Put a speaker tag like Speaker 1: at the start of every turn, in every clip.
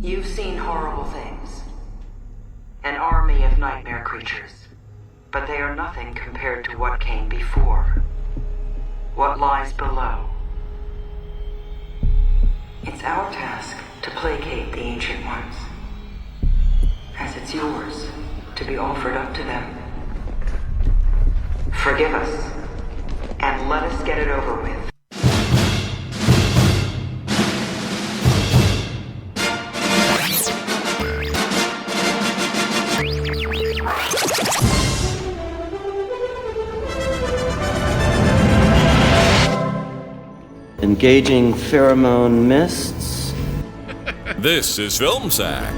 Speaker 1: You've seen horrible things. An army of nightmare creatures. But they are nothing compared to what came before. What lies below. It's our task to placate the Ancient Ones. As it's yours to be offered up to them. Forgive us, and let us get it over with.
Speaker 2: Engaging pheromone mists.
Speaker 3: This is Film Sack.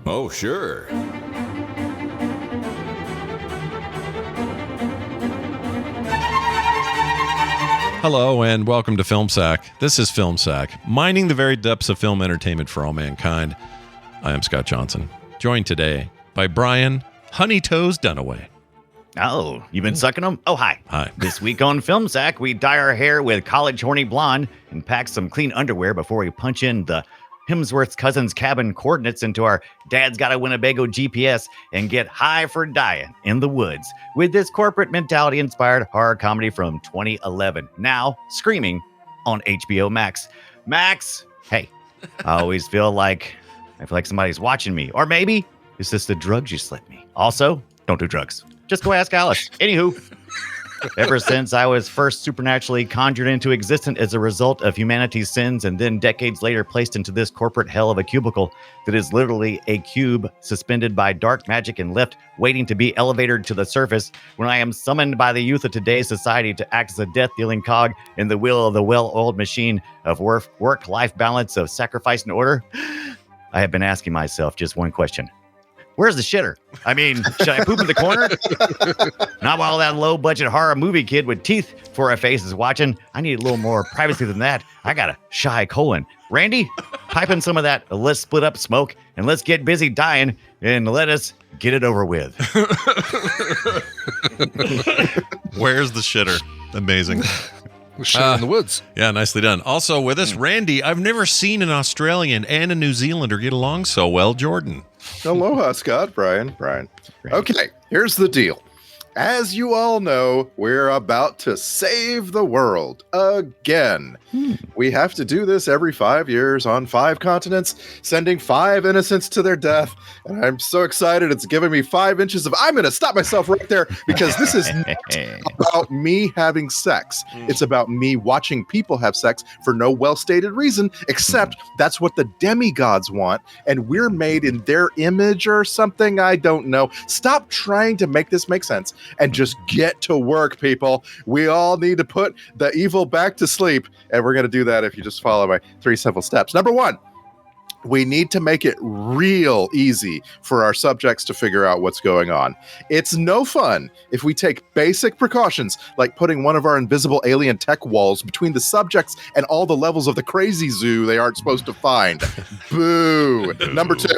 Speaker 3: Oh, sure.
Speaker 4: Hello and welcome to Film Sack. This is Film Sack, mining the very depths of film entertainment for all mankind. I am Scott Johnson, joined today by Brian Honey Toes Dunaway.
Speaker 5: Oh, you've been sucking them? Oh, hi.
Speaker 4: Hi.
Speaker 5: This week on Film Sack, we dye our hair with college horny blonde and pack some clean underwear before we punch in the Hemsworth's cousin's cabin coordinates into our Dad's Got a Winnebago GPS and get high for dying in the woods with this corporate mentality inspired horror comedy from 2011. Now screaming on HBO Max. Max, hey, I always feel like somebody's watching me. Or maybe it's just the drugs you slipped me. Also, don't do drugs. Just go ask Alice. Anywho. Ever since I was first supernaturally conjured into existence as a result of humanity's sins and then decades later placed into this corporate hell of a cubicle that is literally a cube suspended by dark magic and left waiting to be elevated to the surface when I am summoned by the youth of today's society to act as a death-dealing cog in the wheel of the well-oiled machine of work-life balance of sacrifice and order, I have been asking myself just one question. Where's the shitter? I mean, should I poop in the corner? Not while that low-budget horror movie kid with teeth for a face is watching. I need a little more privacy than that. I got a shy colon. Randy, pipe in some of that. Let's split up smoke and let's get busy dying and let us get it over with.
Speaker 4: Where's the shitter? Amazing.
Speaker 6: Shit in the woods.
Speaker 4: Yeah, nicely done. Also with us, Randy. I've never seen an Australian and a New Zealander get along so well. Jordan.
Speaker 6: Aloha, Scott. Brian. Okay, here's the deal. As you all know, we're about to save the world again. We have to do this every 5 years on 5 continents, sending 5 innocents to their death. And I'm so excited. It's giving me 5 inches of, I'm going to stop myself right there because this is not about me having sex. It's about me watching people have sex for no well-stated reason, except that's what the demigods want. And we're made in their image or something. I don't know. Stop trying to make this make sense. And just get to work, people. We all need to put the evil back to sleep. And we're going to do that if you just follow my 3 simple steps. Number 1, we need to make it real easy for our subjects to figure out what's going on. It's no fun if we take basic precautions like putting one of our invisible alien tech walls between the subjects and all the levels of the crazy zoo they aren't supposed to find. Boo. Number 2,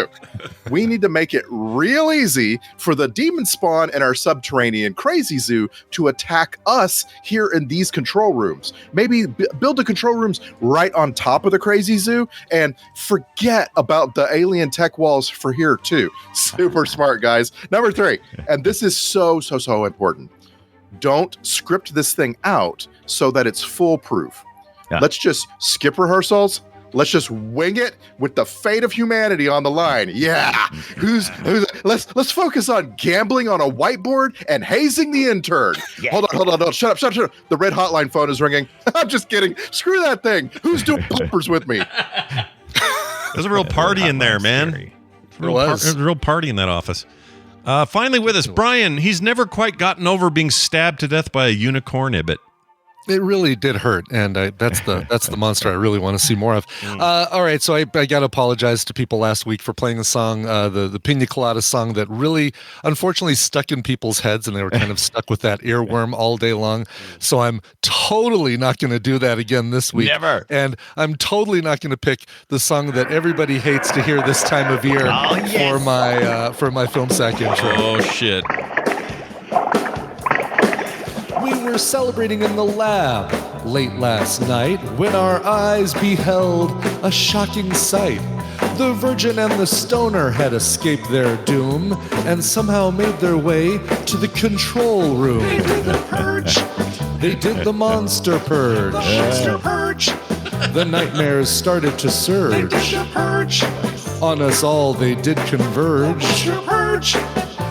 Speaker 6: we need to make it real easy for the demon spawn in our subterranean crazy zoo to attack us here in these control rooms. Maybe build the control rooms right on top of the crazy zoo and forget about the alien tech walls for here too. Super smart, guys. Number 3, and this is so important. Don't script this thing out so that it's foolproof. Yeah. Let's just skip rehearsals. Let's just wing it with the fate of humanity on the line. Yeah. Let's focus on gambling on a whiteboard and hazing the intern. Yeah. Hold on. Shut up. The red hotline phone is ringing. I'm just kidding. Screw that thing. Who's doing pumpers with me?
Speaker 4: There's a real party in there, man. There's a real party in that office. Finally with us, Brian. He's never quite gotten over being stabbed to death by a unicorn ibit.
Speaker 7: It really did hurt, and that's the monster I really want to see more of. All right, so I got to apologize to people last week for playing the song, the Pina Colada song that really, unfortunately, stuck in people's heads, and they were kind of stuck with that earworm all day long. So I'm totally not going to do that again this week.
Speaker 5: Never.
Speaker 7: And I'm totally not going to pick the song that everybody hates to hear this time of year for my film sack intro.
Speaker 4: Oh shit.
Speaker 7: We were celebrating in the lab late last night when our eyes beheld a shocking sight. The virgin and the stoner had escaped their doom and somehow made their way to the control room. They did the purge. They did the monster purge. The monster purge. The nightmares started to surge. They did the purge. On us all they did converge. The monster purge.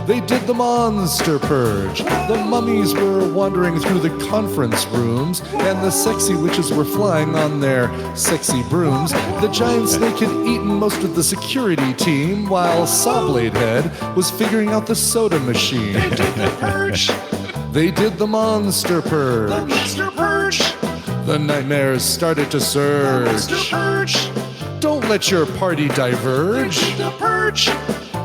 Speaker 7: They did the monster purge. The mummies were wandering through the conference rooms, and the sexy witches were flying on their sexy brooms. The giant snake had eaten most of the security team, while Sawblade Head was figuring out the soda machine. They did the purge. They did the monster purge. The monster purge. The nightmares started to surge. The monster purge. Don't let your party diverge. They did the purge.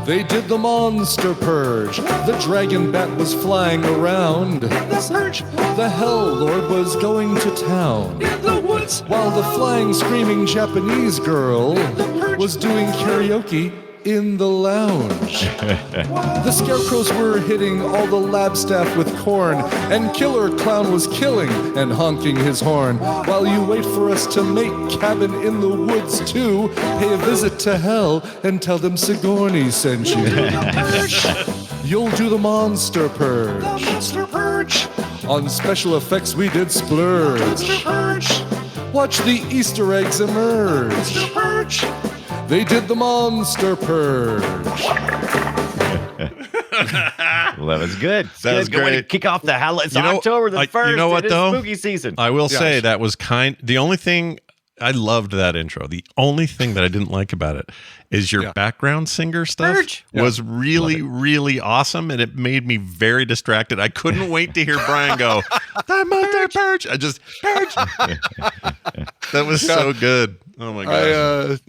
Speaker 7: They did the monster purge. The dragon bat was flying around. The Hell Lord was going to town. In the woods. While the flying, screaming Japanese girl was doing karaoke in the lounge. The scarecrows were hitting all the lab staff with corn, and Killer Clown was killing and honking his horn. While you wait for us to make Cabin in the Woods 2, pay a visit to hell and tell them Sigourney sent you. You'll do the monster purge. The monster purge. On special effects we did splurge. Monster purge. Watch the Easter eggs emerge. Monster purge. They did the monster purge.
Speaker 5: Well, that was good.
Speaker 4: That was
Speaker 5: good way to
Speaker 4: great.
Speaker 5: kick off the It's October the 1st.
Speaker 4: You know what,
Speaker 5: it is
Speaker 4: though?
Speaker 5: spooky season.
Speaker 4: I will say that was the only thing I loved that intro. The only thing that I didn't like about it is your background singer stuff was really, really awesome, and it made me very distracted. I couldn't wait to hear Brian go, "The monster purge." I just purge. That was so good. Oh my gosh.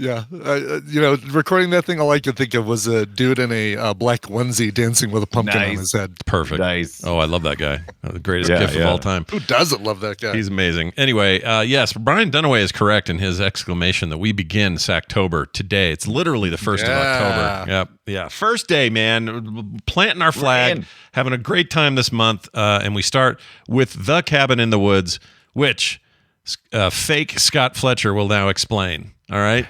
Speaker 7: Recording that thing, all I could think of was a dude in a black onesie dancing with a pumpkin on his head.
Speaker 4: Perfect.
Speaker 5: Nice.
Speaker 4: Oh, I love that guy. The greatest gift of all time.
Speaker 7: Who doesn't love that guy?
Speaker 4: He's amazing. Anyway, yes, Brian Dunaway is correct in his exclamation that we begin Sacktober today. It's literally the 1st of October. Yep. Yeah. First day, man. Planting our flag, having a great time this month. And we start with The Cabin in the Woods, which fake Scott Fletcher will now explain. All right?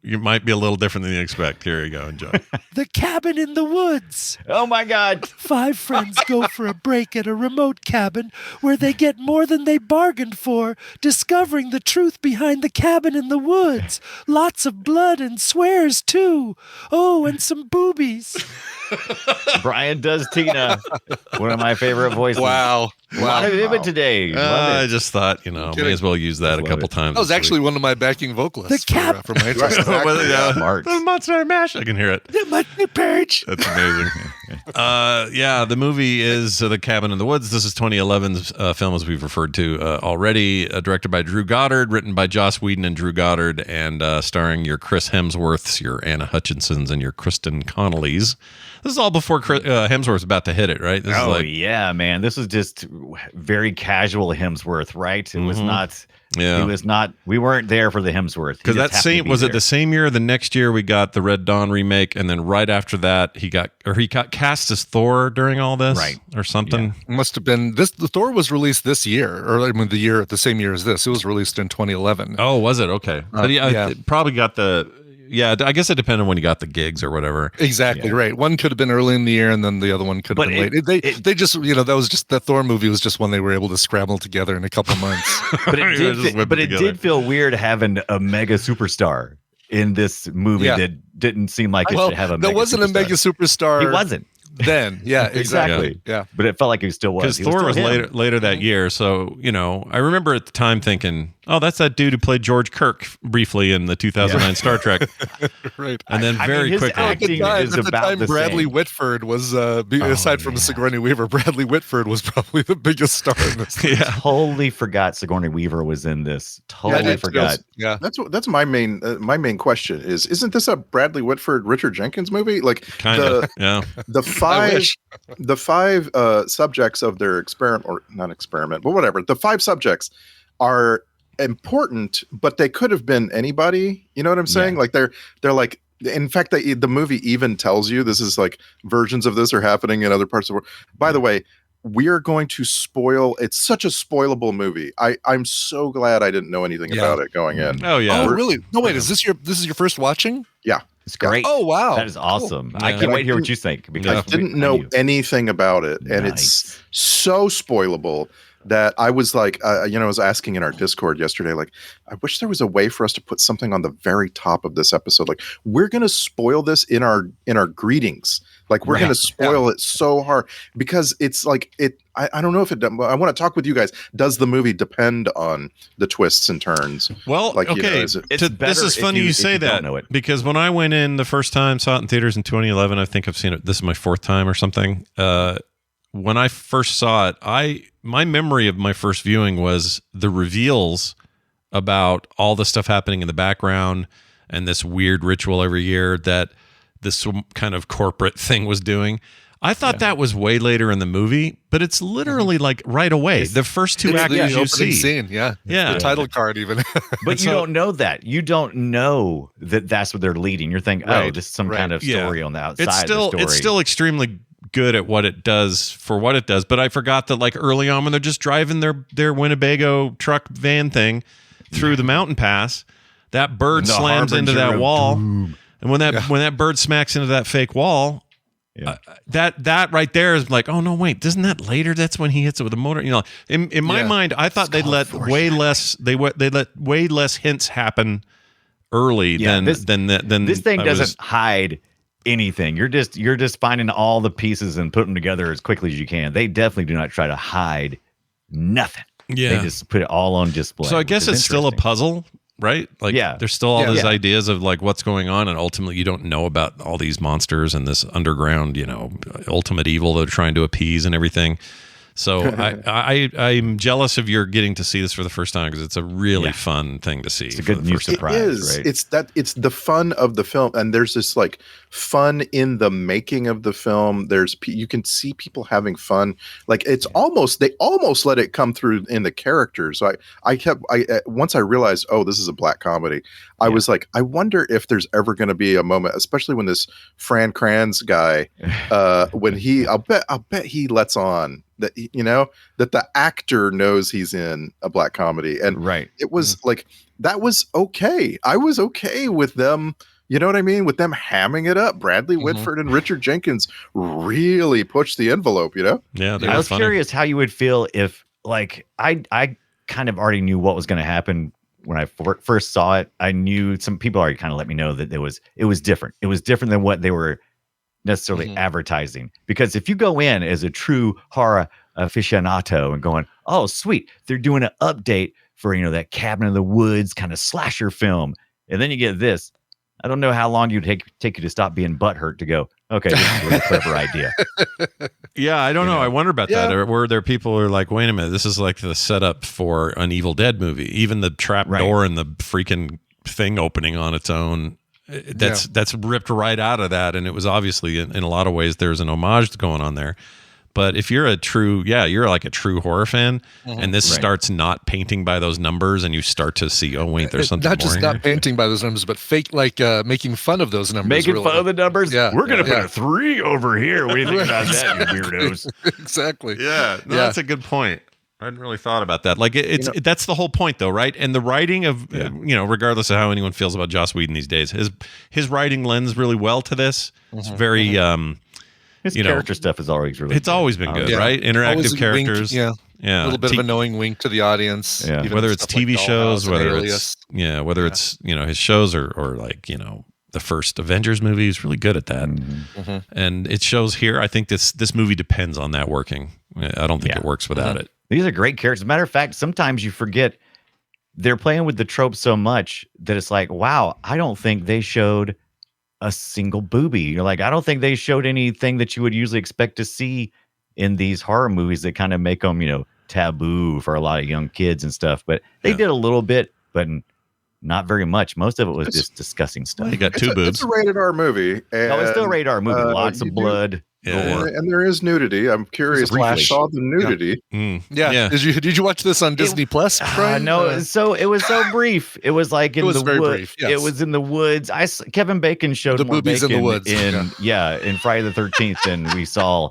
Speaker 4: You might be a little different than you expect. Here you go. Enjoy.
Speaker 8: The Cabin in the Woods.
Speaker 5: Oh, my God.
Speaker 8: 5 friends go for a break at a remote cabin where they get more than they bargained for, discovering the truth behind the cabin in the woods. Lots of blood and swears, too. Oh, and some boobies.
Speaker 5: Brian does Tina. One of my favorite voices.
Speaker 7: Wow.
Speaker 5: A lot of it today.
Speaker 4: I just thought, may as well use that a couple times.
Speaker 7: That was actually one of my backing vocalists for my intro.
Speaker 4: The Monster Mash. I can hear it.
Speaker 8: The Monster Purge.
Speaker 4: That's amazing. The movie is The Cabin in the Woods. This is 2011's film, as we've referred to already, directed by Drew Goddard, written by Joss Whedon and Drew Goddard, and starring your Chris Hemsworths, your Anna Hutchinsons, and your Kristen Connollys. This is all before Hemsworth's about to hit it, right? This is
Speaker 5: yeah, man. This was just very casual Hemsworth, right? It was not...
Speaker 4: Yeah.
Speaker 5: He was not, we weren't there for the Hemsworth.
Speaker 4: Because that same, was it the same year, the next year we got the Red Dawn remake, and then right after that he got cast as Thor during all this?
Speaker 5: Right.
Speaker 4: Or something?
Speaker 7: Yeah. Must have been, the Thor was released this year, or the same year as this. It was released in 2011.
Speaker 4: Oh, was it? Okay. But it probably got I guess it depended on when you got the gigs or whatever.
Speaker 7: Exactly right. One could have been early in the year, and then the other one could have been late. They just, that Thor movie was just one they were able to scramble together in a couple months.
Speaker 5: But it did feel weird having a mega superstar in this movie that didn't seem like it should have a mega superstar.
Speaker 7: There wasn't a mega superstar.
Speaker 5: He wasn't.
Speaker 7: Then, yeah, exactly.
Speaker 5: Yeah. But it felt like he still was.
Speaker 4: Because Thor was later that year. So, I remember at the time thinking, Oh, that's that dude who played George Kirk briefly in the 2009 Star Trek.
Speaker 7: Right.
Speaker 4: And then
Speaker 5: I mean,
Speaker 4: very
Speaker 5: his
Speaker 4: quickly.
Speaker 5: acting is
Speaker 7: At the
Speaker 5: about
Speaker 7: time,
Speaker 5: the
Speaker 7: Bradley
Speaker 5: same.
Speaker 7: Whitford was, aside from Sigourney Weaver, Bradley Whitford was probably the biggest star in this.
Speaker 4: Yeah.
Speaker 5: Totally forgot Sigourney Weaver was in this. Totally forgot.
Speaker 7: Yeah.
Speaker 6: That's my main question is, isn't this a Bradley Whitford, Richard Jenkins movie? Like
Speaker 4: Kind of. Yeah.
Speaker 6: the five subjects of their experiment, or not experiment, but whatever. The 5 subjects are important, but they could have been anybody. You know what I'm saying?
Speaker 5: Yeah.
Speaker 6: Like they're like. In fact, the movie even tells you this is like versions of this are happening in other parts of the world. By the way, we are going to spoil. It's such a spoilable movie. I'm so glad I didn't know anything about it going in.
Speaker 4: Oh, yeah.
Speaker 7: Oh, really? No, wait. Is this your first watching?
Speaker 6: Yeah.
Speaker 5: It's great.
Speaker 7: Oh, wow.
Speaker 5: That is awesome.
Speaker 4: Cool.
Speaker 5: I
Speaker 4: Yeah.
Speaker 5: can't wait to hear
Speaker 6: I
Speaker 5: what you think. Because
Speaker 6: I didn't know anything about it, and it's so spoilable that I was like, I was asking in our Discord yesterday, like, I wish there was a way for us to put something on the very top of this episode. Like, we're going to spoil this in our greetings. Like, we're going to spoil it so hard because it's like I don't know if it. I want to talk with you guys. Does the movie depend on the twists and turns?
Speaker 4: Well,
Speaker 6: Like, you know,
Speaker 4: okay.
Speaker 6: is it-
Speaker 5: It's
Speaker 4: This
Speaker 5: better
Speaker 4: is
Speaker 5: if
Speaker 4: funny
Speaker 5: you-
Speaker 4: you
Speaker 5: if
Speaker 4: say
Speaker 5: you don't
Speaker 4: that
Speaker 5: know it.
Speaker 4: because when I went in the first time, saw it in theaters in 2011. I think I've seen it. This is my 4th time or something. When I first saw it, my memory of my first viewing was the reveals about all the stuff happening in the background and this weird ritual every year that this kind of corporate thing was doing. I thought that was way later in the movie, but it's literally like right away. The first 2
Speaker 7: It's
Speaker 4: actors
Speaker 7: the
Speaker 4: you
Speaker 7: opening
Speaker 4: see.
Speaker 7: scene. Yeah.
Speaker 4: Yeah.
Speaker 7: The title card, even.
Speaker 5: But you don't know that. You don't know that that's what they're leading. You're thinking, oh,
Speaker 7: Right.
Speaker 5: this is some
Speaker 7: Right.
Speaker 5: kind of
Speaker 4: Yeah.
Speaker 5: story on the outside
Speaker 4: It's still
Speaker 5: of the story.
Speaker 4: it's still extremely good at what it does for what it does. But I forgot that like early on when they're just driving their Winnebago truck van thing through the mountain pass, that bird
Speaker 5: The
Speaker 4: slams into
Speaker 5: harbinger
Speaker 4: that
Speaker 5: of
Speaker 4: wall,
Speaker 5: doom.
Speaker 4: and when that bird smacks into that fake wall.
Speaker 5: Yeah.
Speaker 4: That right there is like, oh no, wait, isn't that later? That's when he hits it with a motor. You know, in my mind, I thought they'd let way less. They let way less hints happen early than
Speaker 5: this thing
Speaker 4: I
Speaker 5: doesn't
Speaker 4: was-
Speaker 5: hide anything. You're just finding all the pieces and putting them together as quickly as you can. They definitely do not try to hide nothing.
Speaker 4: Yeah.
Speaker 5: They just put it all on display.
Speaker 4: So I guess
Speaker 5: which is
Speaker 4: it's still a
Speaker 5: interesting.
Speaker 4: puzzle, right? Like,
Speaker 5: Yeah.
Speaker 4: there's still all
Speaker 7: Yeah.
Speaker 4: those
Speaker 5: Yeah.
Speaker 4: ideas of like what's going on, and ultimately you don't know about all these monsters and this underground, ultimate evil they're trying to appease and everything. So I'm jealous of your getting to see this for the first time because it's a really fun thing to see.
Speaker 5: It's a good new surprise,
Speaker 6: it is.
Speaker 5: right?
Speaker 6: It's the fun of the film, and there's this like fun in the making of the film. You can see people having fun. Like they almost let it come through in the characters. So once I realized, oh, this is a black comedy. I was like, I wonder if there's ever going to be a moment, especially when this Fran Kranz guy, I'll bet he lets on that, that the actor knows he's in a black comedy. And
Speaker 5: Right.
Speaker 6: it was like, that was okay. I was okay with them. You know what I mean? With them hamming it up. Bradley Whitford and Richard Jenkins really pushed the envelope,
Speaker 4: Yeah,
Speaker 5: I was curious how you would feel if, like, I kind of already knew what was going to happen when I first saw it. I knew some people already kind of let me know that it was different. It was different than what they were necessarily advertising. Because if you go in as a true horror aficionado and going, oh, sweet, they're doing an update for, that Cabin in the Woods kind of slasher film, and then you get this, I don't know how long you'd take you to stop being butthurt to go, okay, this is a really clever idea.
Speaker 4: Yeah, I don't know. I wonder about that. Or were there people who are like, wait a minute, this is like the setup for an Evil Dead movie. Even the trap door and the freaking thing opening on its own. That's ripped right out of that. And it was obviously in a lot of ways there's an homage going on there. But if you're you're like a true horror fan, and this starts not painting by those numbers, and you start to see, oh wait, there's something
Speaker 7: not
Speaker 4: more
Speaker 7: just
Speaker 4: here.
Speaker 7: not painting by those numbers, but fake, like making fun of those numbers.
Speaker 5: Making fun of the numbers?
Speaker 7: Yeah.
Speaker 5: We're going to put a 3 over here. What do you think about that, you weirdos?
Speaker 7: Exactly.
Speaker 4: Yeah, that's a good point. I hadn't really thought about that. Like that's the whole point, though, right? And the writing of regardless of how anyone feels about Joss Whedon these days, his writing lends really well to this. It's very
Speaker 5: His character stuff is always really
Speaker 4: it's always been good,
Speaker 7: Yeah.
Speaker 4: right? Interactive
Speaker 7: Always a
Speaker 4: characters.
Speaker 7: wink,
Speaker 4: Yeah.
Speaker 7: A little bit of a knowing wink to the audience.
Speaker 5: Yeah.
Speaker 7: even
Speaker 4: Whether it's
Speaker 7: stuff like
Speaker 4: TV shows,
Speaker 7: Dollhouse and
Speaker 4: whether
Speaker 7: Alias.
Speaker 4: it's his shows or like, the first Avengers movie is really good at that. And it shows here. I think this movie depends on that working. I don't think it works without it.
Speaker 5: These are great characters. As a matter of fact, sometimes you forget they're playing with the trope so much that it's like, wow, I don't think they showed a single boobie. You're like, I don't think they showed anything that you would usually expect to see in these horror movies that kind of make them, taboo for a lot of young kids and stuff. But they did a little bit, but not very much. Most of it was just discussing stuff.
Speaker 4: You got two boobs.
Speaker 6: It's a rated R movie. And,
Speaker 5: It's still a rated R movie. Lots of blood.
Speaker 4: Yeah.
Speaker 6: And there is nudity. I'm curious. I saw the nudity.
Speaker 7: Yeah. Did you watch this on Disney Plus? Brian?
Speaker 5: No, so it was so brief. It was like in the woods.
Speaker 7: Yes.
Speaker 5: It was in the woods. Kevin Bacon showed
Speaker 7: The
Speaker 5: more
Speaker 7: boobies in
Speaker 5: bacon
Speaker 7: the woods.
Speaker 5: in Friday the 13th than we saw.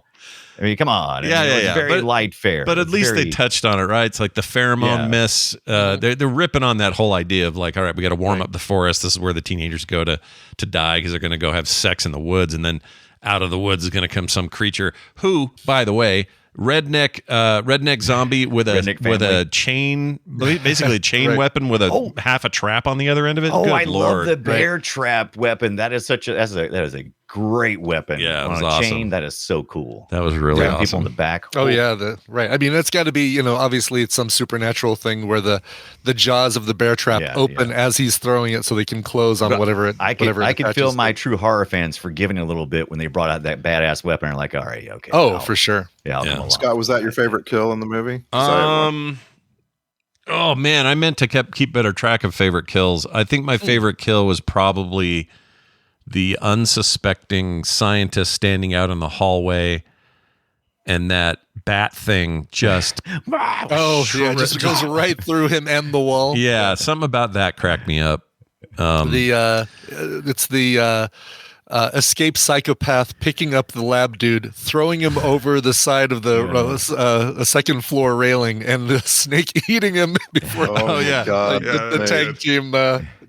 Speaker 5: I mean, come on.
Speaker 4: Yeah,
Speaker 5: it was very light fare.
Speaker 4: But at least they touched on it, right? It's like the pheromone mists. They're ripping on that whole idea of like, all right, we got to warm up the forest. This is where the teenagers go to die because they're going to go have sex in the woods, and then out of the woods is going to come some creature who, by the way, redneck zombie with a chain, basically a chain weapon with a half a trap on the other end of it.
Speaker 5: Oh,
Speaker 4: Good
Speaker 5: I
Speaker 4: Lord.
Speaker 5: love the bear trap weapon. That is that is a great weapon.
Speaker 4: Yeah, it was
Speaker 5: on a
Speaker 4: awesome.
Speaker 5: chain. That is so cool.
Speaker 4: That was really
Speaker 5: People
Speaker 4: awesome.
Speaker 5: in the back.
Speaker 7: Oh yeah, right. I mean, it's got to be, obviously it's some supernatural thing where the jaws of the bear trap open as he's throwing it, so they can close on whatever it.
Speaker 5: I can feel my true horror fans forgiving a little bit when they brought out that badass weapon. And like, all right, okay.
Speaker 7: Oh, for sure.
Speaker 5: Yeah.
Speaker 6: Scott, was that your favorite kill in the movie?
Speaker 4: Oh man, I meant to keep better track of favorite kills. I think my favorite kill was probably the unsuspecting scientist standing out in the hallway, and that bat thing just
Speaker 7: just goes right through him and the wall.
Speaker 4: Yeah, something about that cracked me up.
Speaker 7: It's the escape psychopath picking up the lab dude, throwing him over the side of the second floor railing, and the snake eating him before.
Speaker 6: God.
Speaker 7: The tag team.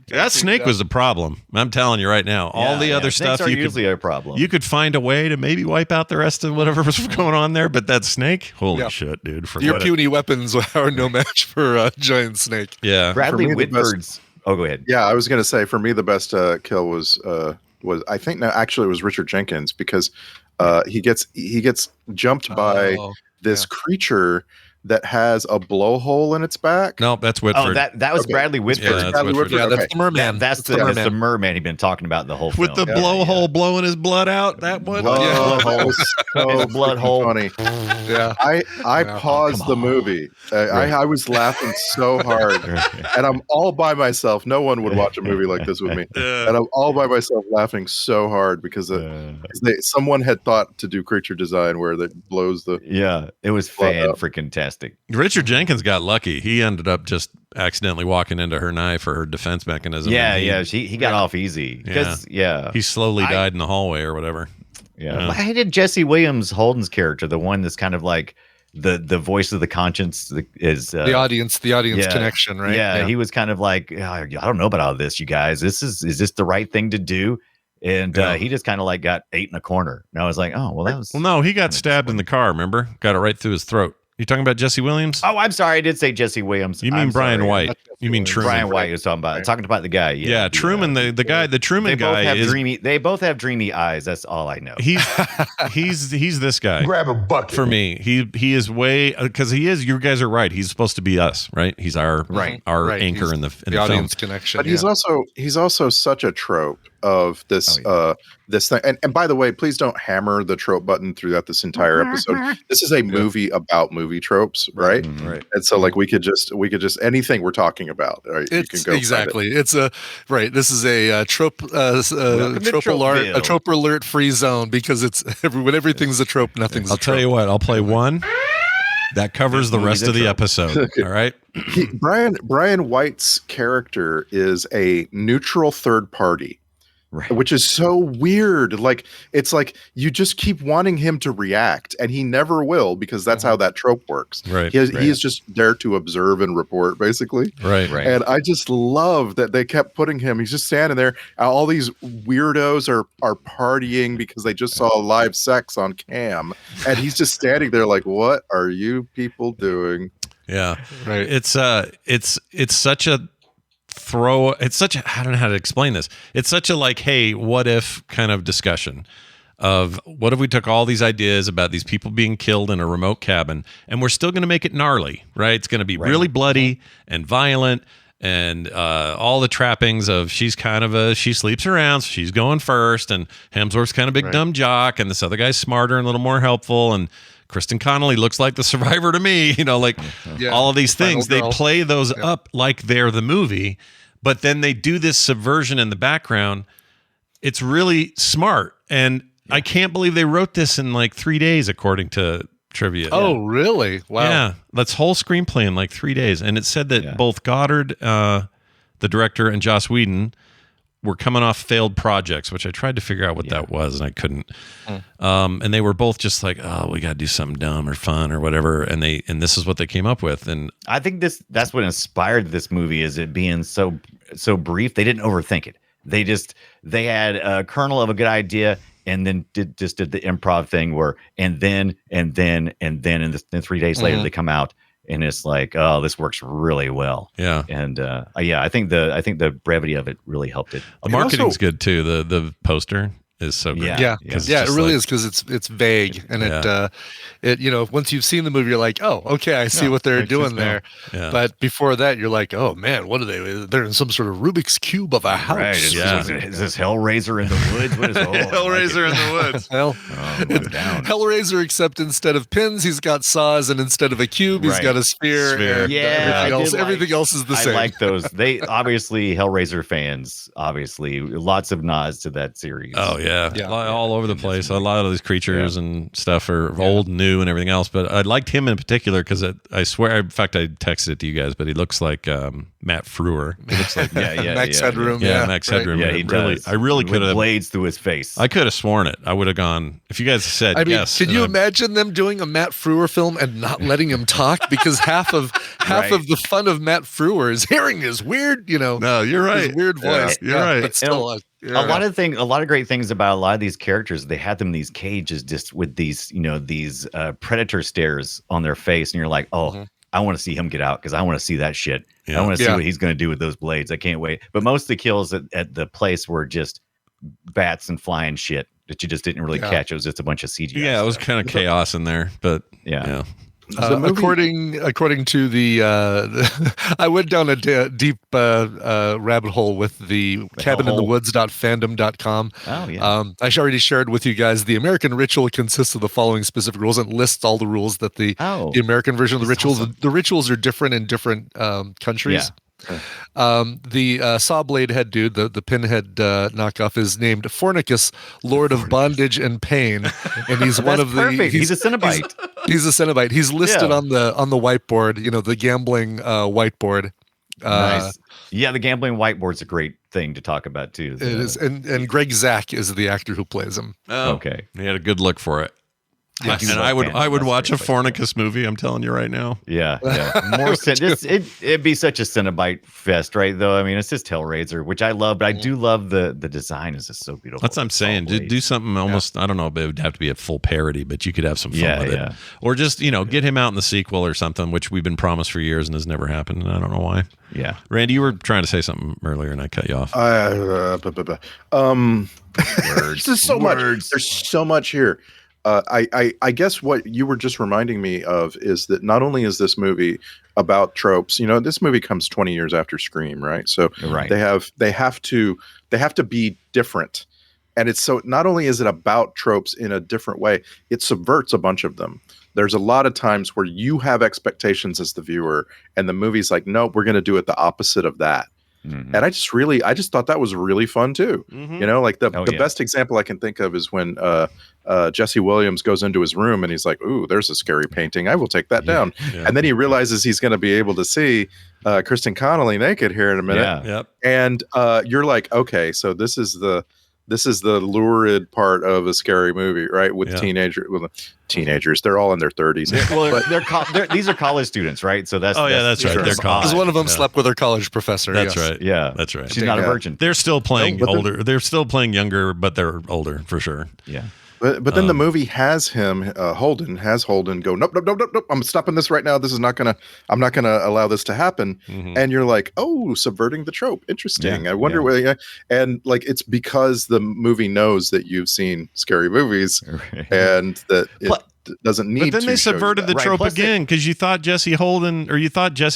Speaker 4: That snake was the problem. I'm telling you right now. All the other
Speaker 5: Snakes
Speaker 4: stuff
Speaker 5: are usually a problem.
Speaker 4: You could find a way to maybe wipe out the rest of whatever was going on there, but that snake, holy shit, dude!
Speaker 7: Your puny weapons are no match for a giant snake.
Speaker 4: Yeah,
Speaker 5: Bradley Whitford's. Oh, go ahead.
Speaker 6: Yeah, I was going to say for me the best kill was I think it was Richard Jenkins, because he gets jumped by this creature that has a blowhole in its back.
Speaker 4: No, that's Whitford.
Speaker 5: Oh, that was Bradley Whitford.
Speaker 4: Yeah, that's Whitford.
Speaker 7: Yeah, that's the merman.
Speaker 5: That's the merman he'd been talking about the whole film.
Speaker 4: With the blowhole blowing his blood out. That one.
Speaker 6: Blood hole. Funny.
Speaker 7: Yeah,
Speaker 6: I paused the movie. I was laughing so hard, and I'm all by myself. No one would watch a movie like this with me, and I'm all by myself laughing so hard because someone had thought to do creature design where that blows the.
Speaker 5: Yeah, it was fan-freaking-tastic.
Speaker 4: Richard Jenkins got lucky. He ended up just accidentally walking into her knife or her defense mechanism.
Speaker 5: He got off easy.
Speaker 4: He slowly died in the hallway or whatever.
Speaker 5: Yeah. I hated Jesse Williams Holden's character, the one that's kind of like the voice of the conscience is
Speaker 7: the audience connection, right?
Speaker 5: Yeah, he was kind of like, I don't know about all this, you guys. Is this the right thing to do? And he just kind of like got ate in a corner. And I was like, oh, well, that was.
Speaker 4: Well, no, he got stabbed in the car. Remember, got it right through his throat. You talking about Jesse Williams?
Speaker 5: Oh, I'm sorry. I did say Jesse Williams.
Speaker 4: You mean Brian White? You mean Truman?
Speaker 5: Brian White was talking about the guy.
Speaker 4: Yeah, Truman. The guy. The Truman guy is.
Speaker 5: They both have dreamy eyes. That's all I know.
Speaker 4: He's this guy.
Speaker 9: Grab a bucket
Speaker 4: for me. He is way because he is. You guys are right. He's supposed to be us, right? He's our anchor
Speaker 7: he's
Speaker 4: in the
Speaker 7: audience
Speaker 4: film.
Speaker 7: connection.
Speaker 6: But he's also such a trope of this this thing. And by the way, please don't hammer the trope button throughout this entire episode. This is a movie about movie tropes, right?
Speaker 4: Right.
Speaker 6: And so like we could just anything we're talking about. Right?
Speaker 7: It's you can go exactly. It's a right. This is a trope alert free zone because it's when everything's a trope, nothing's.
Speaker 4: I'll tell you what. I'll play one. That covers the rest of the episode. Okay. All right.
Speaker 6: Brian White's character is a neutral third party. Right. Which is so weird. Like it's like you just keep wanting him to react, and he never will because that's how that trope works.
Speaker 4: Right.
Speaker 6: He is just there to observe and report, basically.
Speaker 4: Right.
Speaker 6: And I just love that they kept putting him. He's just standing there. All these weirdos are partying because they just saw live sex on cam, and he's just standing there like, "What are you people doing?"
Speaker 4: Yeah. Right. It's such a. I don't know how to explain this. It's such a like, hey, what if kind of discussion of what if we took all these ideas about these people being killed in a remote cabin and we're still going to make it gnarly, right? It's going to be really bloody and violent and all the trappings of she's kind of she sleeps around, so she's going first, and Hemsworth's kind of big dumb jock, and this other guy's smarter and a little more helpful, and Kristen Connolly looks like the survivor to me, like all of these things. They play those up like they're the movie, but then they do this subversion in the background. It's really smart, and I can't believe they wrote this in like 3 days, according to trivia.
Speaker 7: Oh, really? Wow.
Speaker 4: Yeah, that's whole screenplay in like 3 days, and it said that both Goddard, the director, and Joss Whedon were coming off failed projects, which I tried to figure out what that was, and I couldn't. And they were both just like, "Oh, we got to do something dumb or fun or whatever," and this is what they came up with. And
Speaker 5: I think that's what inspired this movie, is it being so brief. They didn't overthink it. They had a kernel of a good idea, and then did the improv thing where and then 3 days later they come out. And it's like, oh, this works really well.
Speaker 4: Yeah.
Speaker 5: And I think the brevity of it really helped it.
Speaker 4: the marketing's good too. The poster is so great.
Speaker 7: Yeah, it really is, because it's vague, and it once you've seen the movie, you're like, oh, okay, I see what they're doing there.
Speaker 4: Yeah.
Speaker 7: But before that, you're like, oh man, what are they? They're in some sort of Rubik's cube of a house.
Speaker 5: Right. Is this Hellraiser in the woods? What is
Speaker 4: Hellraiser in the woods?
Speaker 7: Well, it's Hellraiser, except instead of pins, he's got saws, and instead of a cube, he's got a sphere. And everything else is the same.
Speaker 5: I like those. They obviously, Hellraiser fans, lots of nods to that series.
Speaker 4: Oh yeah. All over the place. A lot of these creatures and stuff are old, new, and everything else. But I liked him in particular because I swear, in fact, I texted it to you guys, but he looks like Matt Frewer. He looks like
Speaker 7: Max Headroom.
Speaker 4: Max Headroom.
Speaker 5: Yeah, he does.
Speaker 4: I really could have
Speaker 5: blades through his face.
Speaker 4: I could have sworn it. I would have gone if you guys said yes.
Speaker 7: Can you imagine them doing a Matt Frewer film and not letting him talk? Because half of the fun of Matt Frewer is hearing his weird,
Speaker 4: No, you're right.
Speaker 7: his weird voice.
Speaker 4: You're right.
Speaker 7: But still,
Speaker 5: a lot of great things about a lot of these characters. They had them in these cages, just with these predator stares on their face, and you're like, oh, I want to see him get out, because I want to see that shit. I want to see what he's going to do with those blades. I can't wait. But most of the kills at the place were just bats and flying shit that you just didn't really catch. It was just a bunch of CGI.
Speaker 4: Yeah, it was kind of chaos in there, but yeah.
Speaker 7: According to the I went down a deep rabbit hole with the cabininthewoods.fandom.com.
Speaker 5: Oh yeah.
Speaker 7: I already shared with you guys the American ritual consists of the following specific rules, and lists all the rules that the American version of the ritual. Awesome. The rituals are different in different countries.
Speaker 5: Yeah.
Speaker 7: The saw blade head dude, the pinhead knockoff, is named Fornicus, Lord of Bondage and Pain, and he's one of the.
Speaker 5: Perfect. He's a Cenobite.
Speaker 7: He's a Cenobite. He's listed on the whiteboard. The gambling whiteboard.
Speaker 5: Nice. Yeah, the gambling whiteboard's a great thing to talk about too.
Speaker 7: It is, and Greg Zak is the actor who plays him.
Speaker 4: Oh,
Speaker 5: okay.
Speaker 4: He had a good look for it.
Speaker 5: Yes.
Speaker 4: And I would watch a Fornicus movie. I'm telling you right now.
Speaker 5: Yeah. More it'd be such a Cenobite fest, right? Though I mean, it's just Hellraiser, which I love, but I do love the design is just so beautiful.
Speaker 4: That's what I'm saying. Do something almost. I don't know, but it would have to be a full parody, but you could have some fun with it, or just get him out in the sequel or something, which we've been promised for years and has never happened. And I don't know why.
Speaker 5: Yeah,
Speaker 4: Randy, you were trying to say something earlier, and I cut you off.
Speaker 6: There's just so much. There's so much here. I guess what you were just reminding me of is that not only is this movie about tropes, this movie comes 20 years after Scream, right? So they have to be different. And it's so not only is it about tropes in a different way, it subverts a bunch of them. There's a lot of times where you have expectations as the viewer, and the movie's like, no, we're going to do it the opposite of that. Mm-hmm. And I just thought that was really fun too. Mm-hmm. The best example I can think of is when Jesse Williams goes into his room and he's like, ooh, there's a scary painting. I will take that down. Yeah. And then he realizes he's going to be able to see Kristen Connolly naked here in a minute. Yeah.
Speaker 4: Yep.
Speaker 6: And you're like, okay, so this is the lurid part of a scary movie, right? With teenagers, they're all in their 30s.
Speaker 5: Well, these are college students, right? So that's
Speaker 4: that's right. They're college.
Speaker 7: Because one of them slept with her college professor.
Speaker 4: That's right.
Speaker 5: Yeah,
Speaker 4: that's right.
Speaker 5: She's not a virgin.
Speaker 4: They're still playing older. They're still playing younger, but they're older for sure.
Speaker 5: Yeah.
Speaker 6: But then the movie has him, Holden go, nope. I'm stopping this right now. I'm not gonna allow this to happen. Mm-hmm. And you're like, oh, subverting the trope. Interesting. I wonder where. And like, it's because the movie knows that you've seen scary movies, and that. doesn't need.
Speaker 4: But then
Speaker 6: to
Speaker 4: they
Speaker 6: show you
Speaker 4: subverted the
Speaker 6: that.
Speaker 4: trope
Speaker 5: plus
Speaker 4: again because you thought Jesse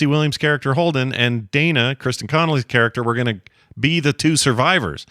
Speaker 4: Williams' character Holden and Dana, Kristen Connolly's character, were going to be the two survivors.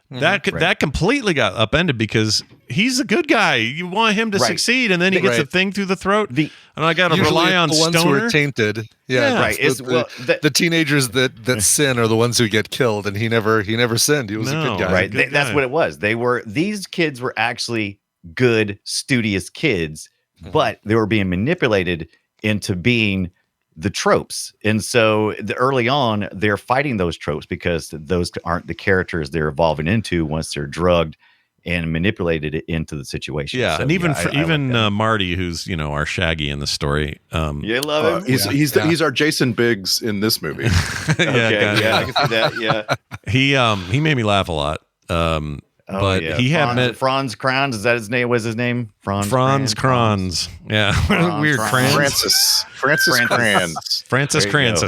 Speaker 4: That completely got upended because he's a good guy. You want him to succeed, and then he gets a thing through the throat. And I got to rely on
Speaker 7: the ones
Speaker 4: Stoner.
Speaker 7: who are tainted. Yeah,
Speaker 5: Right.
Speaker 7: The teenagers that sin are the ones who get killed, and he never sinned. He was a good guy.
Speaker 5: Right.
Speaker 4: Good
Speaker 5: That's
Speaker 4: guy.
Speaker 5: what it was. These kids were actually good, studious kids, but they were being manipulated into being the tropes. And so early on, they're fighting those tropes because those aren't the characters they're evolving into once they're drugged and manipulated into the situation.
Speaker 4: Yeah,
Speaker 5: So,
Speaker 4: and even
Speaker 5: I like that.
Speaker 4: Marty, who's our Shaggy in the story.
Speaker 5: You love him?
Speaker 6: He's our Jason Biggs in this movie.
Speaker 5: Okay, yeah, I can see that. Yeah.
Speaker 4: He made me laugh a lot. But he had met
Speaker 5: Franz Kranz. Is that his name? Was his name
Speaker 4: Franz Kranz? Yeah, weird
Speaker 5: Franz.
Speaker 6: Francis Kranz.
Speaker 4: Francis
Speaker 5: There you go.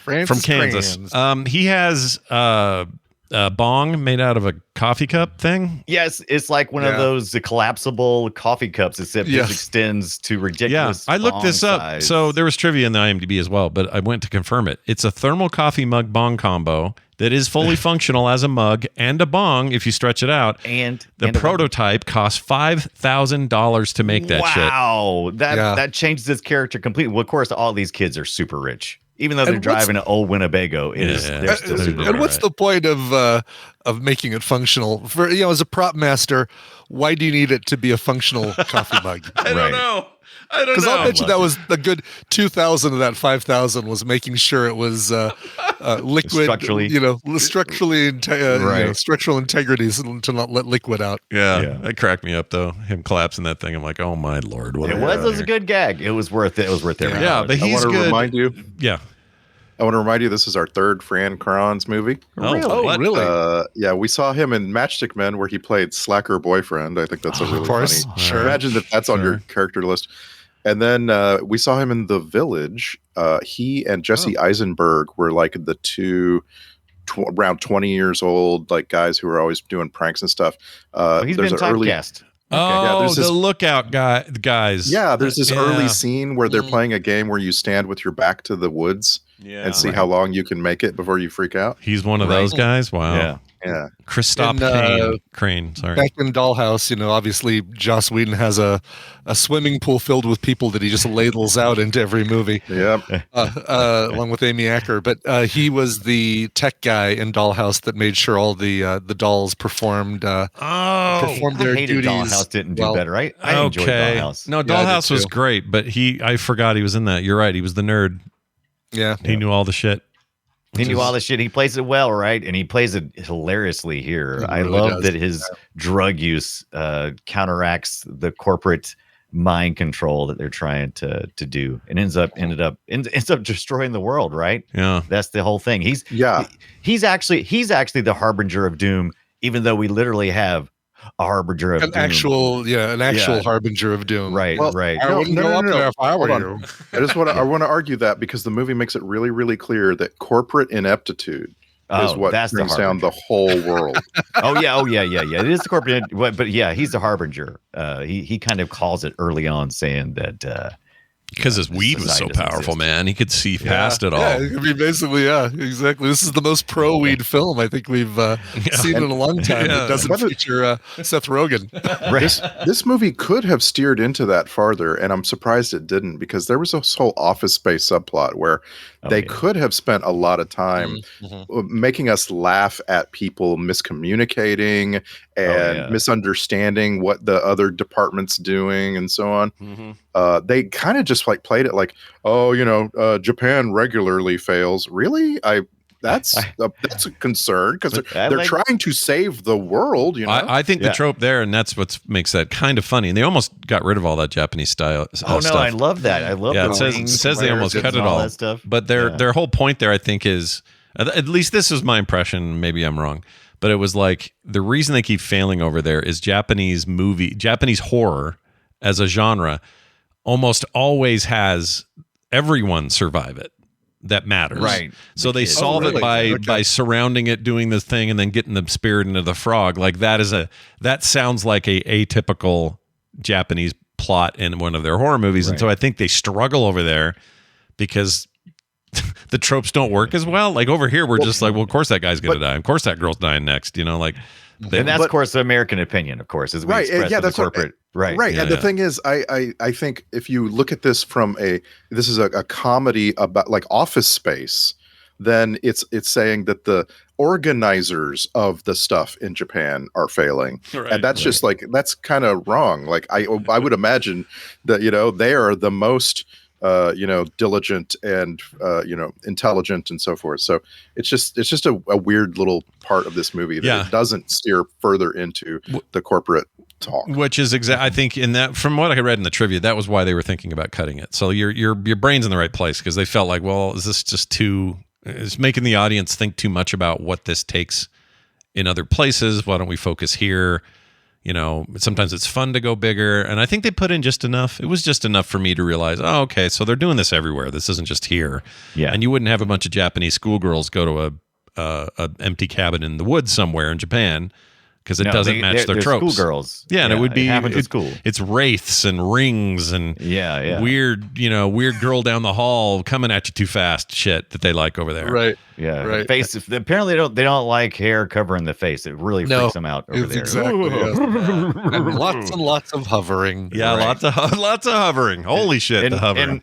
Speaker 4: Kranzis from Kansas. He has a bong made out of a coffee cup thing.
Speaker 5: Yes, it's like one of those collapsible coffee cups, except it extends to ridiculous.
Speaker 4: Yeah, I looked this up.
Speaker 5: size.
Speaker 4: So there was trivia in the IMDb as well, but I went to confirm it. It's a thermal coffee mug bong combo that is fully functional as a mug and a bong if you stretch it out.
Speaker 5: and
Speaker 4: The prototype cost $5,000 to make that shit.
Speaker 5: Wow, that changes his character completely. Well, of course, all these kids are super rich, even though they're driving an old Winnebago. They're still super
Speaker 7: And
Speaker 5: rich.
Speaker 7: what's the point of making it functional? For as a prop master, why do you need it to be a functional coffee mug?
Speaker 4: I don't know.
Speaker 7: Because I'll bet you that was a good 2,000 of that 5,000 was making sure it was liquid,
Speaker 5: Structurally.
Speaker 7: structural integrities to not let liquid out.
Speaker 4: Yeah, that cracked me up though. Him collapsing that thing. I'm like, oh my lord, what
Speaker 5: It was a good gag. It was worth it. It was worth it.
Speaker 4: Yeah, but he's
Speaker 6: I want to
Speaker 4: good.
Speaker 6: remind you.
Speaker 4: Yeah.
Speaker 6: I want to remind you, this is our third Fran Kranz movie.
Speaker 4: What?
Speaker 7: Really?
Speaker 6: Yeah, we saw him in Matchstick Men where he played slacker boyfriend. I think that's a really
Speaker 7: course.
Speaker 6: funny.
Speaker 7: Sure.
Speaker 6: Imagine that that's on your character list. And then we saw him in The Village. He and Jesse Eisenberg were like the two around 20 years old, like guys who were always doing pranks and stuff.
Speaker 5: He's been typecast.
Speaker 4: Oh,
Speaker 6: there's
Speaker 4: the
Speaker 6: this-
Speaker 4: lookout guys.
Speaker 6: Yeah, there's this early
Speaker 4: Yeah.
Speaker 6: scene where they're playing a game where you stand with your back to the woods and see how long you can make it before you freak out.
Speaker 4: He's one of those guys. Wow.
Speaker 5: Yeah.
Speaker 6: Yeah.
Speaker 4: Christoph Crane. Sorry.
Speaker 7: Back in Dollhouse, obviously Joss Whedon has a swimming pool filled with people that he just ladles out into every movie,
Speaker 6: Yep.
Speaker 7: along with Amy Acker. But he was the tech guy in Dollhouse that made sure all the dolls performed
Speaker 4: Oh,
Speaker 7: performed their
Speaker 5: I hated
Speaker 7: duties.
Speaker 5: Dollhouse didn't do
Speaker 7: well.
Speaker 5: better. I enjoyed Dollhouse.
Speaker 4: No,
Speaker 7: Yeah, I did
Speaker 4: Dollhouse was
Speaker 7: too.
Speaker 4: great, but I forgot he was in that. You're right. He was the nerd.
Speaker 7: Yeah.
Speaker 4: He knew all the shit.
Speaker 5: He knew all the shit. He plays it well, right? And he plays it hilariously here.
Speaker 7: He
Speaker 5: I
Speaker 7: really
Speaker 5: love
Speaker 7: does.
Speaker 5: that his drug use counteracts the corporate mind control that they're trying to do, and ends up destroying the world. Right?
Speaker 4: Yeah.
Speaker 5: That's the whole thing. He's actually the harbinger of doom, even though we literally have a harbinger of
Speaker 7: An
Speaker 5: doom.
Speaker 7: actual harbinger of doom.
Speaker 5: Right,
Speaker 6: Well,
Speaker 5: right.
Speaker 7: I wouldn't go up there if I were
Speaker 6: Hold
Speaker 7: you.
Speaker 6: on. I want to argue that because the movie makes it really, really clear that corporate ineptitude is what
Speaker 5: that's the
Speaker 6: brings down
Speaker 5: harbinger.
Speaker 6: the whole world.
Speaker 5: Oh yeah. It is the corporate, but yeah, he's the harbinger. He kind of calls it early on, saying that
Speaker 4: Because his weed was so
Speaker 5: society doesn't
Speaker 4: powerful,
Speaker 5: exist.
Speaker 4: man. He could see past it all.
Speaker 7: Yeah, I mean, basically, yeah, exactly. This is the most pro-weed film I think we've seen in a long time.
Speaker 4: Yeah.
Speaker 7: It doesn't feature Seth Rogen.
Speaker 6: This movie could have steered into that farther, and I'm surprised it didn't, because there was this whole Office Space subplot where they could have spent a lot of time making us laugh at people miscommunicating and misunderstanding what the other department's doing and so on. They kind of just like played it like, Japan regularly fails. Really? That's a concern because they're trying to save the world.
Speaker 4: I think the trope there, and that's what makes that kind of funny. And they almost got rid of all that Japanese style.
Speaker 5: Oh no,
Speaker 4: stuff.
Speaker 5: I love that. I love.
Speaker 4: Yeah,
Speaker 5: the
Speaker 4: it
Speaker 5: wings
Speaker 4: says they
Speaker 5: and
Speaker 4: almost
Speaker 5: flares
Speaker 4: cut it
Speaker 5: and
Speaker 4: all.
Speaker 5: that stuff.
Speaker 4: But their whole point there, I think, is at least this is my impression. Maybe I'm wrong, but it was like the reason they keep failing over there is Japanese horror as a genre almost always has everyone survive it. That matters,
Speaker 5: Right.
Speaker 4: So they solve it by surrounding it, doing this thing, and then getting the spirit into the frog. Like that sounds like a atypical Japanese plot in one of their horror movies. And
Speaker 5: Right.
Speaker 4: so I think they struggle over there because the tropes don't work as well. Like over here, we're just like, well, of course that guy's going to die. Of course that girl's dying next, like.
Speaker 5: And that's, of course, the American opinion, of course, is we
Speaker 6: Right,
Speaker 5: express
Speaker 6: yeah,
Speaker 5: with the
Speaker 6: that's what-
Speaker 5: corporate. Right.
Speaker 6: Right.
Speaker 4: Yeah,
Speaker 6: And the thing is, I think if you look at this from this is a comedy about like Office Space, then it's saying that the organizers of the stuff in Japan are failing.
Speaker 4: Right,
Speaker 6: and that's just like, that's kind of wrong. Like I would imagine that, they are the most, diligent and, intelligent and so forth. So it's just a weird little part of this movie that it doesn't steer further into the corporate talk.
Speaker 4: Which is I think in that, from what I read in the trivia, that was why they were thinking about cutting it. So your brain's in the right place because they felt like, well, is this just too? It's making the audience think too much about what this takes in other places. Why don't we focus here? Sometimes it's fun to go bigger, and I think they put in just enough. It was just enough for me to realize, oh, okay, so they're doing this everywhere. This isn't just here.
Speaker 5: Yeah.
Speaker 4: And you wouldn't have a bunch of Japanese schoolgirls go to a empty cabin in the woods somewhere in Japan. Because it doesn't match their tropes.
Speaker 5: Schoolgirls.
Speaker 4: Yeah, and it would be
Speaker 5: happens at school.
Speaker 4: It's wraiths and rings and weird girl down the hall coming at you too fast shit that they like over there.
Speaker 7: Right.
Speaker 5: Yeah,
Speaker 7: Right.
Speaker 5: Face. Apparently, they don't like hair covering the face. It really freaks them out over
Speaker 7: It's
Speaker 5: there.
Speaker 7: exactly. And lots of hovering.
Speaker 4: Yeah,
Speaker 5: Right.
Speaker 4: lots of hovering. Holy shit, the hovering.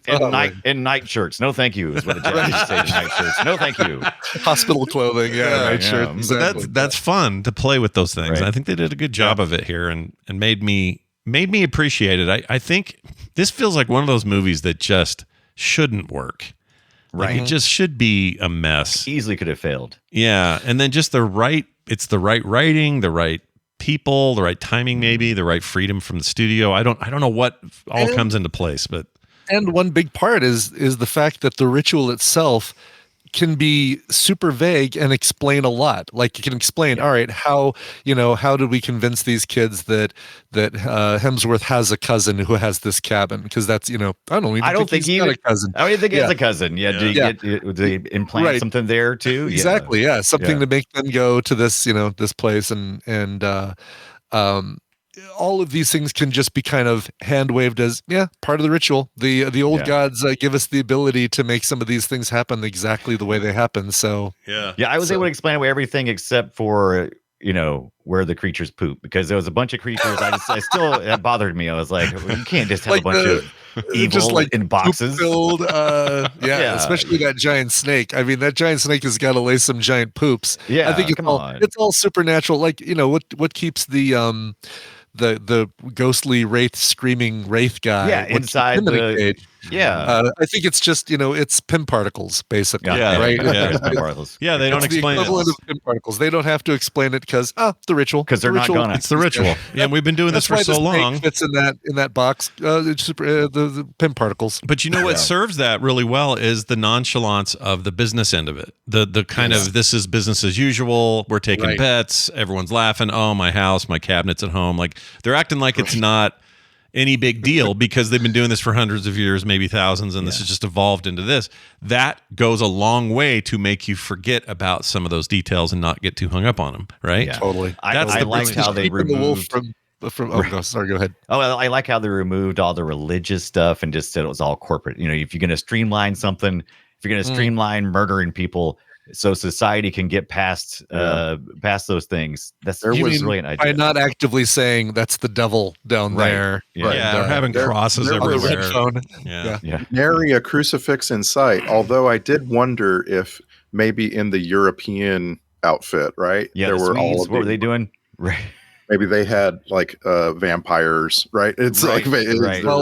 Speaker 5: And night shirts. No, thank you. Is what the Japanese say. Night shirts. No, thank you.
Speaker 7: Hospital clothing. Yeah,
Speaker 5: Yeah,
Speaker 7: night shirt.
Speaker 5: yeah.
Speaker 7: Exactly.
Speaker 4: That's fun to play with those things.
Speaker 5: Right.
Speaker 4: And I think they did a good job of it here and made me appreciate it. I think this feels like one of those movies that just shouldn't work. Like, it just should be a mess.
Speaker 5: Easily could have failed.
Speaker 4: Yeah, and then just the right writing, the right people, the right timing, maybe the right freedom from the studio. I don't know what all comes into place, but
Speaker 7: And one big part is the fact that the ritual itself can be super vague and explain a lot. Like you can explain, all right, how did we convince these kids that Hemsworth has a cousin who has this cabin? Because that's, I don't think he's got a cousin.
Speaker 5: I don't even think he has a cousin. Yeah. Do they implant something there too?
Speaker 7: Exactly. Yeah. Something to make them go to this, this place and all of these things can just be kind of hand waved as part of the ritual. The old gods give us the ability to make some of these things happen exactly the way they happen. So
Speaker 5: I was able to explain away everything except for where the creatures poop, because there was a bunch of creatures. It bothered me. I was like, well, you can't just have a bunch of evil
Speaker 7: just like
Speaker 5: in boxes.
Speaker 7: Filled, especially that giant snake. I mean, that giant snake has got to lay some giant poops.
Speaker 5: Yeah,
Speaker 7: I think it's all supernatural. Like what keeps the ghostly wraith screaming wraith guy
Speaker 5: inside the
Speaker 7: cage. I think it's just it's Pym particles basically. Right.
Speaker 5: Pym particles.
Speaker 4: Yeah, they don't explain
Speaker 7: the equivalent of Pym particles. They don't have to explain it because the ritual.
Speaker 5: Because they're not gonna.
Speaker 4: It's the ritual. Yeah, we've been doing this for so long.
Speaker 7: Fits in that box. It's the Pym particles.
Speaker 4: But you know what serves that really well is the nonchalance of the business end of it. The kind of, this is business as usual. We're taking bets. Everyone's laughing. Oh, my house, my cabinet's at home. Like they're acting like it's not any big deal because they've been doing this for hundreds of years, maybe thousands, and this has just evolved into this. That goes a long way to make you forget about some of those details and not get too hung up on them, right?
Speaker 5: Yeah.
Speaker 7: Totally.
Speaker 5: I liked how they removed
Speaker 7: sorry, go ahead.
Speaker 5: Oh, I like how they removed all the religious stuff and just said it was all corporate. If you're going to streamline something, if you're going to streamline murdering people so society can get past those things, really an idea.
Speaker 7: By not actively saying that's the devil down there.
Speaker 4: Or having crosses everywhere.
Speaker 6: Nary a crucifix in sight, although I did wonder if maybe in the European outfit, right?
Speaker 5: Yeah, there were Swedes, what were they doing? Right.
Speaker 6: Maybe they had like vampires, right? It's like crucifixes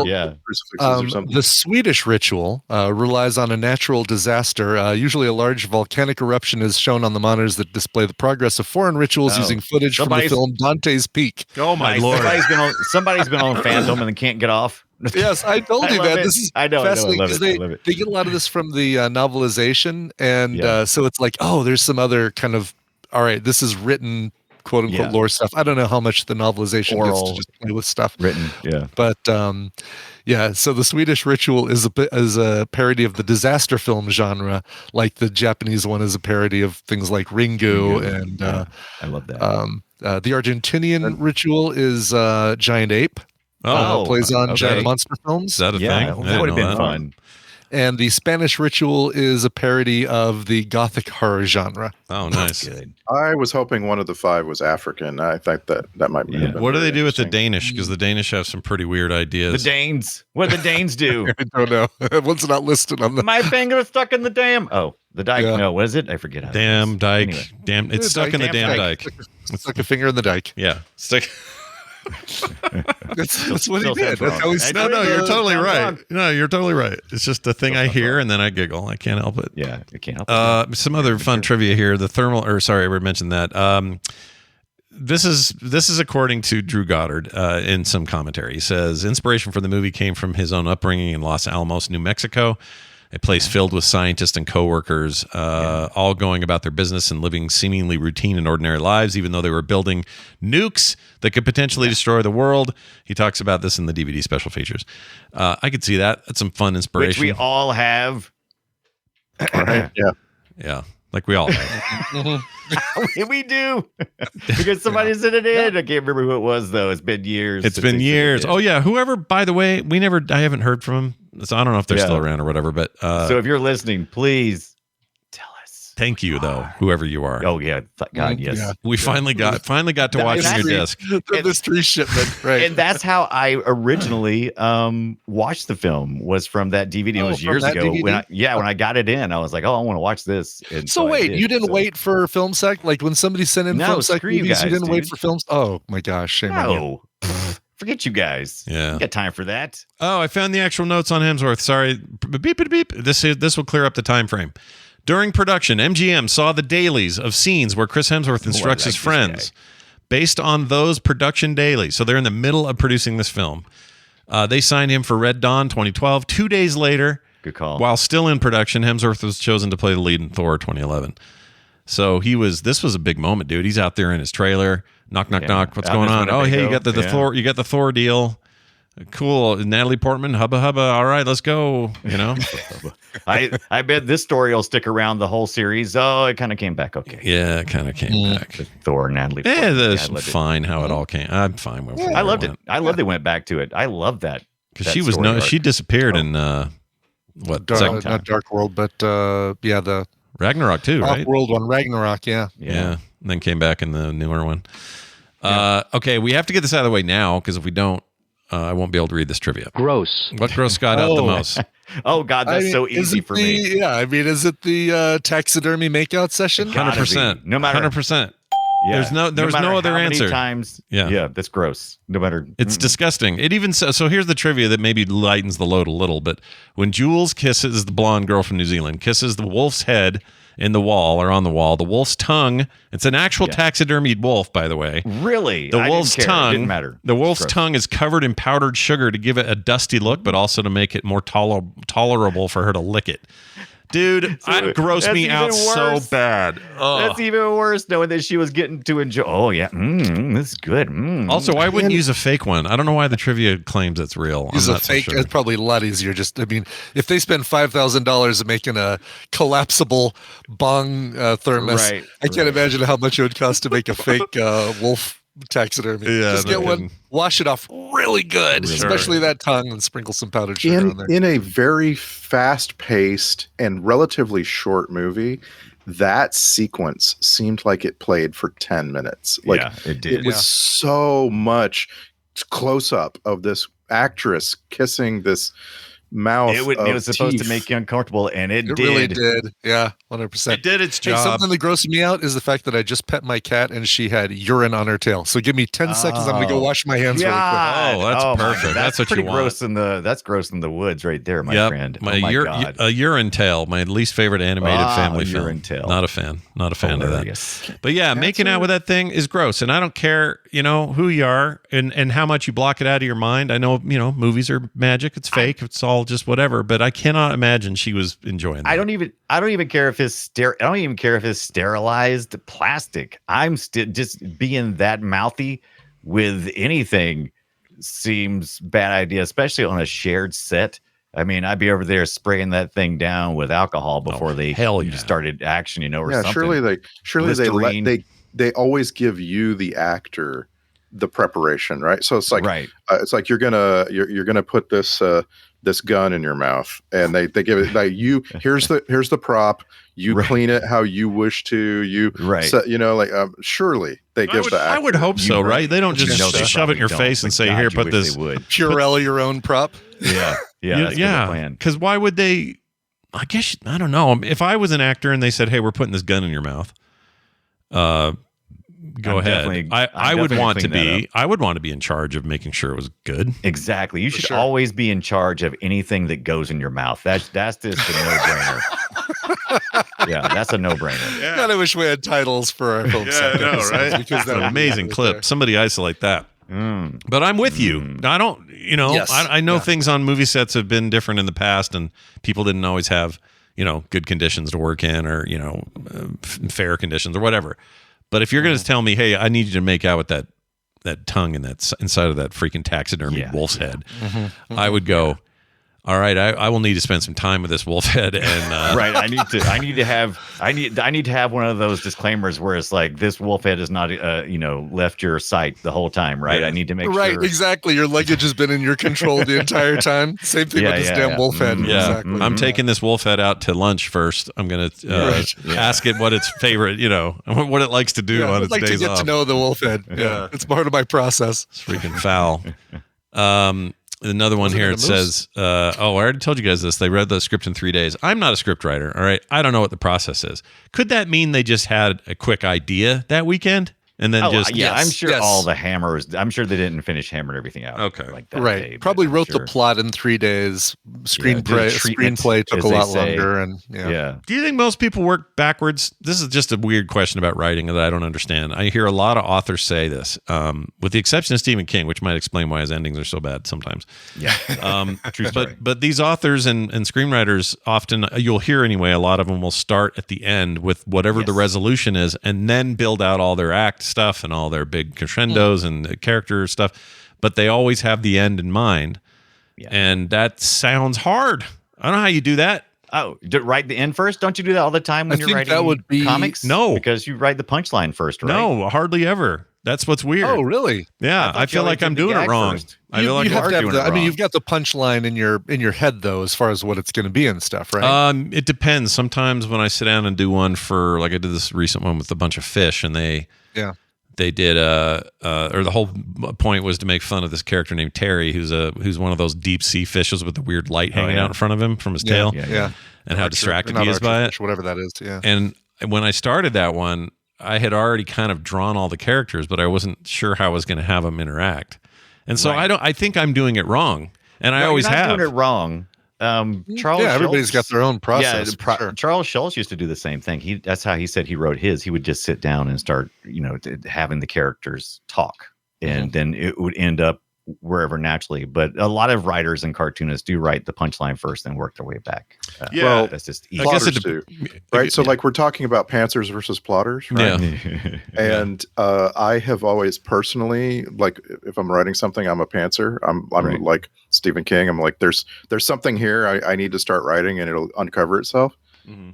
Speaker 6: or something.
Speaker 7: The Swedish ritual relies on a natural disaster. Usually a large volcanic eruption is shown on the monitors that display the progress of foreign rituals using footage from the film Dante's Peak.
Speaker 4: Oh my Lord.
Speaker 5: Somebody's been on Phantom and can't get off.
Speaker 7: Yes, I told you that. This is fascinating because
Speaker 5: they
Speaker 7: get a lot of this from the novelization. And so it's like, there's some other kind of, all right, this is written quote unquote lore stuff. I don't know how much the novelization gets to just play with stuff
Speaker 5: written. Yeah.
Speaker 7: But so the Swedish ritual is a parody of the disaster film genre, like the Japanese one is a parody of things like Ringu and
Speaker 5: I love that.
Speaker 7: The Argentinian ritual is giant ape.
Speaker 4: Oh,
Speaker 7: plays on
Speaker 5: okay.
Speaker 7: giant monster films.
Speaker 4: is that a thing?
Speaker 5: Yeah,
Speaker 4: I didn't
Speaker 5: that would have
Speaker 4: know
Speaker 5: been
Speaker 4: that.
Speaker 5: fun.
Speaker 7: And the Spanish Ritual is a parody of the gothic horror genre.
Speaker 4: Oh, nice.
Speaker 5: Good.
Speaker 6: I was hoping one of the 5 was African. I think that might be.
Speaker 5: Yeah.
Speaker 4: What do they do with the Danish? Because the Danish have some pretty weird
Speaker 5: The
Speaker 4: ideas.
Speaker 5: Danes. What do the Danes do?
Speaker 7: I don't know. One's not listed on the.
Speaker 5: My finger stuck in the dam. Oh, the dike.
Speaker 7: Yeah.
Speaker 5: No, what is it? I forget. How it
Speaker 4: Damn
Speaker 5: is.
Speaker 4: dike.
Speaker 5: Anyway.
Speaker 4: Damn, it's stuck in the damn dike.
Speaker 7: It's like a finger in the dike.
Speaker 4: Yeah, stick.
Speaker 7: That's what he
Speaker 5: Still
Speaker 7: did.
Speaker 5: sounds
Speaker 7: That's how
Speaker 5: wrong.
Speaker 7: he
Speaker 4: No, no, you're totally
Speaker 5: sounds
Speaker 4: right.
Speaker 5: wrong.
Speaker 4: No, you're totally right. It's just a thing I hear and then I giggle. I can't help it.
Speaker 5: Yeah, I can't help it.
Speaker 4: Some other fun trivia here. The thermal, or sorry, I already mentioned that. This is according to Drew Goddard in some commentary. He says inspiration for the movie came from his own upbringing in Los Alamos, New Mexico, a place filled with scientists and coworkers, all going about their business and living seemingly routine and ordinary lives, even though they were building nukes that could potentially destroy the world. He talks about this in the DVD special features. I could see that. That's some fun
Speaker 5: Which
Speaker 4: inspiration.
Speaker 5: we all have.
Speaker 6: Right? Yeah.
Speaker 4: Yeah, like we all have.
Speaker 5: We do. Because somebody sent it in. I can't remember who it was, though. It's been years.
Speaker 4: It's
Speaker 5: since
Speaker 4: been
Speaker 5: they sent it
Speaker 4: years.
Speaker 5: in.
Speaker 4: Oh yeah. Whoever, by the way, I haven't heard from him. So I don't know if they're
Speaker 5: Yeah.
Speaker 4: still around or whatever, but
Speaker 5: So if you're listening, please tell us.
Speaker 4: thank you though, whoever you are.
Speaker 5: Oh, yeah. God, yes.
Speaker 7: Yeah.
Speaker 4: We finally got to
Speaker 5: That
Speaker 4: watch
Speaker 5: is
Speaker 4: your
Speaker 5: actually-
Speaker 4: disc.
Speaker 7: The mystery shipment, right?
Speaker 5: And that's how I originally watched the film, was from that DVD. It
Speaker 7: Oh,
Speaker 5: was
Speaker 7: from
Speaker 5: years
Speaker 7: that
Speaker 5: ago.
Speaker 7: DVD?
Speaker 5: When I got it in, I was like, oh, I want to watch this. And
Speaker 7: So
Speaker 5: I
Speaker 7: wait,
Speaker 5: did.
Speaker 7: you didn't
Speaker 5: So-
Speaker 7: wait for Film Sec? Like when somebody sent in
Speaker 5: No,
Speaker 7: Film Sec
Speaker 5: screw you
Speaker 7: movies, you
Speaker 5: guys,
Speaker 7: didn't wait
Speaker 5: dude.
Speaker 7: for films? Oh my gosh, shame on you.
Speaker 5: No. Forget you guys.
Speaker 4: Yeah.
Speaker 5: You got time for that.
Speaker 4: Oh, I found the actual notes on Hemsworth. Sorry. Beep, beep, beep. This will clear up the time frame. During production, MGM saw the dailies of scenes where Chris Hemsworth instructs his
Speaker 5: like this
Speaker 4: friends based on those production dailies. So they're in the middle of producing this film. They signed him for Red Dawn 2012. 2 days later,
Speaker 5: Good call.
Speaker 4: while still in production, Hemsworth was chosen to play the lead in Thor 2011. So this was a big moment, dude. He's out there in his trailer. Knock, knock,
Speaker 5: Yeah.
Speaker 4: knock. What's
Speaker 5: Out
Speaker 4: going
Speaker 5: in
Speaker 4: on? Oh, hey, you
Speaker 5: Winnebago.
Speaker 4: got the
Speaker 5: Yeah.
Speaker 4: Thor. You got the Thor deal. Cool. Natalie Portman, hubba hubba. All right, let's go. You know.
Speaker 5: I bet this story will stick around the whole series. Oh, it kind of came back okay.
Speaker 4: Yeah, it kind of came back.
Speaker 5: Thor, Natalie.
Speaker 4: Yeah,
Speaker 5: Portman.
Speaker 4: that's
Speaker 5: I loved it.
Speaker 4: fine how it all came. I'm fine with
Speaker 5: I loved it. I love they went back to it. I love that.
Speaker 4: because
Speaker 5: that
Speaker 4: she was
Speaker 5: story arc.
Speaker 4: she disappeared in what second time?
Speaker 7: Not Dark World, but yeah, the
Speaker 4: Ragnarok too, right?
Speaker 7: Off-World one, Ragnarok. Yeah.
Speaker 4: Yeah. And then came back in the newer one. Okay, we have to get this out of the way now because if we don't, I won't be able to read this trivia.
Speaker 2: Gross.
Speaker 4: What grossed Scott out the
Speaker 7: Oh.
Speaker 4: most?
Speaker 5: Oh God, that's
Speaker 7: I mean,
Speaker 5: so
Speaker 7: is
Speaker 5: easy
Speaker 7: it
Speaker 5: for
Speaker 7: the,
Speaker 5: me.
Speaker 7: Yeah, I mean, is it the taxidermy makeout session?
Speaker 5: Gotta be.
Speaker 4: 100%.
Speaker 5: No matter-
Speaker 4: 100%.
Speaker 5: Yeah.
Speaker 4: There was
Speaker 5: matter
Speaker 4: no other
Speaker 5: how many
Speaker 4: answer.
Speaker 5: Times,
Speaker 4: Yeah.
Speaker 5: yeah, that's gross. No matter.
Speaker 4: It's disgusting. It even so here's the trivia that maybe lightens the load a little, but when Jules kisses the blonde girl from New Zealand, kisses the wolf's head in the wall or on the wall, the wolf's tongue, it's an actual taxidermied wolf, by the way.
Speaker 5: Really,
Speaker 4: The
Speaker 5: I
Speaker 4: wolf's
Speaker 5: didn't care. It
Speaker 4: tongue,
Speaker 5: didn't matter.
Speaker 4: the wolf's
Speaker 5: Gross.
Speaker 4: tongue is covered in powdered sugar to give it a dusty look, but also to make it more tolerable for her to lick it. Dude, that grossed
Speaker 5: that's
Speaker 4: me
Speaker 5: even
Speaker 4: out so
Speaker 5: worse.
Speaker 4: bad. Ugh.
Speaker 5: That's even worse, knowing that she was getting to enjoy. Oh yeah, this is good.
Speaker 4: Also, I wouldn't use a fake one. I don't know why the trivia claims it's real.
Speaker 7: Use
Speaker 4: I'm
Speaker 7: a
Speaker 4: not so
Speaker 7: fake.
Speaker 4: sure.
Speaker 7: It's probably a lot easier. I mean, if they spend $5,000 making a collapsible bong thermos,
Speaker 5: Right,
Speaker 7: I can't imagine how much it would cost to make a fake wolf taxidermy.
Speaker 4: Yeah,
Speaker 7: Just
Speaker 4: no
Speaker 7: get one,
Speaker 4: kidding.
Speaker 7: wash it off really good,
Speaker 4: Sure.
Speaker 7: especially that tongue, and sprinkle some powdered sugar on there.
Speaker 6: In a very fast-paced and relatively short movie, that sequence seemed like it played for 10 minutes. Like
Speaker 5: yeah, it did.
Speaker 6: it was so much close up of this actress kissing this mouth.
Speaker 5: It was supposed to
Speaker 6: teeth.
Speaker 5: make you uncomfortable, and it
Speaker 7: It
Speaker 5: did.
Speaker 7: really did. Yeah, 100%.
Speaker 4: It did its
Speaker 7: Hey,
Speaker 4: job.
Speaker 7: something that grossed me out is the fact that I just pet my cat and she had urine on her tail. So give me 10 seconds. I'm going to go wash my hands really quick.
Speaker 5: God.
Speaker 4: Oh, that's
Speaker 5: my
Speaker 4: perfect.
Speaker 5: God.
Speaker 4: That's what you
Speaker 5: pretty
Speaker 4: want.
Speaker 5: gross that's gross in the woods right there, my
Speaker 4: Yep.
Speaker 5: friend.
Speaker 4: My,
Speaker 5: oh my God.
Speaker 4: a urine tail, my least favorite animated family film.
Speaker 5: urine tail.
Speaker 4: Not a fan. Not a fan
Speaker 5: Hilarious.
Speaker 4: of that. But yeah, making out with that thing is gross. And I don't care, who you are and how much you block it out of your mind. I know, movies are magic. It's fake. It's all just whatever. But I cannot imagine she was enjoying that.
Speaker 5: I don't even care if it's sterilized plastic. I'm still just being that mouthy with anything seems bad idea, especially on a shared set. I mean, I'd be over there spraying that thing down with alcohol before they
Speaker 4: hell yeah.
Speaker 5: started action, or
Speaker 6: Yeah,
Speaker 5: something.
Speaker 6: surely
Speaker 5: Listerine.
Speaker 6: they always give you the actor the preparation, right? So it's like
Speaker 5: Right.
Speaker 6: it's like you're gonna put this this gun in your mouth, and they give it like here's the prop. You clean it how you wish to. You surely they give the.
Speaker 4: I would hope so, right? They don't just shove it in your face and say, "Here, put this."
Speaker 7: Purell your own prop.
Speaker 5: Yeah.
Speaker 4: Yeah. Because why would they? I guess I don't know. If I was an actor and they said, "Hey, we're putting this gun in your mouth," go ahead. I would want to be. I would want to be in charge of making sure it was good.
Speaker 5: Exactly. You should always be in charge of anything that goes in your mouth. That's just a no-brainer. Yeah, that's a no-brainer.
Speaker 7: Yeah. God, I wish we had titles for our film set.
Speaker 4: I know, right?
Speaker 7: Because
Speaker 4: that's an amazing clip.
Speaker 7: There.
Speaker 4: Somebody isolate that. But I'm with you. I don't,
Speaker 7: Yes.
Speaker 4: I know things on movie sets have been different in the past, and people didn't always have, good conditions to work in, or fair conditions or whatever. But if you're going to tell me, hey, I need you to make out with that tongue and that inside of that freaking taxidermy wolf's head, I would go, all right, I will need to spend some time with this wolf head, and
Speaker 5: right. I need to have one of those disclaimers where it's like, this wolf head is not left your sight the whole time, right? I need to make sure.
Speaker 7: Right, exactly. Your luggage has been in your control the entire time. Same thing with this damn wolf head.
Speaker 4: Yeah,
Speaker 7: exactly.
Speaker 4: I'm taking this wolf head out to lunch first. I'm gonna ask it what its favorite, what it likes to do on its days off.
Speaker 7: I'd like to get to know the wolf head. Yeah, it's part of my process.
Speaker 4: It's freaking foul. Another one here, it says, I already told you guys this. They read the script in 3 days. I'm not a script writer, all right? I don't know what the process is. Could that mean they just had a quick idea that weekend? And then
Speaker 5: I'm sure all the hammers, I'm sure they didn't finish hammering everything out.
Speaker 4: Okay.
Speaker 5: Like that
Speaker 7: right.
Speaker 5: day,
Speaker 7: Probably wrote the plot in 3 days. Screenplay took a lot longer. And
Speaker 4: Do you think most people work backwards? This is just a weird question about writing that I don't understand. I hear a lot of authors say this, with the exception of Stephen King, which might explain why his endings are so bad sometimes.
Speaker 5: Yeah. True story.
Speaker 4: But these authors and screenwriters often, you'll hear anyway, a lot of them will start at the end with whatever the resolution is, and then build out all their act stuff and all their big crescendos and character stuff. But they always have the end in mind. Yeah. And that sounds hard. I don't know how you do that.
Speaker 5: Oh, write the end first? Don't you do that all the time when you're writing comics?
Speaker 4: No.
Speaker 5: Because you write the punchline first, right?
Speaker 4: No, hardly ever. That's what's weird.
Speaker 7: Oh, really?
Speaker 4: Yeah, I feel like I'm doing it wrong. I feel like
Speaker 7: you have to have I mean, you've got the punchline in your head though, as far as what it's going to be and stuff, right?
Speaker 4: It depends. Sometimes when I sit down and do one for, like I did this recent one with a bunch of fish, and they did or the whole point was to make fun of this character named Terry, who's one of those deep sea fishes with the weird light hanging out in front of him from his tail.
Speaker 7: Yeah.
Speaker 4: And how distracted he is by it.
Speaker 7: Whatever that is. Yeah.
Speaker 4: And when I started that one, I had already kind of drawn all the characters, but I wasn't sure how I was going to have them interact. And so I think I'm doing it wrong. And I always have.
Speaker 5: Doing it wrong. Charles
Speaker 7: everybody's
Speaker 5: Schultz,
Speaker 7: got their own process.
Speaker 5: Sure. Charles Schultz used to do the same thing. That's how he said he wrote his. He would just sit down and start, having the characters talk, and then it would end up wherever naturally. But a lot of writers and cartoonists do write the punchline first and work their way back.
Speaker 6: Well,
Speaker 5: that's just easy.
Speaker 6: I guess it do, right? So like we're talking about pantsers versus plotters, right?
Speaker 4: Yeah.
Speaker 6: And I have always personally, like, if I'm writing something, I'm a pantser. I'm like Stephen King. I'm like, there's something here I need to start writing, and it'll uncover itself.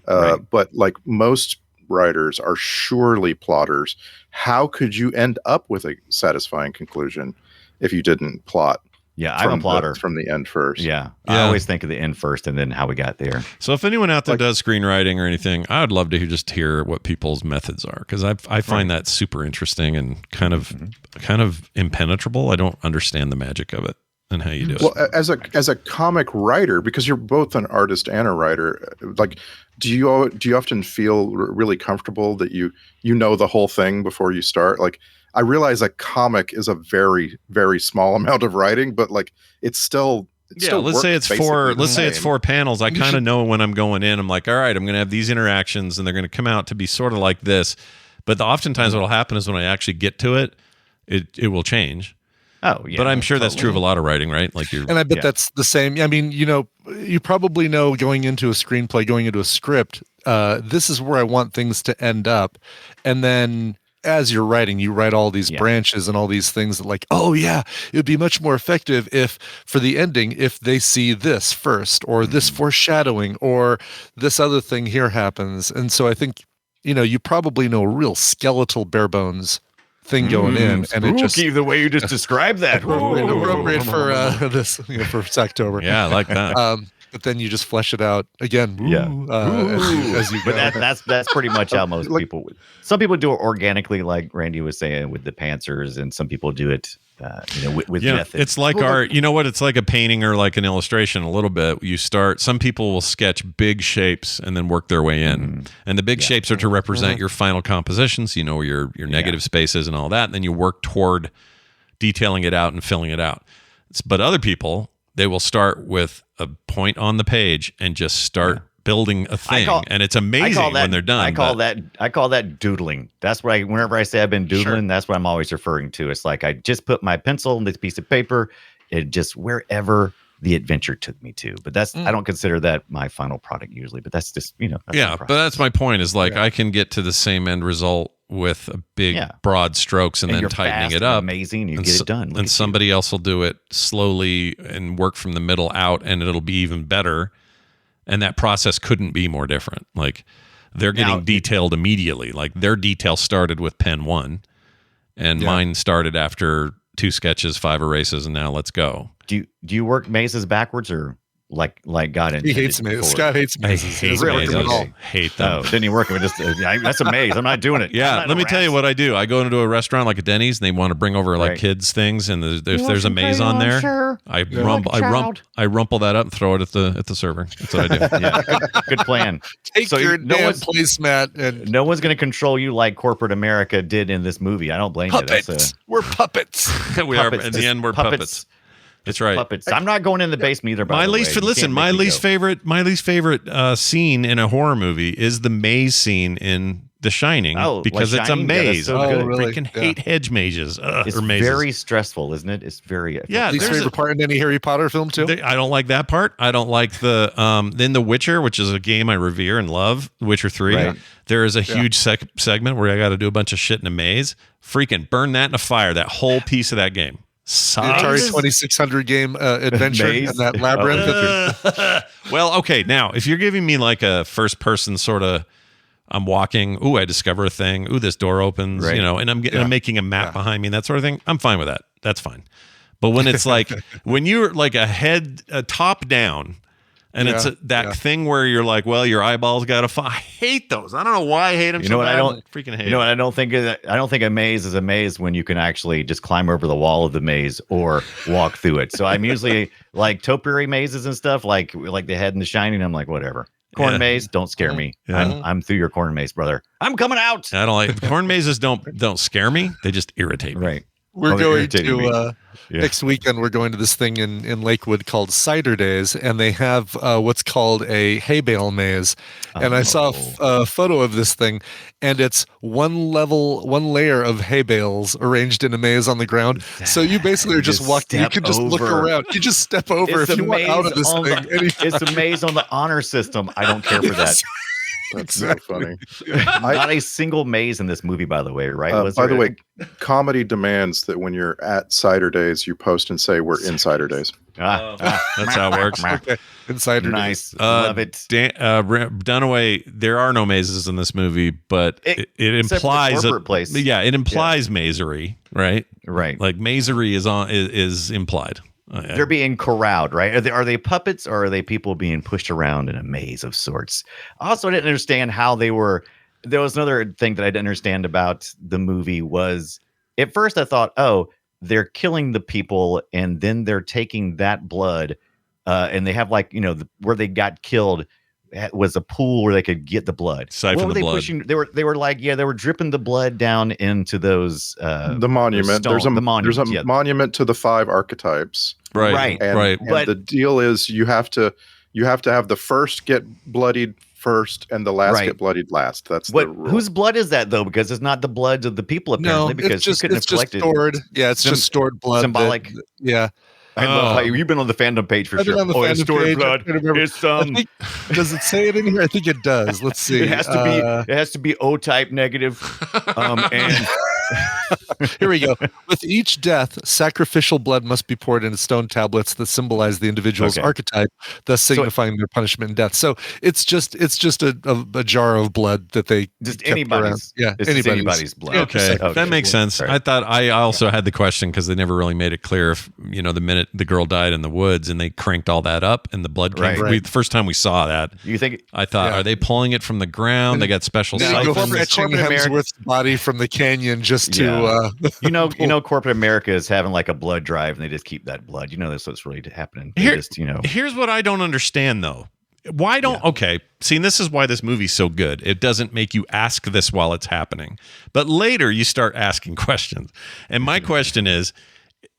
Speaker 6: But like most writers are surely plotters. How could you end up with a satisfying conclusion if you didn't plot?
Speaker 5: Yeah, I'm a plotter.
Speaker 6: From the end first.
Speaker 5: Yeah. I always think of the end first and then how we got there.
Speaker 4: So if anyone out there does screenwriting or anything, I would love to just hear what people's methods are, because I find that super interesting and kind of impenetrable. I don't understand the magic of it and how you do it.
Speaker 6: Well, as a comic writer, because you're both an artist and a writer, like, do you often feel really comfortable that you know the whole thing before you start? Like, I realize a comic is a very, very small amount of writing, but like it's still
Speaker 4: let's say it's 4 panels. I kind of know when I'm going in. I'm like, all right, I'm going to have these interactions, and they're going to come out to be sort of like this. But oftentimes, what will happen is when I actually get to it, it will change.
Speaker 5: Oh, yeah.
Speaker 4: But I'm sure that's true of a lot of writing, right? Like
Speaker 7: and I bet that's the same. I mean, you probably know going into a screenplay, going into a script, this is where I want things to end up, and then as you're writing, you write all these branches and all these things that, like, oh yeah, it would be much more effective if for the ending, if they see this first, or this foreshadowing, or this other thing here happens. And so I think, you probably know real skeletal bare bones thing going in, and it just
Speaker 5: the way you just described that.
Speaker 7: appropriate for this for Sacktober.
Speaker 4: Yeah, I like that.
Speaker 7: But then you just flesh it out again.
Speaker 5: Yeah.
Speaker 7: As you go.
Speaker 5: But that's pretty much how most people would. Some people do it organically, like Randy was saying, with the pantsers, and some people do it, with method.
Speaker 4: It's like art. You know what? It's like a painting or like an illustration. A little bit. You start. Some people will sketch big shapes and then work their way in, and the big shapes are to represent your final compositions. You know, your negative spaces and all that. And then you work toward detailing it out and filling it out. But other people, they will start with a point on the page and just start building a thing, and it's amazing when they're done.
Speaker 5: I call that doodling. That's what whenever I say I've been doodling, that's what I'm always referring to. It's like I just put my pencil on this piece of paper, and just wherever the adventure took me to. But that's I don't consider that my final product usually. But that's just
Speaker 4: but that's my point. Is like I can get to the same end result with a big broad strokes and then
Speaker 5: you're
Speaker 4: tightening
Speaker 5: fast
Speaker 4: it up.
Speaker 5: and amazing, you get it done.
Speaker 4: And somebody else will do it slowly and work from the middle out, and it'll be even better. And that process couldn't be more different. Like they're getting detailed immediately. Like their detail started with pen 1, and mine started after 2 sketches, 5 erases, and now let's go.
Speaker 5: Do you work mazes backwards or like God intended?
Speaker 7: He hates mazes. Scott hates mazes.
Speaker 4: I hate mazes. Hate them.
Speaker 5: Oh, didn't even work. That's a maze. I'm not doing it.
Speaker 4: Yeah, let me tell you what I do. I go into a restaurant like a Denny's, and they want to bring over like kids things, and if there's a maze on there, I rumple that up and throw it at the server. That's what I do.
Speaker 5: Yeah, good plan.
Speaker 7: Take your damn placemat, and
Speaker 5: no one's going to control you like corporate America did in this movie. I don't blame
Speaker 7: puppets.
Speaker 5: you.
Speaker 7: We're puppets.
Speaker 4: We are. In the end, we're puppets. That's right.
Speaker 5: Puppets. I'm not going in the basement either.
Speaker 4: My least favorite scene in a horror movie is the maze scene in The Shining, because it's
Speaker 5: Shining?
Speaker 4: a maze.
Speaker 5: Yeah,
Speaker 4: I
Speaker 7: really?
Speaker 4: freaking hate hedge mazes.
Speaker 5: It's
Speaker 4: mazes.
Speaker 5: very stressful, isn't it? It's very
Speaker 7: Least favorite part in any Harry Potter film too.
Speaker 4: I don't like that part. I don't like the then The Witcher, which is a game I revere and love. Witcher 3.
Speaker 5: Right.
Speaker 4: There is a huge segment where I got to do a bunch of shit in a maze. Freaking burn that in a fire. That whole piece of that game.
Speaker 7: The Atari 2600 game adventure in that labyrinth.
Speaker 4: Well, okay. Now, if you're giving me like a first person sort of, I'm walking, I discover a thing, this door opens, and I'm making a map behind me, that sort of thing, I'm fine with that. That's fine. But when it's like, when you're like a top down, and it's that thing where you're like, well, your eyeballs got to I hate those. I don't know why I hate them.
Speaker 5: You know what? I don't
Speaker 4: freaking hate.
Speaker 5: You know what? I don't think a maze is a maze when you can actually just climb over the wall of the maze or walk through it. So I'm usually like topiary mazes and stuff, like the head in The Shining. I'm like, whatever. Corn maze, don't scare me.
Speaker 4: Yeah.
Speaker 5: I'm through your corn maze, brother. I'm coming out.
Speaker 4: I don't like corn mazes. Don't scare me. They just irritate me.
Speaker 5: Right.
Speaker 7: We're going to next weekend. We're going to this thing in Lakewood called Cider Days, and they have what's called a hay bale maze. And I saw a photo of this thing, and it's one layer of hay bales arranged in a maze on the ground. So you basically are just walking. You can just look around. You just step over if you want out of this thing.
Speaker 5: It's a maze on the honor system. I don't care for that.
Speaker 6: That's so funny.
Speaker 5: Not a single maze in this movie, by the way, right?
Speaker 6: By the way, comedy demands that when you're at Cider Days, you post and say we're in Cider Days.
Speaker 4: That's how it works.
Speaker 7: Insider
Speaker 5: nice.
Speaker 7: Days.
Speaker 5: Love it.
Speaker 4: Dunaway, there are no mazes in this movie, but it implies
Speaker 5: a place.
Speaker 4: It implies mazery, right?
Speaker 5: Right.
Speaker 4: Like mazery is implied.
Speaker 5: They're being corralled, right? Are they puppets, or are they people being pushed around in a maze of sorts? Also, I didn't understand how they were. There was another thing that I didn't understand about the movie was, at first I thought, they're killing the people and then they're taking that blood, and they have where they got killed was a pool where they could get the blood.
Speaker 4: Siphon the blood.
Speaker 5: Pushing? They were dripping the blood down into those
Speaker 6: the monument. There's a monument to the 5 archetypes.
Speaker 4: Right.
Speaker 6: And the deal is you have to have the first get bloodied first and the last get bloodied last. That's the rule. Whose
Speaker 5: blood is that though? Because it's not the blood of the people apparently. Because
Speaker 7: it's just stored. Yeah, it's just stored blood.
Speaker 5: Symbolic. I love how you've been on the fandom page for sure.
Speaker 7: It's stored blood.
Speaker 5: It's
Speaker 7: does it say it in here? I think it does. Let's see.
Speaker 5: It has to be O-type negative, and
Speaker 7: Here we go. With each death, sacrificial blood must be poured into stone tablets that symbolize the individual's
Speaker 5: Okay.
Speaker 7: archetype, thus signifying their punishment and death. So it's just a jar of blood that they
Speaker 5: Just
Speaker 7: kept around.
Speaker 5: anybody's.
Speaker 7: Yeah,
Speaker 5: It's just anybody's blood.
Speaker 4: Okay, that makes sense.
Speaker 5: Sorry.
Speaker 4: I thought I also had the question because they never really made it clear if the minute the girl died in the woods and they cranked all that up and the blood came.
Speaker 5: Right.
Speaker 4: The first time we saw that,
Speaker 5: You think
Speaker 4: I thought,
Speaker 7: Yeah.
Speaker 4: are they pulling it from the ground? They got special
Speaker 7: Now go
Speaker 4: siphons.
Speaker 7: fetching
Speaker 5: corporate America-
Speaker 7: Hemsworth's body from the canyon just to
Speaker 5: you know corporate America is having like a blood drive and they just keep that blood. You know that's what's really happening. They
Speaker 4: Here-
Speaker 5: just,
Speaker 4: Here's what I don't understand though. Why don't okay, see, and this is why this movie's so good. It doesn't make you ask this while it's happening. But later you start asking questions. And my question is,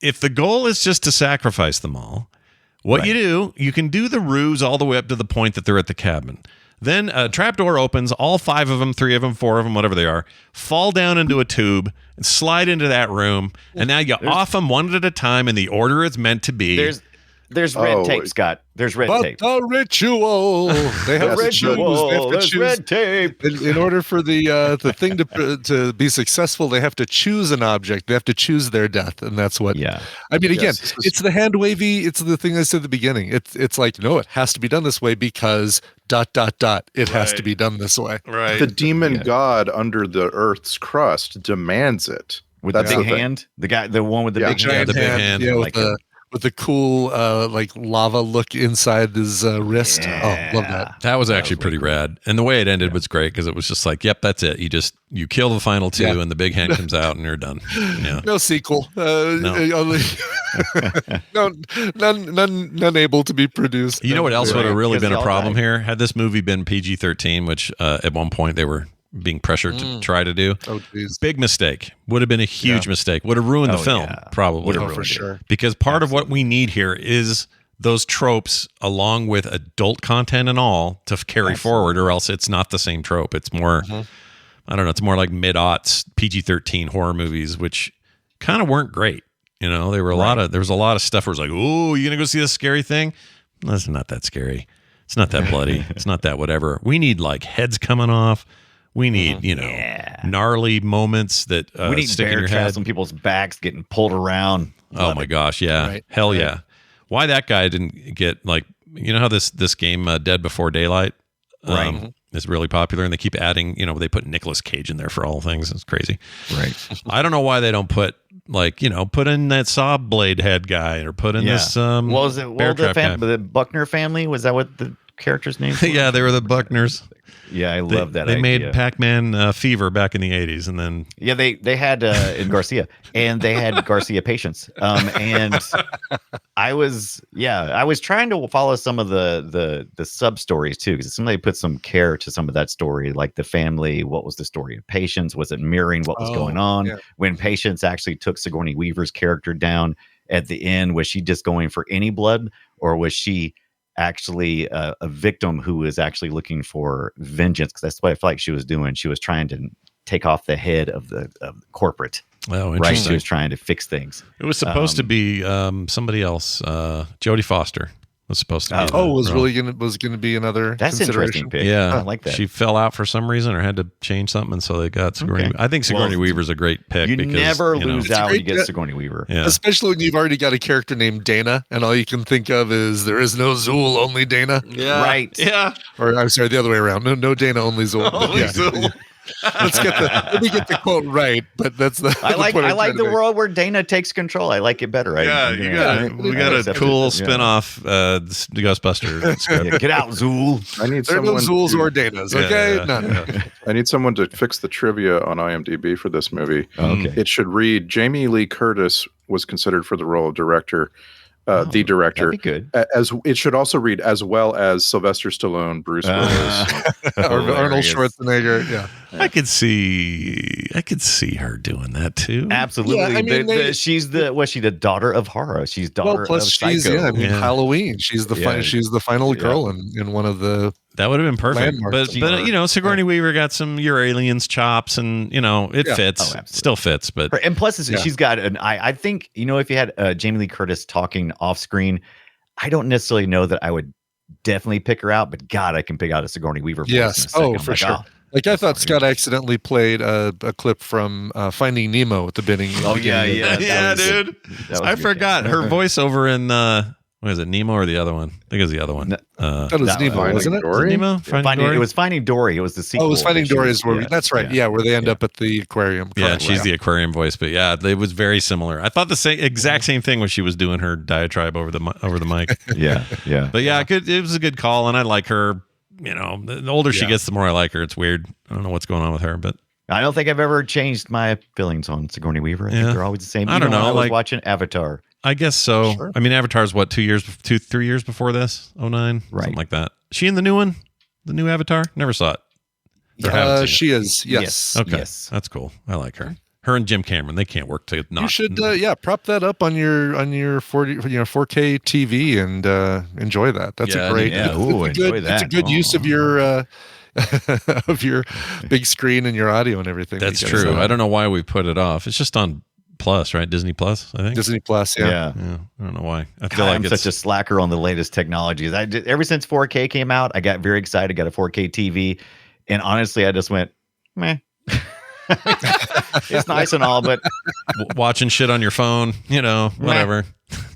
Speaker 4: if the goal is just to sacrifice them all, what you do, you can do the ruse all the way up to the point that they're at the cabin. Then a trapdoor opens, all 5 of them, 3 of them, 4 of them, whatever they are, fall down into a tube and slide into that room. And now you off them one at a time in the order it's meant to be.
Speaker 5: There's red
Speaker 6: Oh,
Speaker 5: tape, Scott. There's red
Speaker 7: but
Speaker 5: tape.
Speaker 7: the ritual. They have
Speaker 6: Yes,
Speaker 7: to choose. They have to
Speaker 5: There's
Speaker 7: choose.
Speaker 5: red tape.
Speaker 7: In order for the thing to be successful, they have to choose an object. They have to choose their death, and that's what.
Speaker 5: Yeah.
Speaker 7: I mean, again,
Speaker 6: Yes, this is-
Speaker 7: it's the hand wavy. It's the thing I said at the beginning. It's like no, it has to be done this way because ... It has to be done this way.
Speaker 4: right.
Speaker 6: The demon god under the Earth's crust demands it.
Speaker 5: With
Speaker 6: That's
Speaker 5: the big
Speaker 6: the thing.
Speaker 5: hand, the one with the
Speaker 6: Yeah,
Speaker 5: big
Speaker 7: Giant
Speaker 5: hand.
Speaker 4: the big hand.
Speaker 7: yeah,
Speaker 5: Like
Speaker 7: with the cool like lava look inside his wrist. Oh, love that.
Speaker 4: That was actually pretty rad. And the way it ended was great because it was just like, yep, that's it. You kill the final 2
Speaker 7: Yeah.
Speaker 4: and the big hand comes out and you're done. Yeah.
Speaker 7: No sequel.
Speaker 4: No.
Speaker 7: Only, none able to be produced.
Speaker 4: You know what else would have really
Speaker 5: Because
Speaker 4: been
Speaker 5: they
Speaker 4: a
Speaker 5: all
Speaker 4: problem
Speaker 5: died.
Speaker 4: here? Had this movie been PG-13, which at one point they were being pressured to try to do.
Speaker 7: Oh, geez.
Speaker 4: Big mistake. Would have been a huge mistake. Would have ruined the
Speaker 5: Oh,
Speaker 4: film,
Speaker 5: yeah.
Speaker 4: probably.
Speaker 5: Would have
Speaker 7: Oh,
Speaker 5: ruined
Speaker 7: for
Speaker 5: it.
Speaker 7: sure.
Speaker 4: Because part of what we need here is those tropes along with adult content and all to carry forward, or else it's not the same trope. It's more, I don't know, it's more like mid-aughts PG-13 horror movies, which kind of weren't great. There were there was a lot of stuff where it's like, oh, you gonna go see this scary thing? No, it's not that scary. It's not that bloody. It's not that whatever. We need like heads coming off. We need, gnarly moments that
Speaker 5: We need
Speaker 4: stick in
Speaker 5: bear
Speaker 4: your
Speaker 5: traps
Speaker 4: head.
Speaker 5: on people's backs getting pulled around.
Speaker 4: Oh my gosh, yeah.
Speaker 7: Right.
Speaker 4: Hell yeah. Why that guy didn't get like, how this game Dead Before Daylight
Speaker 5: Right.
Speaker 4: is really popular and they keep adding, they put Nicolas Cage in there for all things. It's crazy.
Speaker 5: Right.
Speaker 4: I don't know why they don't put put in that saw blade head guy or put in this
Speaker 5: what was it?
Speaker 4: bear
Speaker 5: Well,
Speaker 4: trap guy.
Speaker 5: the Buckner family, was that what the character's name was?
Speaker 4: Yeah, they were the Buckners.
Speaker 5: Yeah, I love that
Speaker 4: They
Speaker 5: idea.
Speaker 4: made Pac-Man Fever back in the 80s and then
Speaker 5: Yeah, they had in Garcia, and they had Garcia patients. And I was trying to follow some of the sub stories too, because somebody put some care to some of that story, like the family. What was the story of Patience? Was it mirroring what was going on
Speaker 7: yeah.
Speaker 5: when Patience actually took Sigourney Weaver's character down at the end? Was she just going for any blood, or was she actually a victim who was actually looking for vengeance? Because that's what I felt like she was doing. She was trying to take off the head of the corporate.
Speaker 4: oh,
Speaker 5: Right,
Speaker 4: interesting.
Speaker 5: she was trying to fix things.
Speaker 4: It was supposed to be somebody else. Jodie Foster was supposed to be.
Speaker 5: Oh,
Speaker 7: Was gonna be another
Speaker 5: That's
Speaker 7: consideration.
Speaker 5: interesting pick.
Speaker 4: Yeah,
Speaker 5: I like that.
Speaker 4: She fell out for some reason or had to change something, and so they got Sigourney.
Speaker 5: Okay.
Speaker 4: I think Sigourney
Speaker 5: Well,
Speaker 4: Weaver's a great pick.
Speaker 5: you
Speaker 4: because,
Speaker 5: never
Speaker 4: you know,
Speaker 5: lose
Speaker 7: It's a
Speaker 5: out when you
Speaker 7: great
Speaker 5: get
Speaker 7: pick.
Speaker 5: Sigourney Weaver.
Speaker 4: Yeah.
Speaker 7: Especially when you've already got a character named Dana, and all you can think of is there is no Zool, only Dana.
Speaker 5: Right.
Speaker 4: Yeah.
Speaker 7: Or I'm sorry, the other way around. No Dana, only Zool.
Speaker 4: Only
Speaker 7: Yeah.
Speaker 4: Zool.
Speaker 7: Let me get the quote right, but that's the.
Speaker 5: I like
Speaker 7: point I'm
Speaker 5: I like
Speaker 7: trying
Speaker 5: the
Speaker 7: to make.
Speaker 5: world where Dana takes control. I like it better.
Speaker 4: We got a cool spin-off Ghostbuster script.
Speaker 5: Yeah, get out, Zool.
Speaker 6: I need
Speaker 7: There are no
Speaker 6: someone.
Speaker 7: Zools
Speaker 6: to-
Speaker 7: or Danas.
Speaker 4: Yeah,
Speaker 7: Okay,
Speaker 4: yeah,
Speaker 7: none.
Speaker 6: I need someone to fix the trivia on IMDb for this movie.
Speaker 5: Okay.
Speaker 6: It should read Jamie Lee Curtis was considered for the role of director, the director.
Speaker 5: That'd be good.
Speaker 6: As it should also read as well as Sylvester Stallone, Bruce Willis.
Speaker 7: Arnold
Speaker 5: Hilarious.
Speaker 7: Schwarzenegger. Yeah.
Speaker 4: I could see her doing that too.
Speaker 5: Absolutely.
Speaker 7: Yeah, I mean,
Speaker 5: She's the daughter of horror. She's daughter
Speaker 7: Well, plus
Speaker 5: of
Speaker 7: she's
Speaker 5: Psycho.
Speaker 4: Yeah.
Speaker 7: Halloween. She's the
Speaker 5: Yeah.
Speaker 7: she's the final
Speaker 5: Yeah.
Speaker 7: girl in one of the.
Speaker 4: That would have been perfect.
Speaker 7: Landmarks
Speaker 4: But
Speaker 7: of
Speaker 4: you know, Sigourney Weaver got some Your Aliens chops, and you know it
Speaker 7: Yeah.
Speaker 4: fits.
Speaker 5: Oh, absolutely.
Speaker 4: Still fits. But
Speaker 5: And plus,
Speaker 7: Yeah.
Speaker 5: she's got an. I think if you had Jamie Lee Curtis talking off screen, I don't necessarily know that I would definitely pick her out. But God, I can pick out a Sigourney Weaver voice.
Speaker 7: Yes.
Speaker 5: in a second.
Speaker 7: Oh,
Speaker 5: I'm
Speaker 7: for
Speaker 5: like,
Speaker 7: sure. Like I thought Scott accidentally played a clip from Finding Nemo at the beginning.
Speaker 5: Oh, yeah.
Speaker 4: Yeah, dude. I forgot her voiceover in what is it, Nemo or the other one? I think it was the other one.
Speaker 7: That was Nemo, wasn't it?
Speaker 4: Was it Nemo?
Speaker 5: It was Finding Dory. It was the sequel.
Speaker 7: Oh, it was Finding Dory. That's right. Yeah, where they end up at the aquarium.
Speaker 4: Yeah,
Speaker 7: Correct.
Speaker 4: she's the aquarium voice, but yeah, it was very similar. I thought the exact same thing when she was doing her diatribe over the mic.
Speaker 5: Yeah.
Speaker 4: But yeah, it was a good call, and I like her. You know, the older she gets, the more I like her. It's weird. I don't know what's going on with her, but
Speaker 5: I don't think I've ever changed my feelings on Sigourney Weaver. I think they're always the same.
Speaker 4: I don't know.
Speaker 5: I was
Speaker 4: like
Speaker 5: watching Avatar.
Speaker 4: I guess so.
Speaker 6: Sure.
Speaker 4: I mean, Avatar's what, 3 years before this? 09?
Speaker 5: Right.
Speaker 4: Something like that. She in the new one? The new Avatar? Never saw it. Or haven't seen it.
Speaker 7: She is. Yes.
Speaker 4: Okay.
Speaker 5: Yes.
Speaker 4: That's cool. I like her. Her and Jim Cameron, they can't work to not.
Speaker 7: You should, prop that up on your 4K TV and enjoy that. That's
Speaker 4: Yeah,
Speaker 7: a great.
Speaker 5: yeah. Ooh, enjoy that.
Speaker 7: It's a good use of your of your big screen and your audio and everything.
Speaker 4: That's
Speaker 7: You guys,
Speaker 4: true. I don't know why we put it off. It's just on Plus, right? Disney Plus, I think.
Speaker 7: Disney Plus. Yeah.
Speaker 4: Yeah. I don't know why. I feel
Speaker 5: God,
Speaker 4: like
Speaker 5: I'm
Speaker 4: it's
Speaker 5: such a slacker on the latest technologies. Ever since 4K came out, I got very excited. Got a 4K TV, and honestly, I just went, meh. It's nice and all, but
Speaker 4: watching shit on your phone, whatever.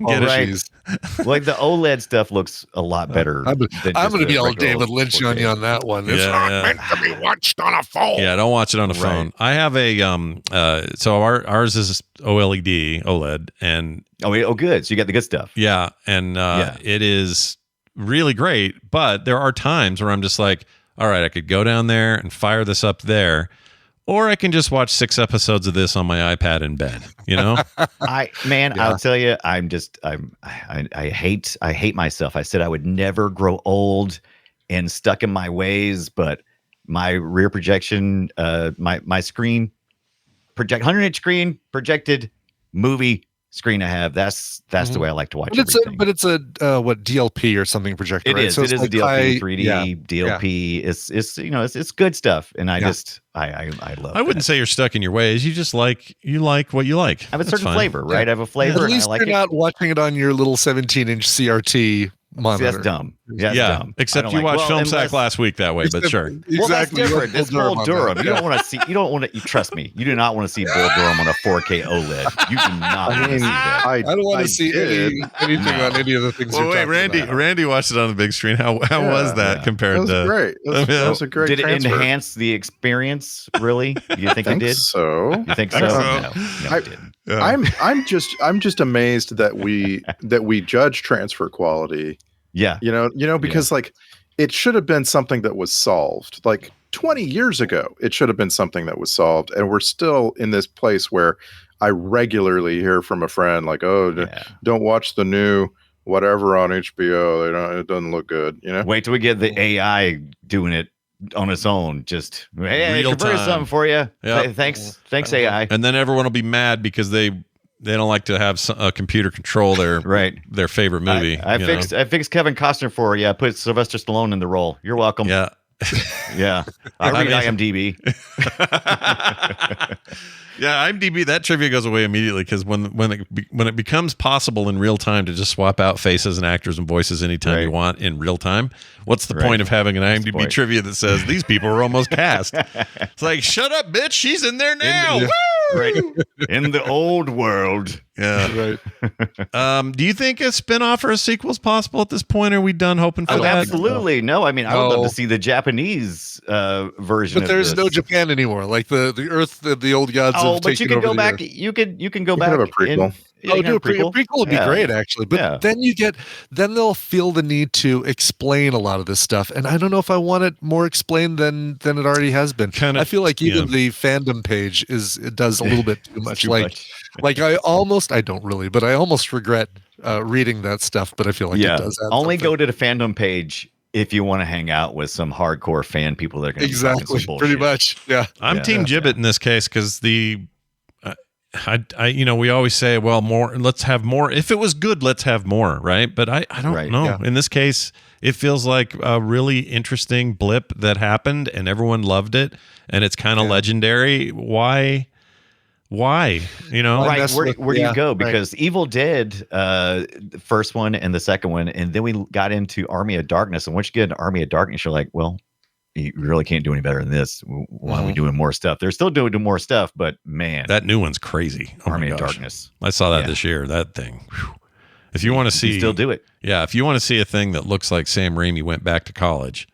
Speaker 4: Get it.
Speaker 5: right. Like the OLED stuff looks a lot better.
Speaker 7: I'm
Speaker 5: than
Speaker 7: going
Speaker 5: just
Speaker 7: to be
Speaker 5: the
Speaker 7: all
Speaker 5: regular
Speaker 7: David Lynch on
Speaker 5: 4K.
Speaker 7: you on that one. It's
Speaker 4: Yeah,
Speaker 7: not
Speaker 4: yeah.
Speaker 7: meant to be watched on a phone.
Speaker 4: Yeah, don't watch it on a phone.
Speaker 5: Right.
Speaker 4: I have a so ours is OLED, and
Speaker 5: Oh, good. So you got the good stuff.
Speaker 4: yeah, and it is really great. But there are times where I'm just like, all right, I could go down there and fire this up there, or I can just watch 6 episodes of this on my iPad in bed.
Speaker 5: I'll tell you, I hate myself. I said I would never grow old and stuck in my ways, but my rear projection, my screen, 100-inch screen, projected movie screen I have. That's the way I like to watch everything.
Speaker 7: But it's a what DLP or something projector.
Speaker 5: It
Speaker 7: right?
Speaker 5: is.
Speaker 7: So
Speaker 5: It
Speaker 7: it's
Speaker 5: is a
Speaker 7: like
Speaker 5: DLP,
Speaker 7: high-
Speaker 5: 3D,
Speaker 7: yeah,
Speaker 5: DLP. It's good stuff, and I love.
Speaker 4: I wouldn't
Speaker 5: that.
Speaker 4: say you're stuck in your ways. You just like what you like.
Speaker 5: I have a
Speaker 4: That's
Speaker 5: certain
Speaker 4: fine.
Speaker 5: flavor, right? I have a flavor,
Speaker 7: At
Speaker 5: and
Speaker 7: least
Speaker 5: I like
Speaker 7: you're
Speaker 5: it.
Speaker 7: not watching it on your little 17-inch CRT
Speaker 5: See,
Speaker 7: monitor.
Speaker 5: that's dumb. That's
Speaker 4: Yeah,
Speaker 5: dumb.
Speaker 4: except
Speaker 5: I
Speaker 4: you
Speaker 5: don't
Speaker 4: watched
Speaker 5: like-
Speaker 4: Film
Speaker 5: well,
Speaker 4: Sack
Speaker 5: unless-
Speaker 4: last week that way, but sure.
Speaker 7: Exactly.
Speaker 5: Well, that's different. It's
Speaker 7: Bull
Speaker 5: Bull
Speaker 7: Durham on
Speaker 5: Durham.
Speaker 7: that.
Speaker 5: You don't want to see. You don't want to. Trust me. You do not want to see Bull Durham on a 4K OLED. You do not want to see that.
Speaker 7: I don't want to see anything on any of the things.
Speaker 4: Well,
Speaker 7: you're
Speaker 4: wait,
Speaker 7: talking about.
Speaker 4: Randy watched it on the big screen. How was that compared
Speaker 6: That was
Speaker 4: to?
Speaker 6: great. That was a great
Speaker 5: Did it
Speaker 6: transfer.
Speaker 5: enhance the experience? Really? You think it
Speaker 6: I think
Speaker 5: did?
Speaker 6: so.
Speaker 5: You think so?
Speaker 4: Think so.
Speaker 5: No, it didn't.
Speaker 6: I'm just amazed that we judge transfer quality.
Speaker 5: Yeah.
Speaker 6: Because like it should have been something that was solved. Like 20 years ago, it should have been something that was solved, and we're still in this place where I regularly hear from a friend like, "Oh, don't watch the new whatever on HBO. It doesn't look good."
Speaker 5: Wait till we get the AI doing it on its own. Just hey, I
Speaker 4: Real
Speaker 5: converted
Speaker 4: time.
Speaker 5: something for you.
Speaker 4: Yep.
Speaker 5: Thanks AI.
Speaker 4: And then everyone will be mad because they don't like to have a computer control their
Speaker 5: Right.
Speaker 4: their favorite movie.
Speaker 5: I fixed Kevin Costner for you. I put Sylvester Stallone in the role. You're welcome.
Speaker 4: Yeah.
Speaker 5: Yeah. I read
Speaker 4: mean-
Speaker 5: IMDb.
Speaker 4: Yeah, IMDb, that trivia goes away immediately because when it becomes possible in real time to just swap out faces and actors and voices anytime you want in real time, what's the point of having an
Speaker 5: What's the
Speaker 4: IMDb
Speaker 5: point?
Speaker 4: trivia that says these people were almost cast? It's like, shut up, bitch, she's in there now. Woo!
Speaker 5: Right. In the old world.
Speaker 4: Yeah. Do you think a spinoff or a sequel is possible at this point? Are we done hoping for
Speaker 5: Oh,
Speaker 4: that?
Speaker 5: absolutely. No, I mean, I would love
Speaker 7: No.
Speaker 5: to see the Japanese version
Speaker 7: But
Speaker 5: of
Speaker 7: there's
Speaker 5: this.
Speaker 7: no Japan anymore. Like the Earth, the old gods.
Speaker 5: Oh,
Speaker 7: have
Speaker 5: but you
Speaker 7: taken
Speaker 5: can
Speaker 7: over
Speaker 5: go
Speaker 7: the
Speaker 5: back.
Speaker 7: Earth.
Speaker 5: You can go
Speaker 6: You
Speaker 5: back.
Speaker 6: could have a prequel.
Speaker 5: Yeah, you can
Speaker 7: do
Speaker 5: have
Speaker 7: a prequel would be
Speaker 5: Yeah.
Speaker 7: great actually, but
Speaker 5: Yeah.
Speaker 7: then they'll feel the need to explain a lot of this stuff, and I don't know if I want it more explained than it already has been. I feel like even the fandom page it does a little bit too much. Like I don't really, but I almost regret reading that stuff. But I feel like it does. Add
Speaker 5: Only
Speaker 7: something.
Speaker 5: go to the fandom page if you want to hang out with some hardcore fan people that are going to
Speaker 7: Exactly, pretty much. Yeah,
Speaker 4: I'm Team Gibbet in this case because we always say, well, more. Let's have more. If it was good, let's have more, right? But I don't know.
Speaker 7: yeah.
Speaker 4: In this case, it feels like a really interesting blip that happened, and everyone loved it, and it's kind of legendary. Why? Right.
Speaker 7: Why
Speaker 5: Where do you go? Because Evil Dead, the first one and the second one, and then we got into Army of Darkness. And once you get into Army of Darkness, you're like, well, you really can't do any better than this. Why are we doing more stuff? They're still doing more stuff, but man,
Speaker 4: That new one's crazy. Oh my
Speaker 5: Army of
Speaker 4: gosh.
Speaker 5: Darkness.
Speaker 4: I saw that
Speaker 5: Yeah.
Speaker 4: this year. That thing. Whew. If you want to see,
Speaker 5: You still do it.
Speaker 4: Yeah, if you want to see a thing that looks like Sam Raimi went back to college,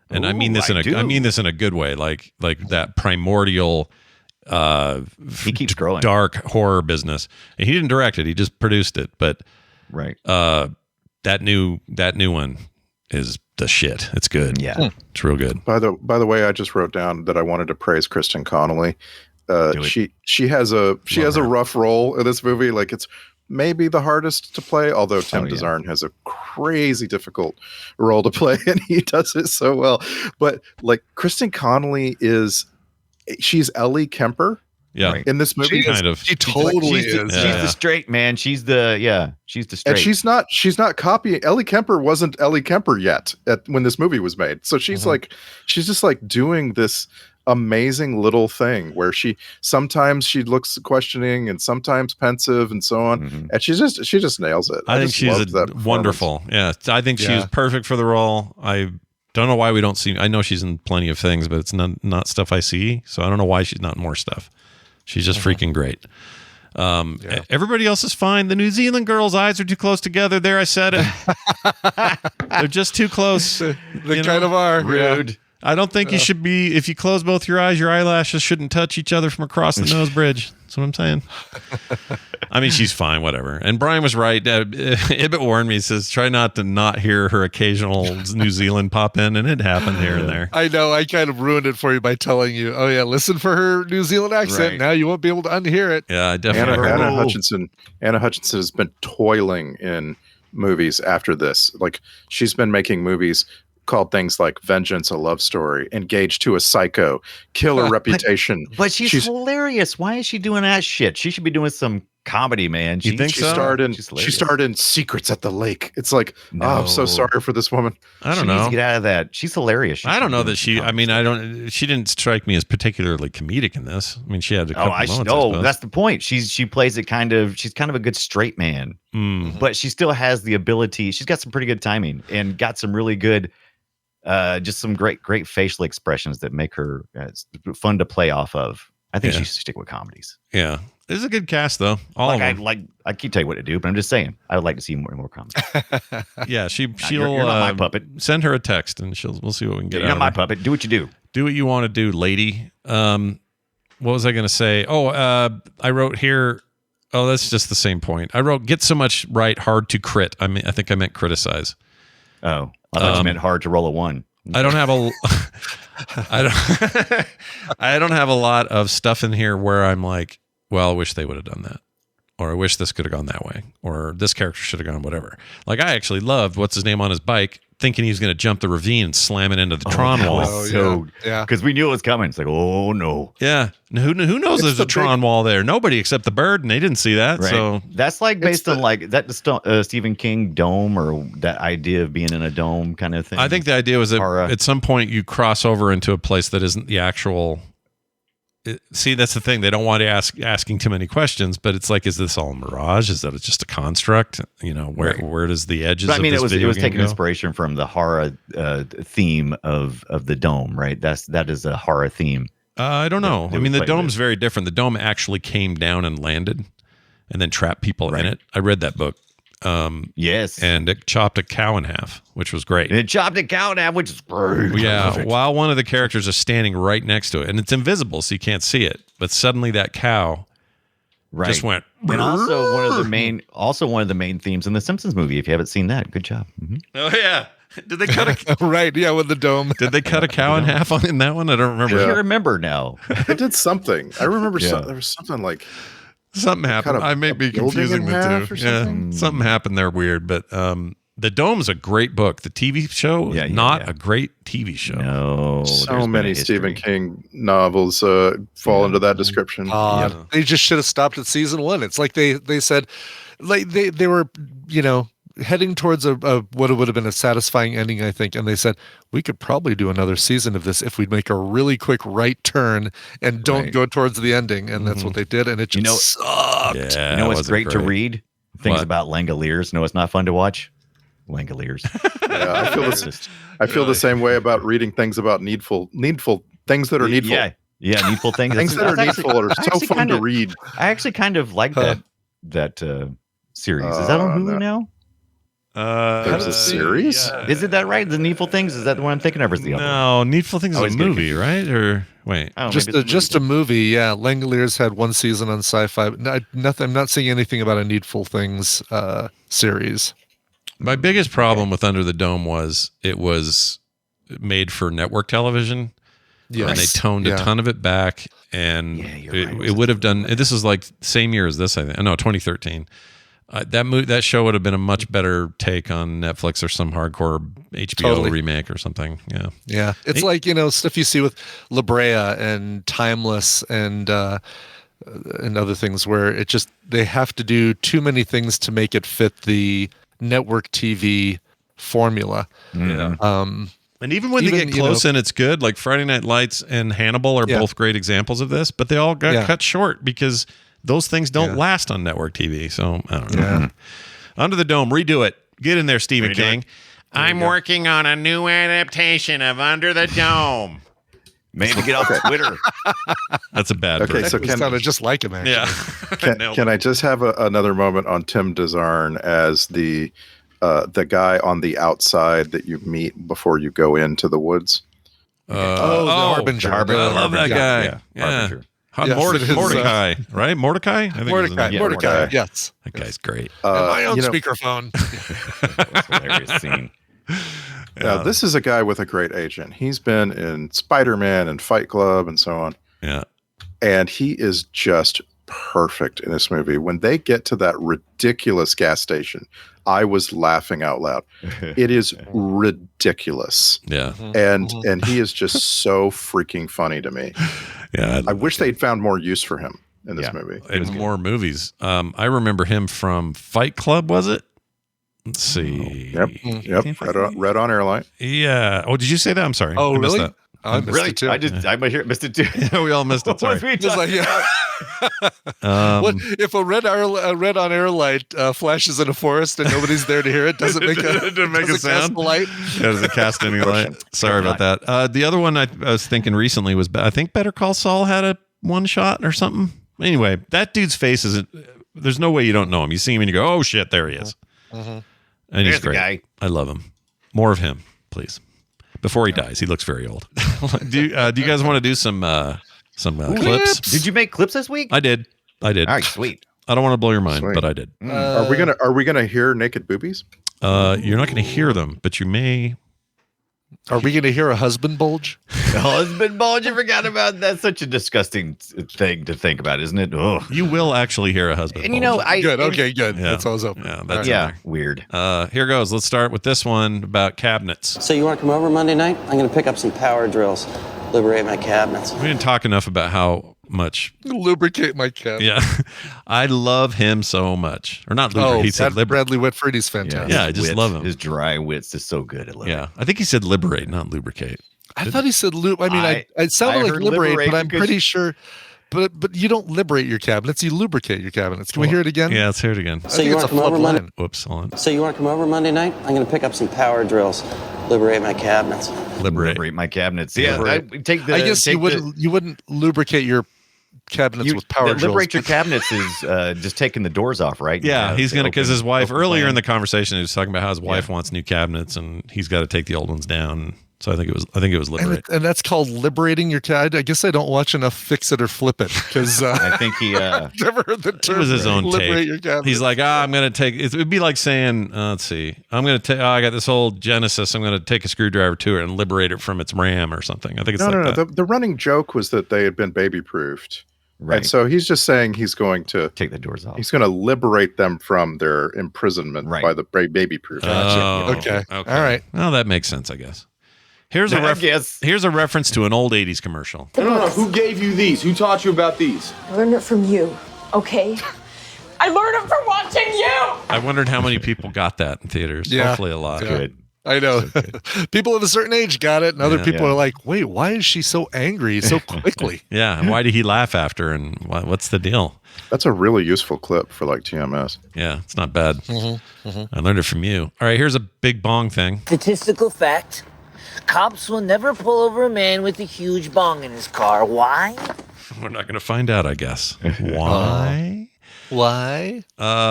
Speaker 4: and I mean
Speaker 5: Ooh,
Speaker 4: this in
Speaker 5: I
Speaker 4: a
Speaker 5: do.
Speaker 4: I mean this in a good way, like that primordial
Speaker 5: He keeps growing.
Speaker 4: dark horror business. And he didn't direct it; he just produced it. But
Speaker 5: Right.
Speaker 4: that new one is the shit. It's good.
Speaker 5: Yeah.
Speaker 4: It's real good.
Speaker 6: By the way, I just wrote down that I wanted to praise Kristen Connolly.
Speaker 5: Do it.
Speaker 6: She has a
Speaker 4: her.
Speaker 6: rough role in this movie. Like, it's maybe the hardest to play, although Tim
Speaker 5: Oh, yeah.
Speaker 6: Desarn has a crazy difficult role to play, and he does it so well. But like, Kristen Connolly she's Ellie Kemper
Speaker 4: Yeah,
Speaker 5: Right.
Speaker 6: in this movie.
Speaker 4: kind of.
Speaker 7: She totally
Speaker 5: she's
Speaker 7: is.
Speaker 5: The, she's the straight man. She's the straight.
Speaker 6: And she's not copying. Ellie Kemper wasn't Ellie Kemper yet when this movie was made. So she's she's just like doing this amazing little thing where sometimes she looks questioning and sometimes pensive and so on.
Speaker 5: Mhm.
Speaker 6: And she just nails it.
Speaker 4: I think
Speaker 6: just
Speaker 4: she's
Speaker 6: loved that performance.
Speaker 4: wonderful. Yeah, I think she's
Speaker 7: Yeah.
Speaker 4: perfect for the role. I don't know why we don't see. I know she's in plenty of things, but it's not stuff I see. So I don't know why she's not in more stuff. She's just freaking great. Everybody else is fine. The New Zealand girl's eyes are too close together. There, I said it. They're just too close.
Speaker 7: They
Speaker 4: You
Speaker 7: kind
Speaker 4: know?
Speaker 7: of are.
Speaker 5: rude.
Speaker 4: I don't think you should be. If you close both your eyes, your eyelashes shouldn't touch each other from across the nose bridge. That's what I'm saying. I mean, she's fine, whatever. And Brian was right. Ibbett warned me. He says, try not to not hear her occasional New Zealand pop in, and it happened here and there.
Speaker 7: I know. I kind of ruined it for you by telling you, oh, yeah, listen for her New Zealand accent.
Speaker 5: Right.
Speaker 7: Now you won't be able to unhear it.
Speaker 4: Yeah, I definitely heard
Speaker 6: Anna
Speaker 4: that.
Speaker 6: Hutchinson has been toiling in movies after this. Like, she's been making movies called things like Vengeance, a Love Story, Engaged to a Psycho, Killer Reputation.
Speaker 5: But she's hilarious. Why is she doing that shit? She should be doing some comedy, man.
Speaker 4: You think
Speaker 6: She
Speaker 4: so?
Speaker 6: starred in
Speaker 5: She's
Speaker 6: she
Speaker 5: hilarious.
Speaker 6: starred in Secrets at the Lake. It's like, oh, I'm so
Speaker 5: No.
Speaker 6: sorry for this woman.
Speaker 4: I don't
Speaker 5: She needs
Speaker 4: know.
Speaker 5: to get out of that. She's hilarious. She
Speaker 4: I don't
Speaker 5: should
Speaker 4: know
Speaker 5: be
Speaker 4: that she.
Speaker 5: doing
Speaker 4: I mean,
Speaker 5: comedy
Speaker 4: She didn't strike me as particularly comedic in this. I mean, she had a
Speaker 5: stuff.
Speaker 4: couple
Speaker 5: Oh, I
Speaker 4: moments.
Speaker 5: know.
Speaker 4: suppose.
Speaker 5: That's the point. She plays it she's kind of a good straight man,
Speaker 4: Mm.
Speaker 5: but she still has the ability. She's got some pretty good timing and got some really good, just some great facial expressions that make her fun to play off of. I think
Speaker 4: Yeah.
Speaker 5: she should stick with comedies.
Speaker 4: Yeah, there's a good cast though. All of them.
Speaker 5: I keep telling you what to do, but I'm just saying I would like to see more comedies.
Speaker 4: Yeah, she'll
Speaker 5: you're not my puppet.
Speaker 4: send her a text and we'll see what we can get
Speaker 5: You're
Speaker 4: out
Speaker 5: not
Speaker 4: of
Speaker 5: my
Speaker 4: her.
Speaker 5: puppet. Do what you do.
Speaker 4: Do what you want to do, lady. What was I going to say? I wrote here. Oh, that's just the same point. I wrote get so much right, hard to crit. I think I meant criticize.
Speaker 5: Oh, I thought you meant hard to roll a one.
Speaker 4: I don't have I don't have a lot of stuff in here where I'm like, well, I wish they would have done that. Or I wish this could have gone that way. Or this character should have gone whatever. Like, I actually loved what's his name on his bike, thinking he was going to jump the ravine and slam it into the Tron wall.
Speaker 7: Oh,
Speaker 5: So,
Speaker 7: yeah.
Speaker 5: because we knew it was coming. It's like, oh no.
Speaker 4: Yeah. Who knows
Speaker 6: It's
Speaker 4: there's
Speaker 6: the
Speaker 4: a Tron wall there? Nobody except the bird, and they didn't see that.
Speaker 5: Right.
Speaker 4: So
Speaker 5: That's like based
Speaker 6: the-
Speaker 5: on like that Stephen King dome or that idea of being in a dome kind of thing.
Speaker 4: I think the idea was that
Speaker 5: Or,
Speaker 4: at some point you cross over into a place that isn't the actual. See, that's the thing. They don't want to asking too many questions, but it's like, is this all a mirage? Is that just a construct? You know, where does the edges?
Speaker 5: But I mean,
Speaker 4: of this
Speaker 5: it
Speaker 4: video
Speaker 5: was
Speaker 4: game
Speaker 5: taking
Speaker 4: go?
Speaker 5: inspiration from the horror theme of the dome, right? That is a horror theme.
Speaker 4: I don't know.
Speaker 5: they
Speaker 4: I mean,
Speaker 5: would
Speaker 4: the
Speaker 5: play with
Speaker 4: dome's
Speaker 5: it.
Speaker 4: very different. The dome actually came down and landed, and then trapped people in
Speaker 5: Right.
Speaker 4: it. I read that book,
Speaker 5: Yes,
Speaker 4: and it chopped a cow in half, which was great.
Speaker 5: and it chopped a cow in half, which is great.
Speaker 4: Yeah,
Speaker 5: Perfect.
Speaker 4: while one of the characters is standing right next to it, and it's invisible, so you can't see it. But suddenly, that cow
Speaker 5: Right.
Speaker 4: just went.
Speaker 5: And also one of the main themes in the Simpsons movie. If you haven't seen that, good job. Mhm.
Speaker 4: Oh yeah, did they cut a
Speaker 7: Right. Yeah. With the dome.
Speaker 4: Did they cut a cow in half in that one? I don't remember.
Speaker 5: I
Speaker 6: Yeah.
Speaker 5: can't remember now.
Speaker 6: They did something. I remember
Speaker 5: Yeah.
Speaker 6: there was something like
Speaker 4: Something happened.
Speaker 6: Cut a-
Speaker 4: I may
Speaker 6: a
Speaker 4: be
Speaker 6: building
Speaker 4: confusing
Speaker 6: in
Speaker 4: the
Speaker 6: half
Speaker 4: two.
Speaker 6: or
Speaker 4: Yeah,
Speaker 6: something?
Speaker 4: something happened there weird. But the Dome's a great book. The TV show,
Speaker 5: Yeah, yeah,
Speaker 4: not
Speaker 5: yeah.
Speaker 4: a great TV show.
Speaker 5: No,
Speaker 6: so
Speaker 5: there's been
Speaker 6: many
Speaker 5: a history.
Speaker 6: Stephen King novels fall into that description.
Speaker 7: God, they just should have stopped at season 1. It's like they said, like they were, heading towards a what would have been a satisfying ending, I think. And they said, we could probably do another season of this if we'd make a really quick right turn and don't
Speaker 5: Right.
Speaker 7: go towards the ending. And that's what they did. And it just sucked.
Speaker 4: Yeah,
Speaker 5: You know
Speaker 4: it
Speaker 5: what's
Speaker 4: wasn't
Speaker 5: great to read? Things
Speaker 4: What?
Speaker 5: about Langoliers. No, it's not fun to watch. Langoliers.
Speaker 6: Yeah, I feel the same way about reading things about needful things that are needful.
Speaker 5: Yeah, needful things.
Speaker 6: Things that are needful are so fun to read.
Speaker 5: I actually kind of like that series. Is that on Hulu now?
Speaker 6: There's a series?
Speaker 4: Yeah.
Speaker 5: Is it that right? The Needful Things? Is that the one I'm thinking of? Or is the other one?
Speaker 4: No, Needful Things is a movie, right? Or wait,
Speaker 5: Oh,
Speaker 7: Just
Speaker 5: maybe it's
Speaker 7: just a movie, yeah. Langoliers had one season on Sci-Fi. Nothing. I'm not seeing anything about a Needful Things series.
Speaker 4: my biggest problem with Under the Dome was it was made for network television.
Speaker 7: Yes.
Speaker 4: And they toned a ton of it back, and it would have done. This is like same year as this, I think. No, 2013. That show would have been a much better take on Netflix or some hardcore HBO remake or something. Yeah.
Speaker 7: It's like stuff you see with La Brea and Timeless and other things where it just they have to do too many things to make it fit the network TV formula.
Speaker 4: Yeah. And even when they get close and it's good, like Friday Night Lights and Hannibal are both great examples of this, but they all got cut short because those things don't last on network TV. So I don't know.
Speaker 7: Yeah.
Speaker 4: Under the Dome, redo it. Get in there, Stephen King. I'm working on a new adaptation of Under the Dome.
Speaker 5: Maybe get off Twitter.
Speaker 4: That's a bad
Speaker 6: Okay, so
Speaker 7: It sounded just like him, actually.
Speaker 4: Yeah.
Speaker 6: Can I just have another moment on Tim DeZarn as the guy on the outside that you meet before you go into the woods?
Speaker 7: The Harbinger.
Speaker 4: I love that guy. Yeah. Mordecai, right? Mordecai? I think
Speaker 7: Mordecai. Yes.
Speaker 4: That guy's great.
Speaker 7: My own speakerphone.
Speaker 5: That's a hilarious scene.
Speaker 6: Now, this is a guy with a great agent. He's been in Spider-Man and Fight Club and so on.
Speaker 4: Yeah.
Speaker 6: And he is just perfect in this movie. When they get to that ridiculous gas station, I was laughing out loud. It is ridiculous.
Speaker 4: Yeah.
Speaker 6: And he is just so freaking funny to me.
Speaker 4: Yeah.
Speaker 6: I wish they'd found more use for him in this movie.
Speaker 4: In more movies. I remember him from Fight Club, was it? Let's see.
Speaker 6: Yep. Red on Airline.
Speaker 4: Yeah. Oh, did you say that? I'm sorry.
Speaker 7: Oh,
Speaker 4: I missed
Speaker 7: really?
Speaker 4: that.
Speaker 7: I missed it too.
Speaker 5: I might hear missed it too.
Speaker 4: Yeah, we all missed it. Sorry.
Speaker 7: Just like, what if a red on air light flashes in a forest and nobody's there to hear it? Does it make a sound? Light?
Speaker 4: Yeah, does it cast any light? Sorry about that. The other one I was thinking recently was I think Better Call Saul had a one shot or something. Anyway, that dude's face isn't. There's no way you don't know him. You see him and you go, "Oh shit, there he is." And he's great. Guy. I love him. More of him, please. Before he dies, he looks very old. Do you guys want to do some clips?
Speaker 5: Did you make clips this week?
Speaker 4: I did. All
Speaker 5: right, sweet.
Speaker 4: I don't want to blow your mind, but I did.
Speaker 6: Are we gonna hear naked boobies?
Speaker 4: You're not going to hear them, but you may.
Speaker 7: Are we going to hear a husband bulge?
Speaker 5: Husband bulge? You forgot about that. That's such a disgusting thing to think about, isn't it? Ugh.
Speaker 4: You will actually hear a husband bulge.
Speaker 7: Good. Okay, good.
Speaker 4: Yeah.
Speaker 7: That's all I was hoping.
Speaker 4: Yeah, that's
Speaker 5: weird.
Speaker 4: Here goes. Let's start with this one about cabinets.
Speaker 2: So you want to come over Monday night? I'm going to pick up some power drills, liberate my cabinets.
Speaker 4: We didn't talk enough about how much
Speaker 7: lubricate my cabinet.
Speaker 4: Yeah, I love him so much. Or not lubricate. He said
Speaker 7: Bradley Whitford. He's fantastic.
Speaker 4: Yeah, I just love him.
Speaker 5: His dry wits is so good. I love it.
Speaker 4: I think he said liberate, not lubricate.
Speaker 7: I thought he said I mean, it sounded like liberate, but I'm pretty sure. But you don't liberate your cabinets; you lubricate your cabinets. Can we hear it again?
Speaker 4: Yeah, let's hear it again.
Speaker 2: So you want to come over Monday?
Speaker 4: Whoops, hold on.
Speaker 2: So you want to come over Monday night? I'm going to pick up some power drills, liberate my cabinets.
Speaker 5: Liberate my cabinets. Yeah, I
Speaker 7: guess you wouldn't lubricate your cabinets with power drills.
Speaker 5: Liberate your cabinets is just taking the doors off, right?
Speaker 4: Yeah, he's gonna because his wife earlier in the conversation he was talking about how his wife wants new cabinets and he's got to take the old ones down. So I think it was liberate,
Speaker 7: and that's called liberating your cabinet. I guess I don't watch enough Fix It or Flip It because
Speaker 5: I think he
Speaker 7: never heard the term.
Speaker 4: It was his own
Speaker 7: liberate
Speaker 4: take.
Speaker 7: Your cabinet.
Speaker 4: He's like, I'm gonna take. It would be like saying, let's see, I'm gonna take. I got this old Genesis. I'm gonna take a screwdriver to it and liberate it from its RAM or something. I think it's
Speaker 6: no.
Speaker 4: that.
Speaker 6: The running joke was that they had been baby proofed. Right. And so he's just saying he's going to
Speaker 5: take the doors off.
Speaker 6: He's going to liberate them from their imprisonment by the baby proof.
Speaker 7: Okay. All right.
Speaker 4: Well, that makes sense, I guess. Here's a reference to an old 80s commercial.
Speaker 9: I don't know. Who gave you these? Who taught you about these?
Speaker 10: I learned it from you, okay? I learned it from watching you!
Speaker 4: I wondered how many people got that in theaters.
Speaker 7: Yeah.
Speaker 4: Hopefully a lot.
Speaker 5: Good.
Speaker 7: I know. People of a certain age got it, and other people
Speaker 5: Yeah.
Speaker 7: are like, "Wait, why is she so angry so quickly?"
Speaker 4: Yeah, and why did he laugh after? And what's the deal?
Speaker 6: That's a really useful clip for like TMS.
Speaker 4: Yeah, it's not bad. I learned it from you. All right, here's a big bong thing.
Speaker 11: Statistical fact. Cops will never pull over a man with a huge bong in his car. Why?
Speaker 4: We're not going to find out, I guess. Why?
Speaker 7: Why?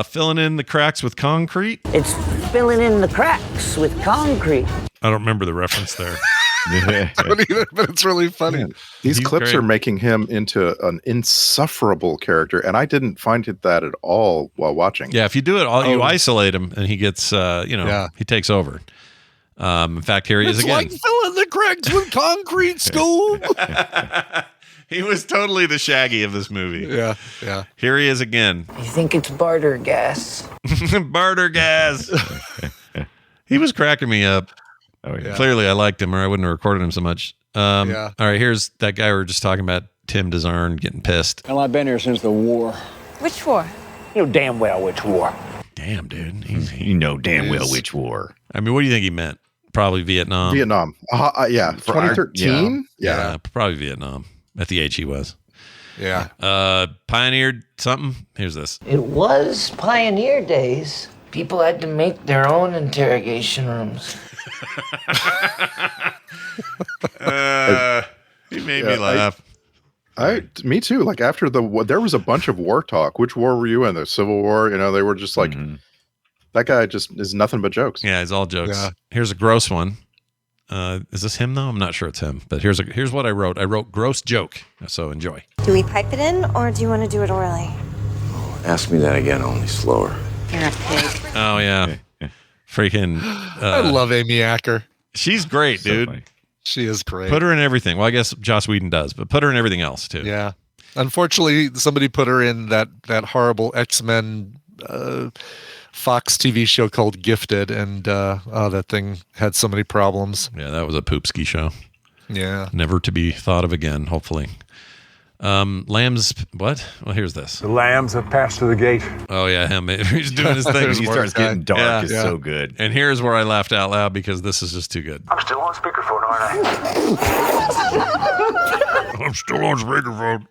Speaker 4: Filling in the cracks with concrete.
Speaker 11: It's filling in the cracks with concrete.
Speaker 4: I don't remember the reference there.
Speaker 7: I don't either, but it's really funny.
Speaker 6: These
Speaker 4: He's
Speaker 6: clips
Speaker 4: great.
Speaker 6: are making him into an insufferable character, and I didn't find it that at all while watching.
Speaker 4: Yeah, if you do it, you isolate him, and he gets, he takes over. In fact, here he is
Speaker 7: It's
Speaker 4: again.
Speaker 7: like filling the cracks with concrete, Scoob.
Speaker 4: He was totally the Shaggy of this movie.
Speaker 7: Yeah, yeah.
Speaker 4: Here he is again.
Speaker 11: You think it's barter gas?
Speaker 4: Barter gas. He was cracking me up.
Speaker 5: Oh, yeah.
Speaker 4: Clearly, I liked him, or I wouldn't have recorded him so much.
Speaker 7: Yeah.
Speaker 4: All right, here's that guy we were just talking about, Tim DeZarn, getting pissed.
Speaker 12: Well, I've been here since the war.
Speaker 10: Which war?
Speaker 11: You know damn well which war.
Speaker 4: Damn, dude.
Speaker 5: You know damn well which war.
Speaker 4: I mean, what do you think he meant? Probably Vietnam.
Speaker 6: Vietnam. Yeah.
Speaker 5: For our-
Speaker 6: 2013?
Speaker 4: Yeah, probably Vietnam. At the age he was.
Speaker 7: Yeah.
Speaker 4: Pioneered something. Here's this.
Speaker 11: It was pioneer days. People had to make their own interrogation rooms.
Speaker 4: He made me laugh.
Speaker 6: Me too. Like after there was a bunch of war talk. Which war were you in? The Civil War? You know, they were just like, that guy just is nothing but jokes.
Speaker 4: Yeah, it's all jokes.
Speaker 7: Yeah.
Speaker 4: Here's a gross one. Is this him though? I'm not sure it's him. But here's what I wrote. I wrote gross joke. So enjoy.
Speaker 10: Do we pipe it in or do you want to do it orally?
Speaker 12: Ask me that again, only slower.
Speaker 10: You're a pig.
Speaker 4: Oh yeah. Freaking.
Speaker 7: I love Amy Acker.
Speaker 4: She's great, dude.
Speaker 5: funny.
Speaker 7: She is great.
Speaker 4: Put her in everything. Well, I guess Joss Whedon does, but put her in everything else too.
Speaker 7: Yeah. Unfortunately, somebody put her in that horrible X-Men Fox TV show called Gifted, and that thing had so many problems.
Speaker 4: Yeah, that was a poopski show.
Speaker 7: Yeah.
Speaker 4: Never to be thought of again, hopefully. Lambs, what? Well, here's this.
Speaker 12: The lambs have passed through the gate.
Speaker 4: Oh, yeah, him. He's doing his thing.
Speaker 5: When he starts getting dark,
Speaker 4: Yeah.
Speaker 5: it's
Speaker 7: Yeah.
Speaker 5: so good.
Speaker 4: And here's where I laughed out loud because this is just too good.
Speaker 12: I'm still on speakerphone, aren't I?
Speaker 4: I'm still on speakerphone.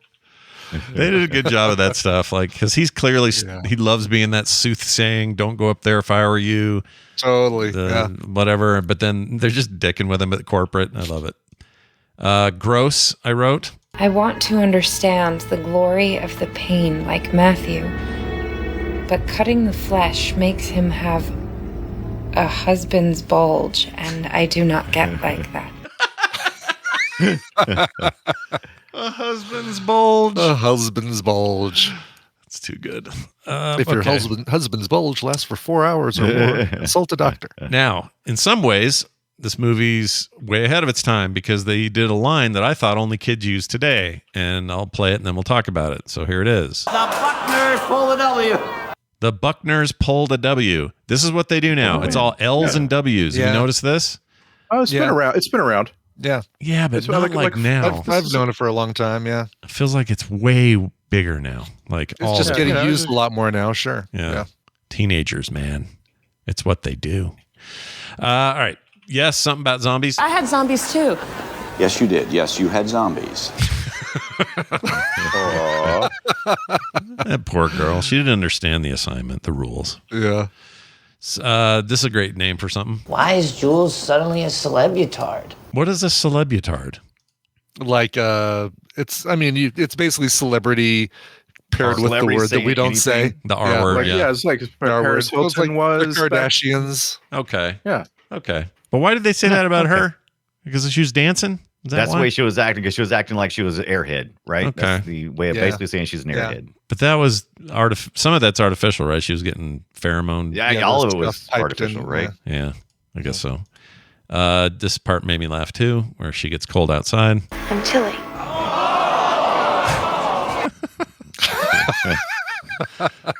Speaker 4: They did a good job of that stuff, like because he's clearly he loves being that soothsaying. Don't go up there if I were you.
Speaker 7: Totally.
Speaker 4: Whatever. But then they're just dicking with him at corporate. I love it. Gross. I wrote.
Speaker 13: I want to understand the glory of the pain like Matthew, but cutting the flesh makes him have a husband's bulge, and I do not get like that.
Speaker 4: A husband's bulge.
Speaker 7: A husband's bulge.
Speaker 4: That's too good.
Speaker 7: If your husband's bulge lasts for 4 hours or more, consult a doctor.
Speaker 4: Now, in some ways, this movie's way ahead of its time because they did a line that I thought only kids use today. And I'll play it and then we'll talk about it. So here it is.
Speaker 11: The Buckners pull a W.
Speaker 4: The Buckners pulled a W. This is what they do now. It's all L's and W's. Have you noticed this?
Speaker 6: Oh, it's been around. It's been around.
Speaker 7: Yeah.
Speaker 4: Yeah, but
Speaker 6: It's
Speaker 4: not like now.
Speaker 7: I've known it for a long time, yeah.
Speaker 4: It feels like it's way bigger now. Like
Speaker 7: It's just getting used a lot more now, sure.
Speaker 4: Yeah. Teenagers, man. It's what they do. All right. Yes, something about zombies.
Speaker 10: I had zombies too.
Speaker 12: Yes, you did. Yes, you had zombies.
Speaker 4: That poor girl. She didn't understand the assignment, the rules.
Speaker 7: Yeah.
Speaker 4: This is a great name for something.
Speaker 11: Why is Jules suddenly a celebutard?
Speaker 4: What is a celebutard?
Speaker 7: Like it's basically celebrity paired with the word that we don't say.
Speaker 4: The R word,
Speaker 6: Yeah, it's like Paris Hilton was.
Speaker 7: the Kardashians.
Speaker 4: Okay.
Speaker 6: Yeah.
Speaker 4: Okay. But why did they say that about her? Because she was dancing? Is that
Speaker 5: That's
Speaker 4: why?
Speaker 5: the way she was acting, because she was acting like she was an airhead, right?
Speaker 4: Okay.
Speaker 5: That's the way of basically saying she's an
Speaker 7: Yeah.
Speaker 5: airhead.
Speaker 4: But that was some of that's artificial, right? She was getting pheromone.
Speaker 5: Yeah, all of it was
Speaker 7: stuff piped
Speaker 5: artificial,
Speaker 7: in,
Speaker 5: right?
Speaker 4: Yeah, I guess so. This part made me laugh too, where she gets cold outside.
Speaker 10: I'm chilly.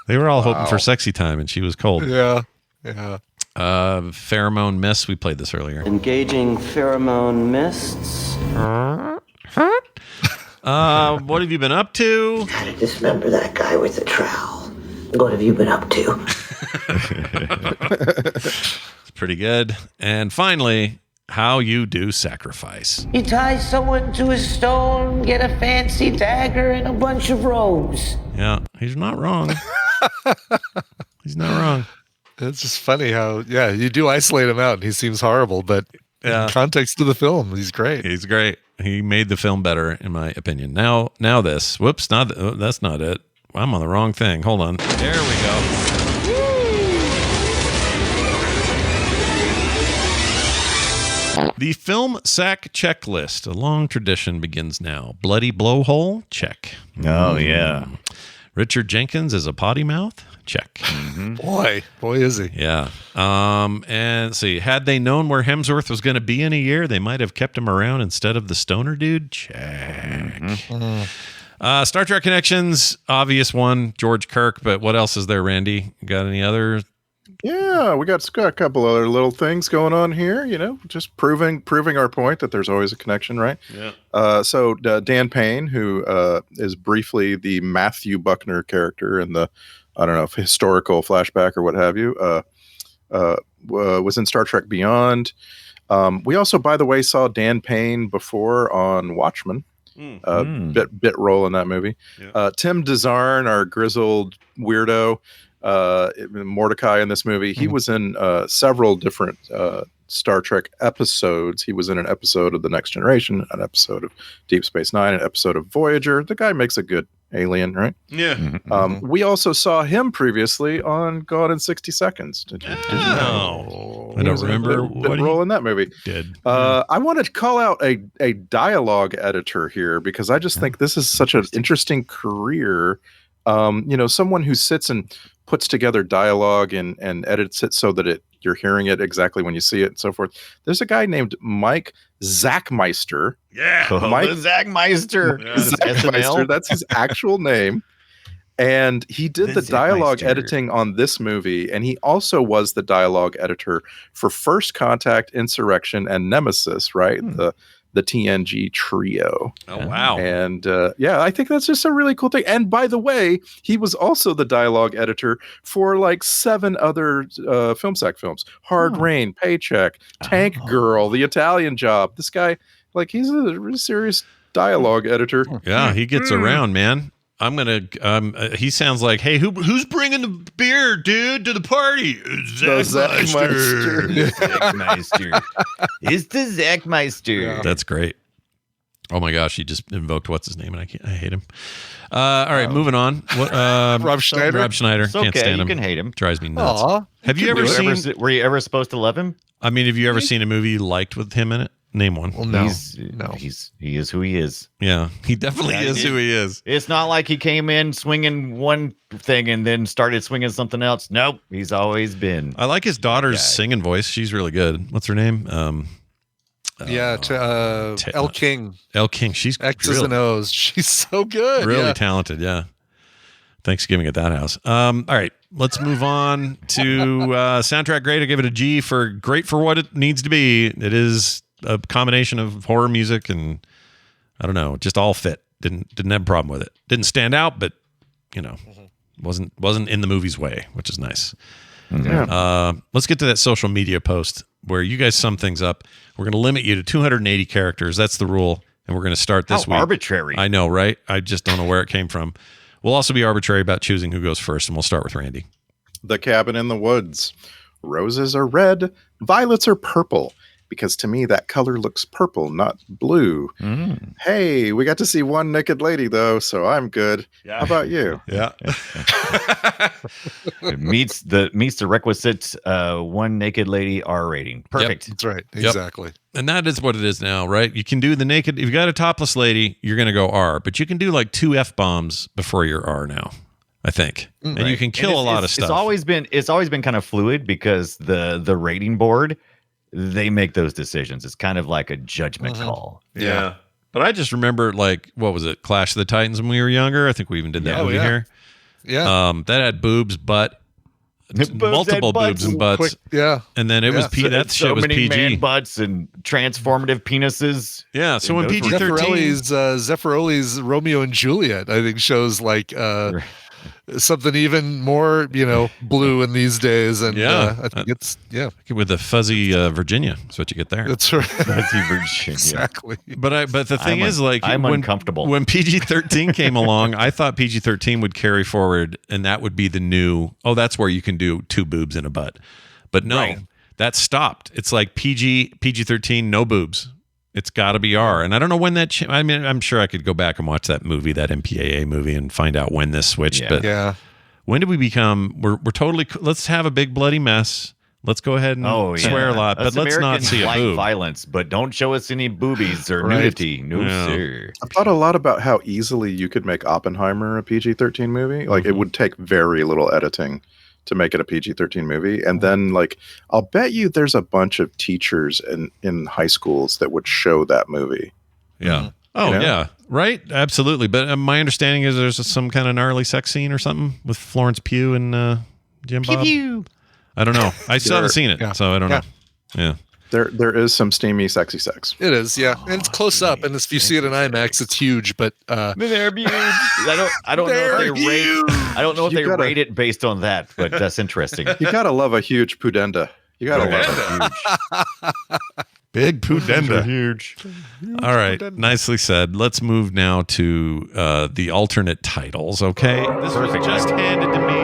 Speaker 4: They were all hoping for sexy time, and she was cold.
Speaker 7: Yeah. Yeah.
Speaker 4: Pheromone mist. We played this earlier.
Speaker 2: Engaging pheromone mists.
Speaker 4: What have you been up to?
Speaker 11: Gotta dismember that guy with the trowel. What have you been up to?
Speaker 4: Pretty good. And finally, how you do sacrifice.
Speaker 11: You tie someone to a stone, get a fancy dagger, and a bunch of robes.
Speaker 4: Yeah, he's not wrong. He's not wrong.
Speaker 7: It's just funny how, you do isolate him out and he seems horrible, but in context of the film, he's great.
Speaker 4: He's great. He made the film better, in my opinion. Now this. Whoops, that's not it. I'm on the wrong thing. Hold on. There we go. The Film Sack Checklist. A long tradition begins now. Bloody blowhole? Check.
Speaker 5: Oh, yeah.
Speaker 4: Richard Jenkins is a potty mouth? Check.
Speaker 5: Mm-hmm.
Speaker 7: Boy, is he.
Speaker 4: Yeah. And let's see. Had they known where Hemsworth was going to be in a year, they might have kept him around instead of the stoner dude? Check. Star Trek Connections, obvious one, George Kirk, but what else is there, Randy? Got any other?
Speaker 6: Yeah, we got a couple other little things going on here, just proving our point that there's always a connection, right?
Speaker 4: Yeah.
Speaker 6: So Dan Payne, who is briefly the Matthew Buckner character in the, I don't know, if historical flashback or what have you, was in Star Trek Beyond. We also, by the way, saw Dan Payne before on Watchmen. Bit role in that movie. Yeah. Tim DeZarn, our grizzled weirdo, Mordecai in this movie, he was in several different Star Trek episodes. He was in an episode of The Next Generation, an episode of Deep Space Nine, an episode of Voyager. The guy makes a good alien, right?
Speaker 4: Yeah.
Speaker 6: We also saw him previously on Gone in 60 Seconds. Did you
Speaker 4: know? I don't remember
Speaker 6: what role in that movie.
Speaker 4: Did.
Speaker 6: I wanted to call out a dialogue editor here because I just think this is such an interesting career. Someone who sits and puts together dialogue and edits it so that you're hearing it exactly when you see it and so forth. There's a guy named Mike Zachmeister.
Speaker 5: Yeah,
Speaker 6: Mike
Speaker 5: Zachmeister.
Speaker 6: Zachmeister, that's his actual name. And he did the dialogue editing on this movie, and he also was the dialogue editor for First Contact, Insurrection, and Nemesis, right? The TNG trio.
Speaker 4: Oh, wow.
Speaker 6: And I think that's just a really cool thing. And by the way, he was also the dialogue editor for like 7 other Film Sack films. Hard Rain, Paycheck, Tank Girl, The Italian Job. This guy, he's a really serious dialogue editor.
Speaker 4: Yeah, he gets around, man. I'm gonna. He sounds like, hey, who's bringing the beer, dude, to the party?
Speaker 6: Zachmeister.
Speaker 5: Zachmeister. It's the Zachmeister.
Speaker 4: Yeah. That's great. Oh my gosh, he just invoked what's his name, and I hate him. All right, moving on. What?
Speaker 7: Rob Schneider.
Speaker 4: Rob Schneider.
Speaker 5: It's okay,
Speaker 4: Can't stand him.
Speaker 5: You can hate him.
Speaker 4: Drives me nuts.
Speaker 7: Aww.
Speaker 4: Have you ever seen?
Speaker 5: Were you ever supposed to love him?
Speaker 4: I mean, have you ever seen a movie you liked with him in it? Name one.
Speaker 7: Well, no.
Speaker 5: He is who he is.
Speaker 4: Yeah, he definitely is who he is.
Speaker 5: It's not like he came in swinging one thing and then started swinging something else. Nope, he's always been.
Speaker 4: I like his daughter's singing voice. She's really good. What's her name?
Speaker 7: Elle King.
Speaker 4: Elle King. She's
Speaker 7: X's and O's. She's so good.
Speaker 4: Really talented. Yeah. Thanksgiving at that house. All right, let's move on to soundtrack grade. I give it a G for great for what it needs to be. It is a combination of horror music and I don't know, just all fit. Didn't have a problem with it. Didn't stand out, but wasn't in the movie's way, which is nice.
Speaker 6: Yeah.
Speaker 4: Let's get to that social media post where you guys sum things up. We're going to limit you to 280 characters. That's the rule, and we're going to start this week.
Speaker 5: Arbitrary.
Speaker 4: I know, right? I just don't know where it came from. We'll also be arbitrary about choosing who goes first, and we'll start with Randy.
Speaker 6: The Cabin in the Woods. Roses are red, violets are purple. Because to me, that color looks purple, not blue. Hey, we got to see one naked lady, though, so I'm good. Yeah. How about you?
Speaker 4: Yeah.
Speaker 5: It meets the requisite one naked lady R rating. Perfect.
Speaker 7: Yep, that's right. Exactly.
Speaker 4: And that is what it is now, right? You can do the naked. If you got a topless lady, you're going to go R. But you can do like 2 F-bombs before your R now, I think. And you can kill a lot of stuff.
Speaker 5: It's always been kind of fluid because the rating board, they make those decisions. It's kind of like a judgment call.
Speaker 4: Yeah. But I just remember, like, what was it? Clash of the Titans when we were younger. I think we even did that movie here.
Speaker 7: Yeah.
Speaker 4: That had boobs, multiple boobs and butts.
Speaker 7: Quick, yeah.
Speaker 4: And then it was that shit was PG.
Speaker 5: Man butts and transformative penises.
Speaker 4: Yeah. So when PG-13,
Speaker 7: Zeffirelli's Romeo and Juliet, I think, shows like something even more, blue in these days. And I think it's
Speaker 4: with the fuzzy Virginia. That's what you get there.
Speaker 7: That's right.
Speaker 5: Fuzzy Virginia.
Speaker 7: Exactly.
Speaker 4: But the thing is, like,
Speaker 5: I'm uncomfortable.
Speaker 4: When PG-13 came along, I thought PG-13 would carry forward, and that would be the new. Oh, that's where you can do 2 boobs in a butt. But no, that stopped. It's like PG-13, no boobs. It's got to be R. And I don't know when that. I mean, I'm sure I could go back and watch that movie, that MPAA movie, and find out when this switched. But when did we become? We're totally. Let's have a big bloody mess. Let's go ahead and swear a lot, but let's not see a boob.
Speaker 5: Violence, but don't show us any boobies or nudity. No, sir.
Speaker 6: I've thought a lot about how easily you could make Oppenheimer a PG-13 movie. Like, it would take very little editing to make it a PG-13 movie. And then, like, I'll bet you there's a bunch of teachers in high schools that would show that movie.
Speaker 4: Yeah. Oh, yeah. Right? Absolutely. But my understanding is there's some kind of gnarly sex scene or something with Florence Pugh and Jim Bob.
Speaker 5: Pew.
Speaker 4: I don't know. I still haven't seen it, so I don't know. Yeah.
Speaker 6: There is some steamy, sexy sex.
Speaker 7: It is, yeah, and it's close up. And if you see it in IMAX, it's huge. But
Speaker 5: they're huge. I don't know if they rate it based on that, but that's interesting.
Speaker 6: You gotta love a huge pudenda. You gotta love a huge.
Speaker 4: Big pudenda.
Speaker 5: Huge.
Speaker 4: All right, nicely said. Let's move now to the alternate titles. Okay, this was just handed to me.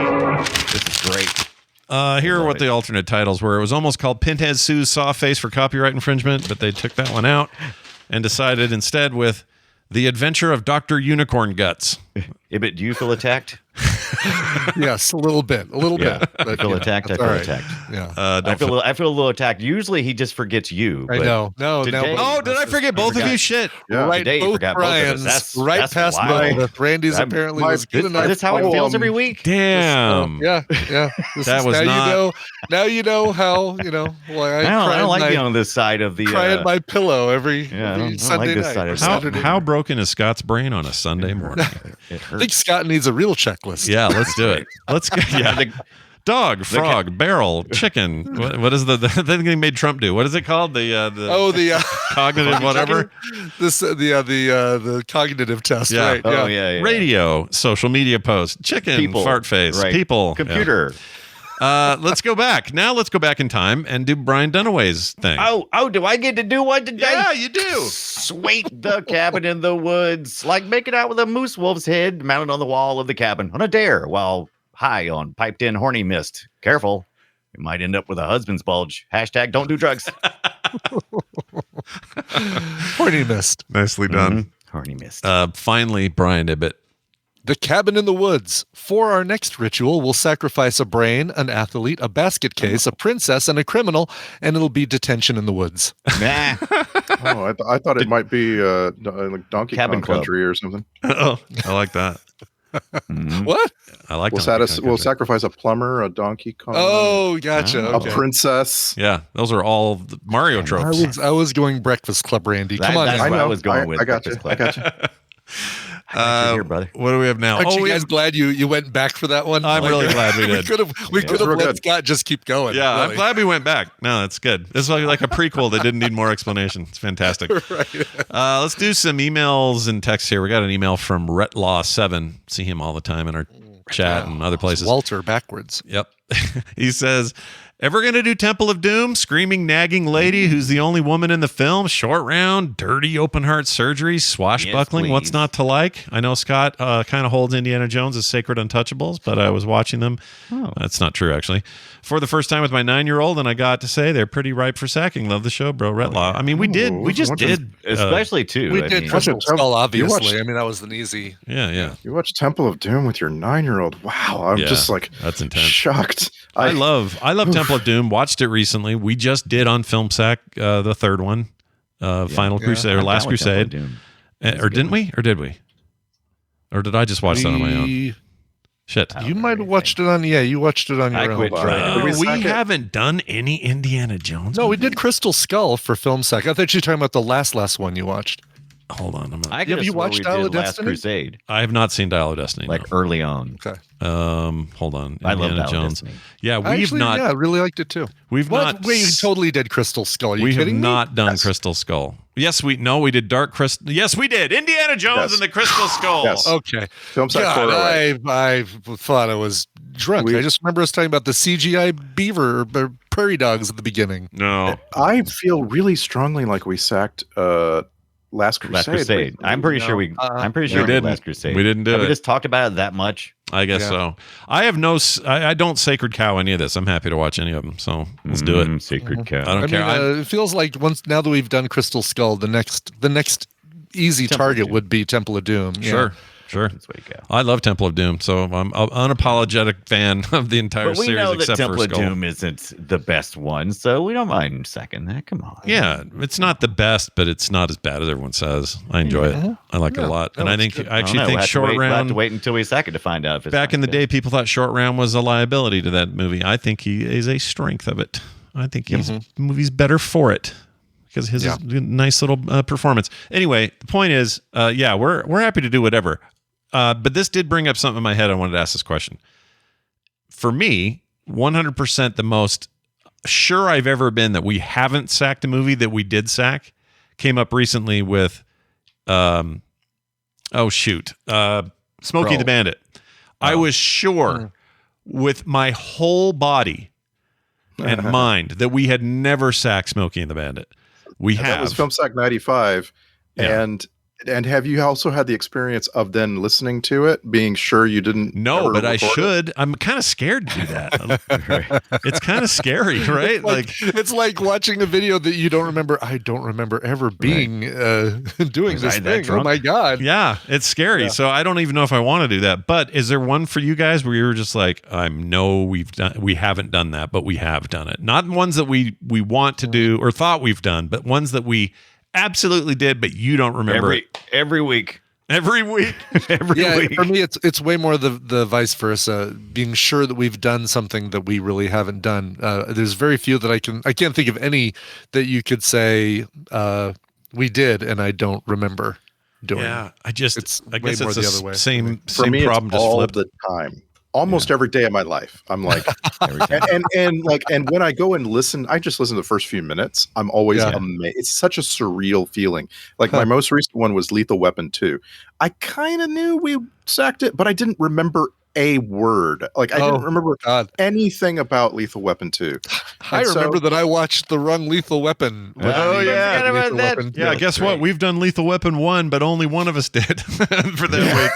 Speaker 5: This is great.
Speaker 4: Here are what the alternate titles were. It was almost called Pinhead Sues Sawface for copyright infringement, but they took that one out and decided instead with The Adventure of Dr. Unicorn Guts.
Speaker 5: Ibit, do you feel attacked?
Speaker 7: Yes, a little bit.
Speaker 5: I feel attacked. I feel attacked.
Speaker 7: Yeah.
Speaker 5: I feel a little attacked. Usually he just forgets you.
Speaker 7: I know. No.
Speaker 5: Did
Speaker 4: I forget both of you? Shit.
Speaker 6: Yeah.
Speaker 7: Right,
Speaker 5: Today,
Speaker 7: both Brian's. That's past Meredith. Randy's apparently was good enough.
Speaker 5: That's how it feels every week.
Speaker 4: Damn.
Speaker 7: Yeah.
Speaker 4: That was not.
Speaker 7: Now you know how. Well,
Speaker 5: I don't like being on this side of the.
Speaker 7: Cry in my pillow every Sunday night.
Speaker 4: How broken is Scott's brain on a Sunday morning?
Speaker 5: It hurts.
Speaker 7: I think Scott needs a real checklist.
Speaker 4: Yeah, let's do it. Let's go. Yeah. Dog, frog, barrel, chicken. What is the thing they made Trump do? What is it called? The cognitive whatever.
Speaker 7: The cognitive test.
Speaker 4: Yeah.
Speaker 7: Right.
Speaker 5: Oh yeah.
Speaker 4: Radio, social media post, chicken,
Speaker 5: people,
Speaker 4: fart face,
Speaker 5: right.
Speaker 4: people,
Speaker 5: computer.
Speaker 4: Yeah. Let's go back. Now let's go back in time and do Brian Dunaway's thing.
Speaker 5: Oh, do I get to do one today?
Speaker 4: Yeah, you do.
Speaker 5: Sweet, the cabin in the woods, like making out with a moose wolf's head mounted on the wall of the cabin on a dare while high on piped in horny mist. Careful, you might end up with a husband's bulge. # don't do drugs.
Speaker 7: Horny mist.
Speaker 4: Nicely done.
Speaker 5: Mm-hmm. Horny mist.
Speaker 4: Finally, Brian Ibbett.
Speaker 7: The cabin in the woods. For our next ritual, we'll sacrifice a brain, an athlete, a basket case, a princess, and a criminal, and it'll be detention in the woods.
Speaker 5: Nah.
Speaker 6: I thought it might be like Donkey
Speaker 5: Cabin
Speaker 6: Kong
Speaker 5: Club.
Speaker 6: Country or something.
Speaker 4: Oh, I like that.
Speaker 7: What?
Speaker 4: I like
Speaker 6: We'll sacrifice a plumber, a Donkey Kong.
Speaker 7: Oh, gotcha.
Speaker 6: A
Speaker 7: Okay.
Speaker 6: princess.
Speaker 4: Yeah, those are all the Mario tropes.
Speaker 7: I was going Breakfast Club, Randy. Come on.
Speaker 5: That's
Speaker 7: now.
Speaker 5: what I was going with.
Speaker 6: I got you.
Speaker 5: Breakfast Club. Here, brother.
Speaker 4: What do we have now?
Speaker 7: Aren't you
Speaker 4: we
Speaker 7: guys glad you went back for that one?
Speaker 4: I'm really glad we did.
Speaker 7: We could have let Scott just keep going.
Speaker 4: Yeah,
Speaker 7: really.
Speaker 4: I'm glad we went back. No, that's good. This is like a prequel that didn't need more explanation. It's fantastic.
Speaker 7: Right.
Speaker 4: Let's do some emails and texts here. We got an email from Retlaw7. See him all the time in our chat and other places.
Speaker 7: Walter backwards.
Speaker 4: Yep. He says, ever going to do Temple of Doom? Screaming, nagging lady who's the only woman in the film? Short round, dirty open heart surgery, swashbuckling.
Speaker 5: Yes,
Speaker 4: What's not to like? I know Scott kind of holds Indiana Jones as sacred untouchables, but I was watching them.
Speaker 5: Oh.
Speaker 4: That's not true, actually. For the first time with my 9-year-old, and I got to say they're pretty ripe for sacking. Love the show, bro. Retlaw. I mean, we just did.
Speaker 5: Especially, too.
Speaker 7: We did Crystal Skull, obviously. I mean, that was an easy.
Speaker 4: Yeah.
Speaker 6: You watched Temple of Doom with your 9-year-old. Wow. I'm just like
Speaker 4: that's intense.
Speaker 6: Shocked.
Speaker 4: I love Temple of Doom. Watched it recently. We just did on Film Sack the third one, Final Crusade or Last Crusade, or didn't we? Or did we? Or did I just watch that on my own? Shit.
Speaker 7: You might have watched it on. Yeah, you watched it on your own.
Speaker 4: We haven't done any Indiana Jones.
Speaker 7: No, we did Crystal Skull for Film Sack. I thought you were talking about the last one you watched.
Speaker 4: hold on.
Speaker 5: Have you watched Dial of Destiny? Last Crusade.
Speaker 4: I have not seen Dial of Destiny.
Speaker 5: Like early on.
Speaker 7: Okay.
Speaker 4: Hold on.
Speaker 5: I love
Speaker 4: Indiana
Speaker 5: Dial
Speaker 4: Jones.
Speaker 5: of Destiny.
Speaker 4: Yeah, we've not.
Speaker 7: Yeah, I really liked it too.
Speaker 4: We've not.
Speaker 7: We totally did Crystal Skull. Are you
Speaker 4: we have
Speaker 7: kidding me?
Speaker 4: not done Crystal Skull. Yes, we did Dark Crystal. Yes, we did. Indiana Jones and the Crystal Skull.
Speaker 6: Yes.
Speaker 7: Okay.
Speaker 6: Film Sack
Speaker 7: God,
Speaker 6: 408.
Speaker 7: I thought I was drunk. I just remember us talking about the CGI beaver or prairie dogs at the beginning.
Speaker 4: No.
Speaker 6: I feel really strongly like we sacked Last Crusade.
Speaker 5: I'm pretty sure we did Last Crusade.
Speaker 4: We didn't do it.
Speaker 5: We just talked about it that much.
Speaker 4: I guess so. I have I don't sacred cow any of this. I'm happy to watch any of them. So let's do it.
Speaker 5: Sacred cow.
Speaker 4: I don't care.
Speaker 7: It feels like now that we've done Crystal Skull, the next easy target would be Temple of Doom.
Speaker 4: Sure. That's way to go. I love Temple of Doom, so I'm an unapologetic fan of the entire
Speaker 5: But we
Speaker 4: series.
Speaker 5: know that
Speaker 4: except
Speaker 5: Temple
Speaker 4: for
Speaker 5: of
Speaker 4: Skull.
Speaker 5: Doom isn't the best one, so we don't mind second that. Come on.
Speaker 4: Yeah, it's not the best, but it's not as bad as everyone says. I enjoy it. I like it a lot, and I actually think Short Round.
Speaker 5: We'll have to wait until we second to find out if it's
Speaker 4: back in the day, people thought Short Round was a liability to that movie. I think he is a strength of it. I think the movie's better for it because his nice little performance. Anyway, the point is, we're happy to do whatever. But this did bring up something in my head. I wanted to ask this question. For me, 100% the most sure I've ever been that we haven't sacked a movie that we did sack came up recently with, Smokey the Bandit. I was sure with my whole body and mind that we had never sacked Smokey and the Bandit. We have.
Speaker 6: That was Film Sack 95.
Speaker 4: Yeah.
Speaker 6: And have you also had the experience of then listening to it, being sure you didn't?
Speaker 4: No, but I should. I'm kind of scared to do that. It's kind of scary, right?
Speaker 7: It's like watching a video that you don't remember. I don't remember ever being doing this thing. Oh my God.
Speaker 4: Yeah, it's scary. Yeah. So I don't even know if I want to do that. But is there one for you guys where you were just like, we haven't done that, but we have done it? Not ones that we want to do or thought we've done, but ones that we absolutely did, but you don't remember
Speaker 5: every week.
Speaker 4: Every week.
Speaker 7: For me, it's way more the vice versa. Being sure that we've done something that we really haven't done. There's very few that I can't think of any that you could say we did and I don't remember doing.
Speaker 4: Yeah, I guess it's
Speaker 7: the other way.
Speaker 4: Same
Speaker 6: for me,
Speaker 4: problem.
Speaker 6: It's
Speaker 4: just
Speaker 6: all
Speaker 4: flipped
Speaker 6: the time. Almost every day of my life, I'm like, and when I go and listen, I just listen to the first few minutes. I'm always amazed. It's such a surreal feeling. Like my most recent one was Lethal Weapon 2. I kind of knew we sacked it, but I didn't remember a word. Like I didn't remember anything about Lethal Weapon 2.
Speaker 7: I remember that I watched the wrong Lethal Weapon.
Speaker 4: Yeah, guess what? We've done Lethal Weapon 1, but only one of us did for that week.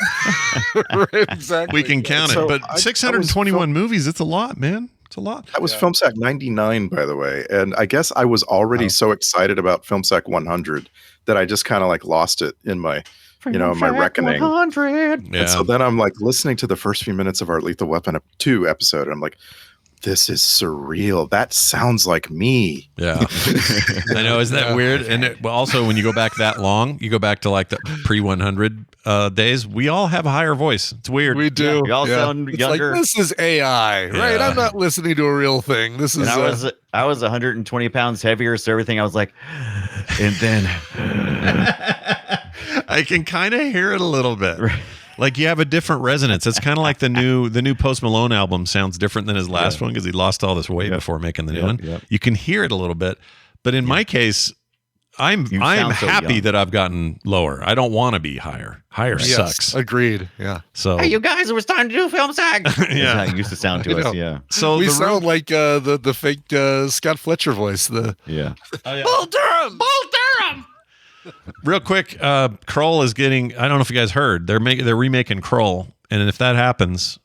Speaker 7: Right, exactly.
Speaker 4: We can count it. But 621 movies, it's a lot, man. It's a lot.
Speaker 6: That was Film Sack 99, by the way. And I guess I was already so excited about Film Sack 100 that I just kind of like lost it in my my reckoning.
Speaker 5: 100.
Speaker 6: Yeah. And so then I'm like listening to the first few minutes of our Lethal Weapon 2 episode, and I'm like, this is surreal. That sounds like me.
Speaker 4: Yeah. I know. Isn't that weird? And also, when you go back that long, you go back to like the pre-100 days, we all have a higher voice. It's weird.
Speaker 7: We do.
Speaker 5: Yeah, we all sound younger.
Speaker 7: Like, this is AI, right? I'm not listening to a real thing. This is.
Speaker 5: I was 120 pounds heavier, so everything I was like, and then.
Speaker 4: I can kind of hear it a little bit. Like you have a different resonance. It's kind of like the new Post Malone album sounds different than his last one because he lost all this weight before making the new one. Yep. You can hear it a little bit, but in my case, I'm happy that I've gotten lower. I don't want to be higher. Higher sucks.
Speaker 7: Agreed. Yeah.
Speaker 4: So
Speaker 5: hey, you guys, it was time to do Film Sack.
Speaker 4: Yeah,
Speaker 5: that's how it used to sound to us. Yeah.
Speaker 7: So we sound like the fake Scott Fletcher voice. Bull Durham.
Speaker 4: Real quick, Kroll is getting. I don't know if you guys heard. They're remaking Kroll, and if that happens,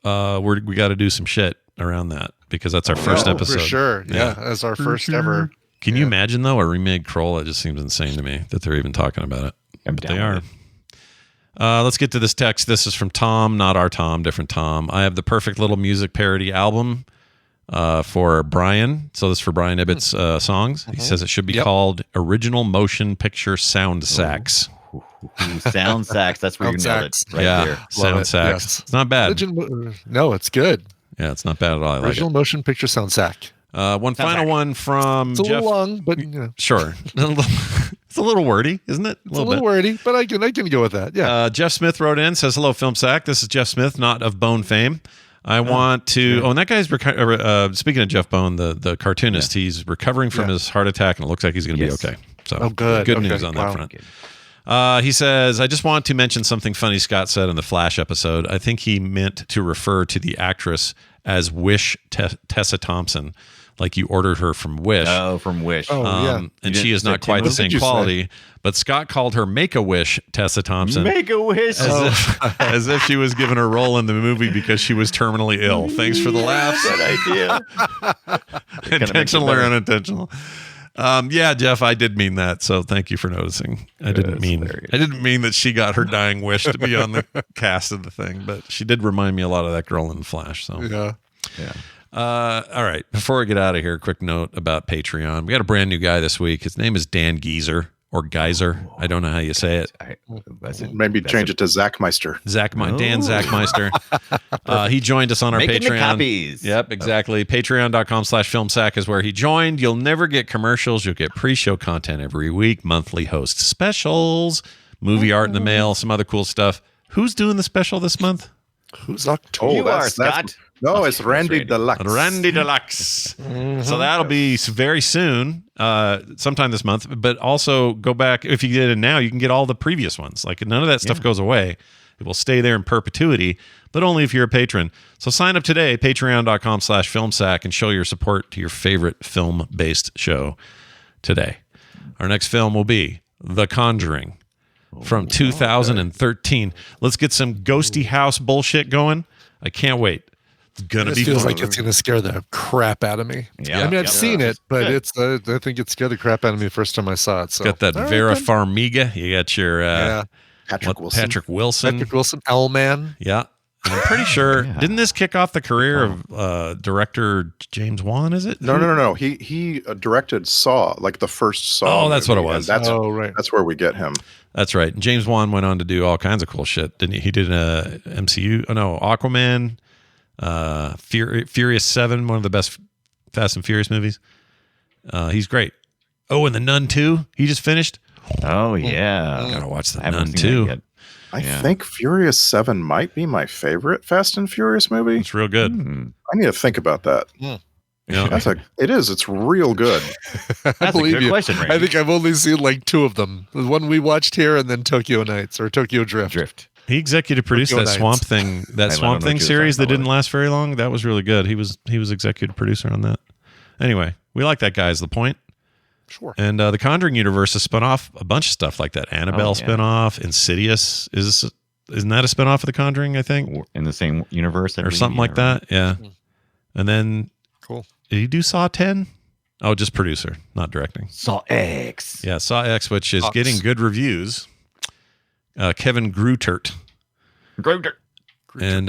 Speaker 4: we got to do some shit around that because that's our first episode.
Speaker 7: For sure. Yeah, that's our first ever.
Speaker 4: Can you imagine though a remade Kroll? It just seems insane to me that they're even talking about it. But they are. Let's get to this text. This is from Tom, not our Tom, different Tom. I have the perfect little music parody album for Brian. So this is for Brian Ibbott's songs. He says it should be called Original Motion Picture Sound Sacks.
Speaker 5: Sound sacks. That's where you nailed it right there.
Speaker 4: Sound sacks. Yes. It's not bad.
Speaker 7: No, it's good.
Speaker 4: Yeah, it's not bad at all.
Speaker 7: Original Motion Picture Sound Sack.
Speaker 4: One final one from
Speaker 7: it's a
Speaker 4: Jeff.
Speaker 7: little long, but
Speaker 4: sure. It's a little wordy, isn't it?
Speaker 7: It's a little wordy, but I can go with that. Yeah.
Speaker 4: Jeff Smith wrote in, says, hello, Film Sack. This is Jeff Smith, not of Bone fame. I want to. Oh, and that guy's speaking of Jeff Bone, the cartoonist. He's recovering from his heart attack, and it looks like he's going to be okay. So,
Speaker 7: good
Speaker 4: news on that front. He says, I just want to mention something funny Scott said in the Flash episode. I think he meant to refer to the actress as Wish Tessa Thompson, like you ordered her from Wish.
Speaker 5: Oh, from Wish.
Speaker 4: And she is not quite the same quality. But Scott called her Make-A-Wish Tessa Thompson.
Speaker 5: Make-A-Wish.
Speaker 4: As if she was given her role in the movie because she was terminally ill. Thanks for the laughs.
Speaker 5: Good idea.
Speaker 4: Intentional or unintentional. Yeah, Jeff, I did mean that. So thank you for noticing. I didn't mean that she got her dying wish to be on the cast of the thing, but she did remind me a lot of that girl in the Flash. So
Speaker 7: yeah.
Speaker 4: All right. Before we get out of here, quick note about Patreon. We got a brand new guy this week. His name is Dan Geyser or Geyser. I don't know how you say it.
Speaker 6: Maybe change it to Zachmeister.
Speaker 4: Dan Zachmeister. He joined us on our
Speaker 5: Making the
Speaker 4: Patreon.
Speaker 5: copies.
Speaker 4: Yep, exactly. Patreon.com/filmsack is where he joined. You'll never get commercials. You'll get pre-show content every week, monthly host specials, movie art in the mail, some other cool stuff. Who's doing the special this month?
Speaker 7: Who's October?
Speaker 5: You are, Scott.
Speaker 6: No, it's Randy Deluxe.
Speaker 4: Randy Deluxe. So that'll be very soon, sometime this month. But also go back. If you get it now, you can get all the previous ones. Like none of that stuff goes away. It will stay there in perpetuity, but only if you're a patron. So sign up today, patreon.com/filmsack, and show your support to your favorite film-based show today. Our next film will be The Conjuring from 2013. Let's get some ghosty house bullshit going. I can't wait. It's gonna be
Speaker 7: feels
Speaker 4: fun.
Speaker 7: like it's gonna scare the crap out of me.
Speaker 5: Yeah.
Speaker 7: I mean, I've seen it, but it's I think it scared the crap out of me the first time I saw it. So
Speaker 4: Got that Vera Farmiga. You got your
Speaker 6: Patrick Wilson.
Speaker 4: Patrick Wilson.
Speaker 7: L-Man.
Speaker 4: Yeah. And I'm pretty sure didn't this kick off the career of director James Wan, is it?
Speaker 6: No. He directed Saw, like the first Saw.
Speaker 4: Oh, that's what it
Speaker 6: movie,
Speaker 4: was.
Speaker 6: and That's where we get him.
Speaker 4: That's right. And James Wan went on to do all kinds of cool shit, didn't he? He did a MCU. Oh no, Aquaman, Furious 7, one of the best Fast and Furious movies. He's great. Oh, and The Nun 2, he just finished.
Speaker 5: Oh yeah,
Speaker 4: Gotta watch The
Speaker 5: I haven't
Speaker 4: Nun
Speaker 5: seen
Speaker 4: 2.
Speaker 5: that yet.
Speaker 6: I think Furious 7 might be my favorite Fast and Furious movie.
Speaker 4: It's real good.
Speaker 6: I need to think about that.
Speaker 4: Yeah.
Speaker 6: It is. It's real good.
Speaker 7: I believe
Speaker 5: good
Speaker 7: you.
Speaker 5: question, Randy.
Speaker 7: I think I've only seen like 2 of them. The one we watched here, and then Tokyo Nights or Tokyo Drift.
Speaker 4: He executive produced
Speaker 7: Tokyo
Speaker 4: that
Speaker 7: Nights.
Speaker 4: Swamp Thing,
Speaker 5: I don't know
Speaker 4: Swamp
Speaker 5: what
Speaker 4: Thing
Speaker 5: you were
Speaker 4: series that
Speaker 5: talking
Speaker 4: didn't
Speaker 5: about.
Speaker 4: last very long. That was really good. He was executive producer on that. Anyway, we like that guy is the point.
Speaker 7: Sure.
Speaker 4: And the Conjuring universe has spun off a bunch of stuff like that. Annabelle spin-off, Insidious. Isn't that a spin-off of The Conjuring, I think?
Speaker 5: In the same universe,
Speaker 4: Or something like that. Yeah. And then
Speaker 7: Cool.
Speaker 4: did he do Saw 10? Oh, just producer, not directing.
Speaker 5: Saw X.
Speaker 4: Yeah, Saw X, which is
Speaker 7: Ox.
Speaker 4: getting good reviews. Kevin Greutert. And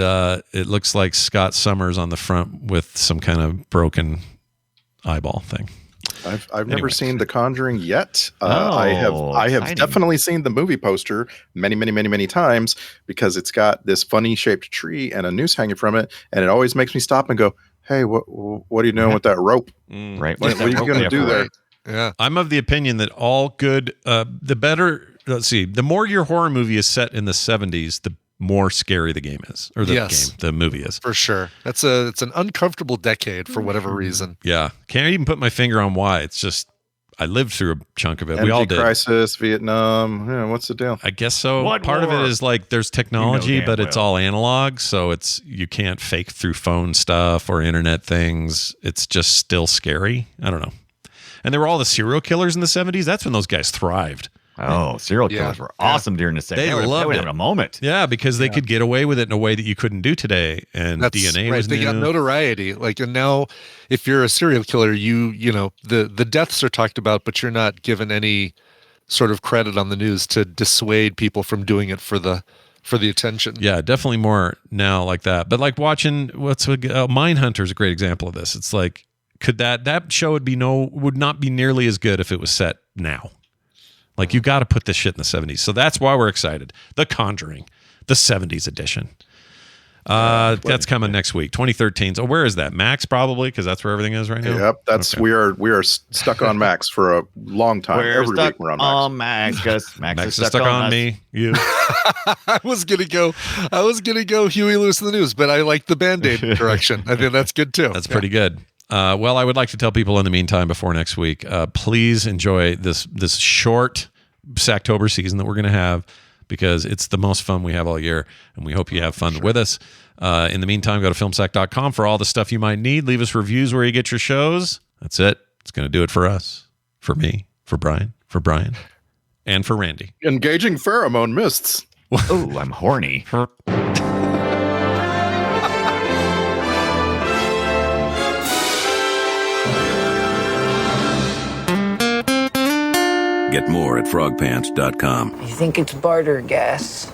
Speaker 4: it looks like Scott Summers on the front with some kind of broken eyeball thing.
Speaker 6: I've never seen The Conjuring yet.
Speaker 5: Oh,
Speaker 6: I have
Speaker 5: exciting.
Speaker 6: definitely seen the movie poster many times because it's got this funny shaped tree and a noose hanging from it, and it always makes me stop and go, "Hey, what are you doing with that rope?
Speaker 5: Right.
Speaker 6: What are you going to do there?"
Speaker 7: Yeah.
Speaker 4: I'm of the opinion that all good, the better, let's see, the more your horror movie is set in the 70s, the more scary the game is, or the movie is.
Speaker 7: For sure. It's an uncomfortable decade for whatever reason.
Speaker 4: Yeah. Can't even put my finger on why. It's just, I lived through a chunk of it.
Speaker 6: Energy
Speaker 4: We all did.
Speaker 6: crisis, Vietnam. Yeah, what's the deal?
Speaker 4: I guess so.
Speaker 5: What
Speaker 4: Part of
Speaker 5: war?
Speaker 4: it is like there's technology,
Speaker 5: damn
Speaker 4: but it's
Speaker 5: well.
Speaker 4: all analog. So you can't fake through phone stuff or internet things. It's just still scary. I don't know. And there were all the serial killers in the 70s. That's when those guys thrived.
Speaker 5: Oh, serial killers were awesome during the 70s.
Speaker 4: They loved
Speaker 5: were
Speaker 4: it.
Speaker 5: having a moment.
Speaker 4: Yeah, because they could get away with it in a way that you couldn't do today. And DNA
Speaker 7: right.
Speaker 4: was
Speaker 7: They
Speaker 4: new.
Speaker 7: got notoriety. Like, and now if you're a serial killer, you know, the deaths are talked about, but you're not given any sort of credit on the news to dissuade people from doing it for the attention.
Speaker 4: Yeah, definitely more now like that. But like watching Mindhunter is a great example of this. It's like, could that show would not be nearly as good if it was set now. Like, you got to put this shit in the 70s. So that's why we're excited. The Conjuring, the 70s edition. That's coming next week, 2013. So where is that? Max probably, because that's where everything is right now.
Speaker 6: Yep, that's we are stuck on Max for a long time.
Speaker 5: We're
Speaker 6: Every
Speaker 5: stuck
Speaker 6: week we're on
Speaker 5: Max
Speaker 6: Max.
Speaker 5: because Max
Speaker 4: is stuck on
Speaker 5: us.
Speaker 4: me. You.
Speaker 7: I was gonna go Huey Lewis in the News, but I like the Band-Aid direction. I think that's good too.
Speaker 4: That's pretty good. Well, I would like to tell people in the meantime, before next week, please enjoy this short Sacktober season that we're going to have, because it's the most fun we have all year, and we hope you have fun with us. In the meantime, go to filmsack.com for all the stuff you might need. Leave us reviews where you get your shows. That's it. It's going to do it for us, for me, for Brian, and for Randy.
Speaker 6: Engaging pheromone mists.
Speaker 5: Oh, I'm horny.
Speaker 12: Get more at frogpants.com.
Speaker 11: You think it's barter gas?